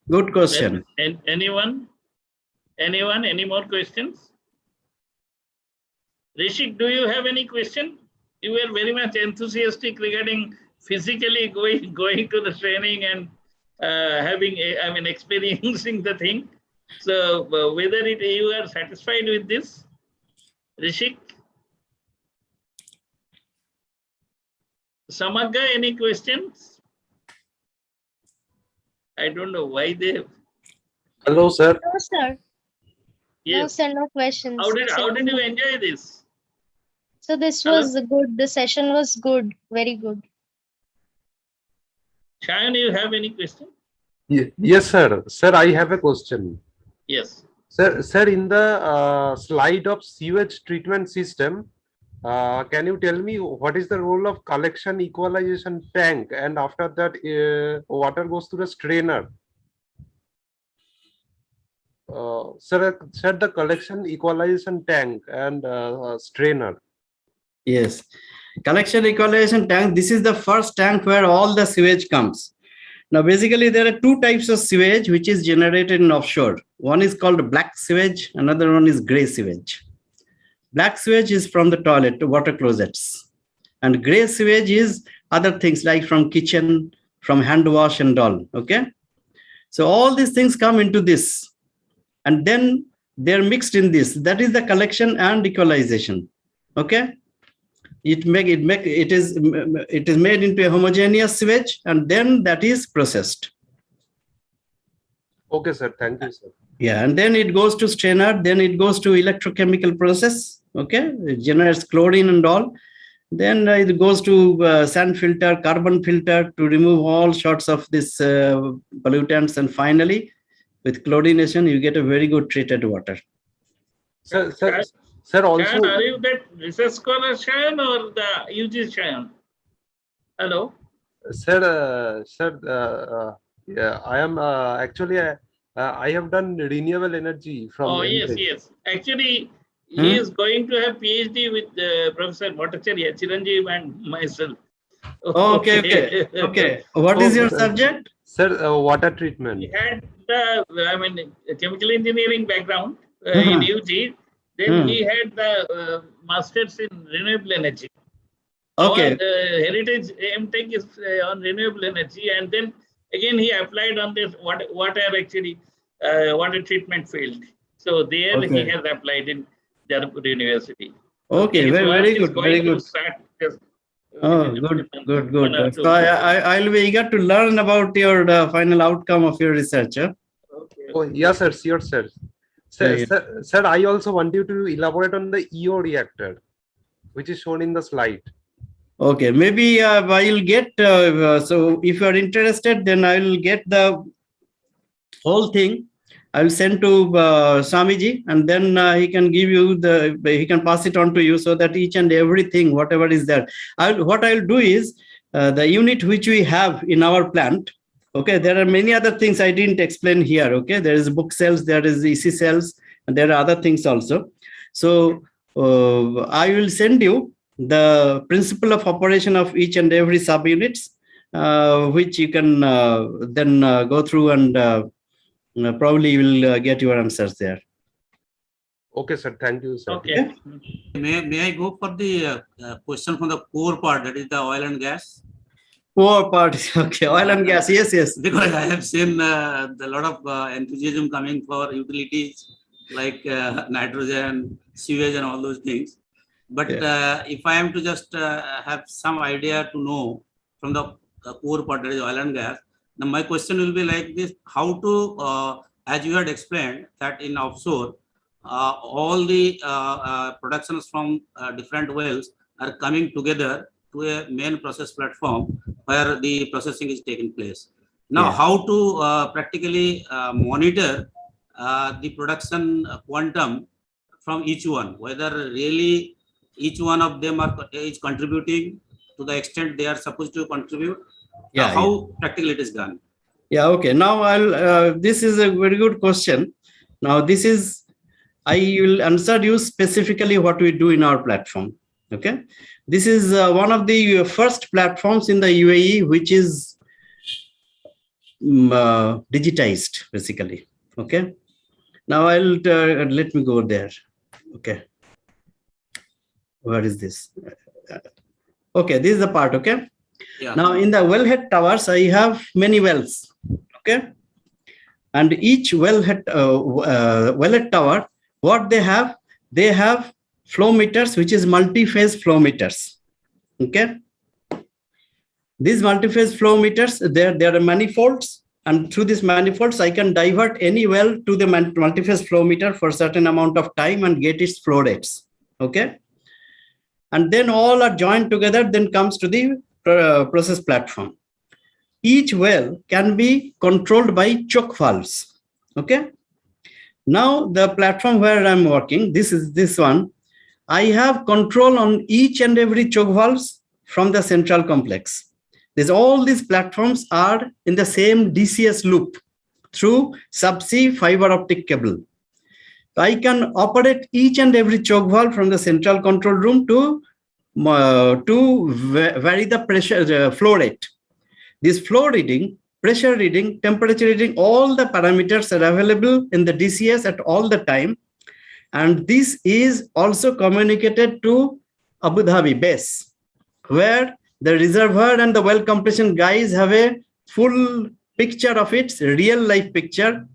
Good question. Anyone? Any more questions? Rishik, do you have any question? You were very much enthusiastic regarding physically going to the training and experiencing the thing. So whether you are satisfied with this, Rishik? Samaga, any questions? I don't know why they have. Hello, sir. No, sir. Yes. No, sir, no questions. How did you enjoy this? So this was good. The session was good. Very good. Shayan, you have any question? Yes, sir. Sir, I have a question. Yes. Sir, in the slide of sewage treatment system, can you tell me what is the role of collection equalization tank, and after that water goes to the strainer? Sir, the collection equalization tank and strainer. Yes, collection equalization tank. This is the first tank where all the sewage comes. Now, basically, there are two types of sewage which is generated in offshore. One is called black sewage, another one is gray sewage. Black sewage is from the toilet, water closets. And gray sewage is other things like from kitchen, from hand wash and all, okay? So all these things come into this. And then they're mixed in this. That is the collection and equalization, okay? It is made into a homogeneous sewage, and then that is processed. Okay, sir. Thank you, sir. Yeah, and then it goes to strainer. Then it goes to electrochemical process. Okay, it generates chlorine and all. Then it goes to sand filter, carbon filter to remove all sorts of this pollutants, and finally, with chlorination, you get a very good treated water. Sir, also. Shayan, are you that research scholar Shayan or the UG Shayan? Hello. Sir, yeah, I am actually I have done renewable energy from. Oh yes. Actually, he is going to have PhD with Professor Bhattacharya, Chiranjeev, and myself. Okay. What is your subject? Sir, water treatment. He had the chemical engineering background in UG. Then he had the masters in renewable energy. Okay. Our heritage MTech is on renewable energy, and then again he applied on this water treatment field. So there he has applied in Jadavpur University. Okay, very good, very good. Oh, good. So I'll be eager to learn about your final outcome of your research. Huh? Okay. Oh, yes, sir. Sure, sir. Sir, I also want you to elaborate on the EO reactor, which is shown in the slide. Okay, maybe I'll get, so if you are interested, then I will get the whole thing. I will send to Swamiji, and then he can give you he can pass it on to you, so that each and everything, whatever is there. What I'll do is, the unit which we have in our plant, okay, there are many other things I didn't explain here, okay. There is book cells, there is EC cells, and there are other things also. So I will send you the principle of operation of each and every subunits, which you can then go through, and probably you will get your answers there. Okay, sir. Thank you, sir. Okay. May I go for the question from the core part, that is the oil and gas? Core part, okay, oil and gas, yes. Because I have seen a lot of enthusiasm coming for utilities like nitrogen, sewage, and all those things. But if I am to just have some idea to know from the core part, that is oil and gas, now my question will be like this: how to, as you had explained, that in offshore, all the productions from different wells are coming together to a main process platform where the processing is taking place. Now, how to practically monitor the production quantum from each one, whether really each one of them is contributing to the extent they are supposed to contribute. How practically it is done? Yeah, okay. Now this is a very good question. Now this is, I will answer you specifically what we do in our platform. Okay, this is one of the first platforms in the UAE which is digitized, basically. Okay, now I'll let me go there. Okay, where is this? Okay, this is the part. Okay, now in the wellhead towers, I have many wells. Okay, and each wellhead tower, what they have flow meters, which is multi-phase flow meters. Okay, these multi-phase flow meters, there are manifolds, and through these manifolds I can divert any well to the multi-phase flow meter for a certain amount of time and get its flow rates. Okay, and then all are joined together, then comes to the process platform. Each well can be controlled by choke valves. Okay, now the platform where I'm working, this is this one, I have control on each and every choke valves from the central complex. All these platforms are in the same DCS loop through subsea fiber optic cable. I can operate each and every choke valve from the central control room to vary the pressure, flow rate. This flow reading, pressure reading, temperature reading, all the parameters are available in the DCS at all the time. And this is also communicated to Abu Dhabi base, where the reservoir and the well compression guys have a full picture of its real life picture.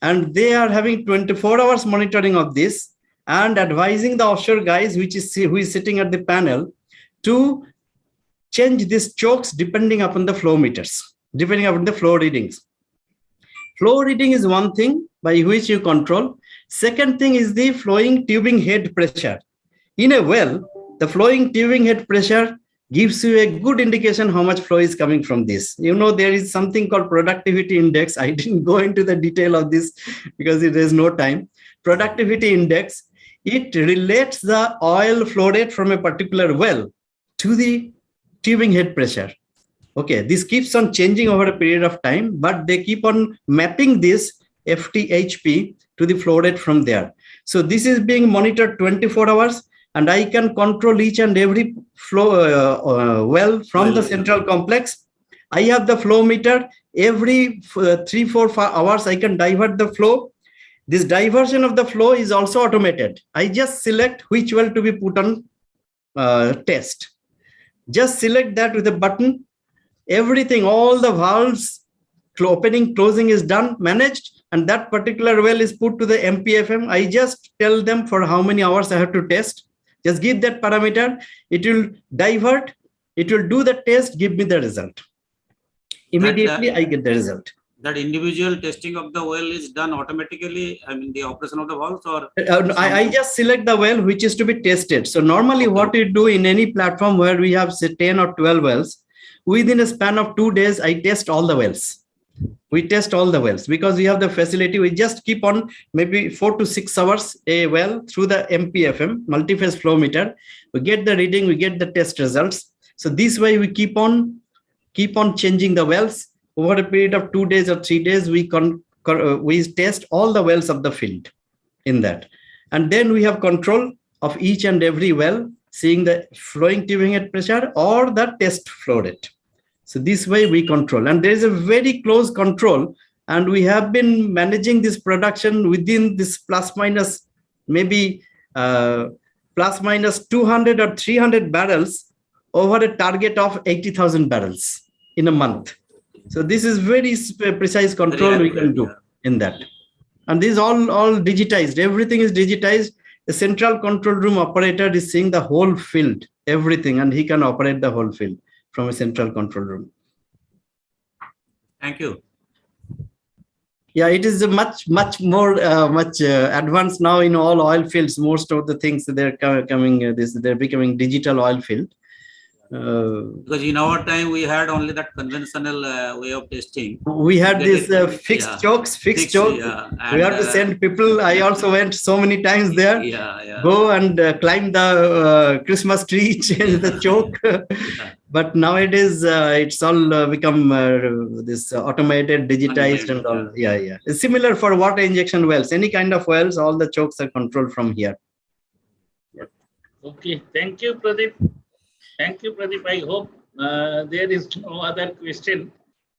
And they are having 24 hours monitoring of this and advising the offshore guys, who is sitting at the panel, to change these chokes depending upon the flow meters, depending upon the flow readings. Flow reading is one thing by which you control. Second thing is the flowing tubing head pressure. In a well, the flowing tubing head pressure gives you a good indication how much flow is coming from this. You know, there is something called productivity index. I didn't go into the detail of this because there is no time. Productivity index, it relates the oil flow rate from a particular well to the tubing head pressure. Okay, this keeps on changing over a period of time, but they keep on mapping this FTHP to the flow rate from there. So this is being monitored 24 hours, and I can control each and every flow well from the central complex. I have the flow meter. Every 3-4 hours, I can divert the flow. This diversion of the flow is also automated. I just select which well to be put on test. Just select that with a button. Everything, all the valves, opening, closing is done, managed, and that particular well is put to the MPFM. I just tell them for how many hours I have to test. Just give that parameter. It will divert. It will do the test, give me the result. Immediately, I get the result. that individual testing of the well is done automatically? I mean, the operation of the valves, or I just select the well which is to be tested. So normally what we do in any platform where we have say 10 or 12 wells, within a span of 2 days, I test all the wells. We test all the wells because we have the facility. We just keep on maybe 4 to 6 hours a well through the MPFM, multi-phase flow meter. We get the reading, we get the test results. So this way we keep on changing the wells. Over a period of 2 days or 3 days, we test all the wells of the field in that. And then we have control of each and every well, seeing the flowing tubing head pressure or the test flow rate. So this way we control, and there is a very close control, and we have been managing this production within this plus minus maybe plus minus 200 or 300 barrels over a target of 80,000 barrels in a month. So this is very precise control we can do in that. And this is all digitized. Everything is digitized. The central control room operator is seeing the whole field, everything, and he can operate the whole field from a central control room. Thank you. Yeah, it is a much more advanced now in all oil fields. Most of the things they're coming, they're becoming digital oil field. Because in our time we had only that conventional way of testing. We had this fixed chokes. Yeah. We have to send people. I also went so many times there. Go and climb the Christmas tree, change the choke. But nowadays it's all become this automated, digitized, and all. Yeah. It's similar for water injection wells. Any kind of wells, all the chokes are controlled from here. Okay, thank you, Pradeep. Thank you, Pradeep. I hope there is no other question,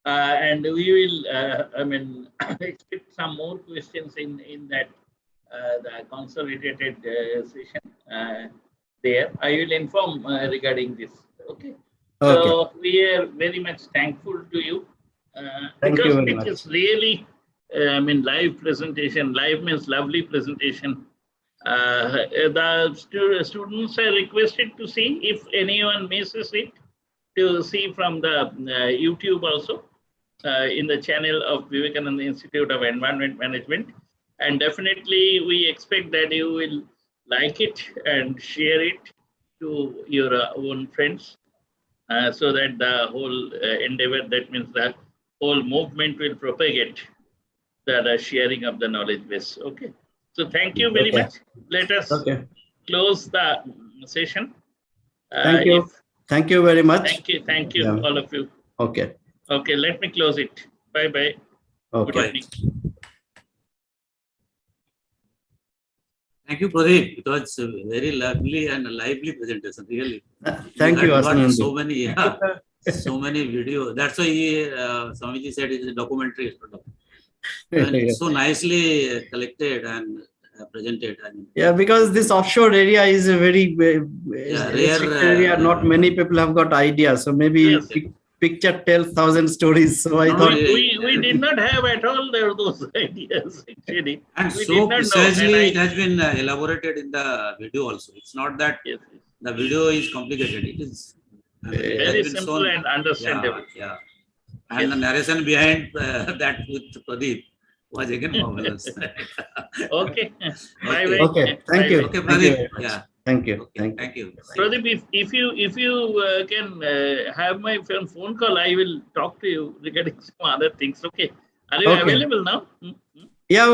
and we will, expect some more questions in that the consolidated session there. I will inform regarding this. Okay. So we are very much thankful to you because it is really, live presentation. Live means lovely presentation. The students are requested to see, if anyone misses it, to see from the YouTube also in the channel of Vivekananda Institute of Environment Management. And definitely we expect that you will like it and share it to your own friends so that the whole endeavor, that means the whole movement, will propagate the sharing of the knowledge base. Okay. So thank you very much. Let us close the session. Thank you. Thank you very much. Thank you, all of you. Okay. Okay, let me close it. Bye-bye. Okay. Good evening. Thank you, Pradeep. It was a very lovely and lively presentation, really. Thank you, Asman. So many, so many videos. That's why Swamiji said it is a documentary. And so nicely collected and presented. Yeah, because this offshore area is a very rare area. Not many people have got ideas. So maybe picture tells 1,000 stories. So I thought we did not have at all those ideas actually. And so precisely it has been elaborated in the video also. It's not that the video is complicated. It is very simple and understandable. Yeah. And the narration behind that with Pradeep was again marvelous. Okay. Bye. Okay. Thank you. Okay, Pradeep. Yeah. Thank you. Okay. Thank you. Pradeep, if you can have my phone call, I will talk to you regarding some other things. Okay. Are you available now? Yeah.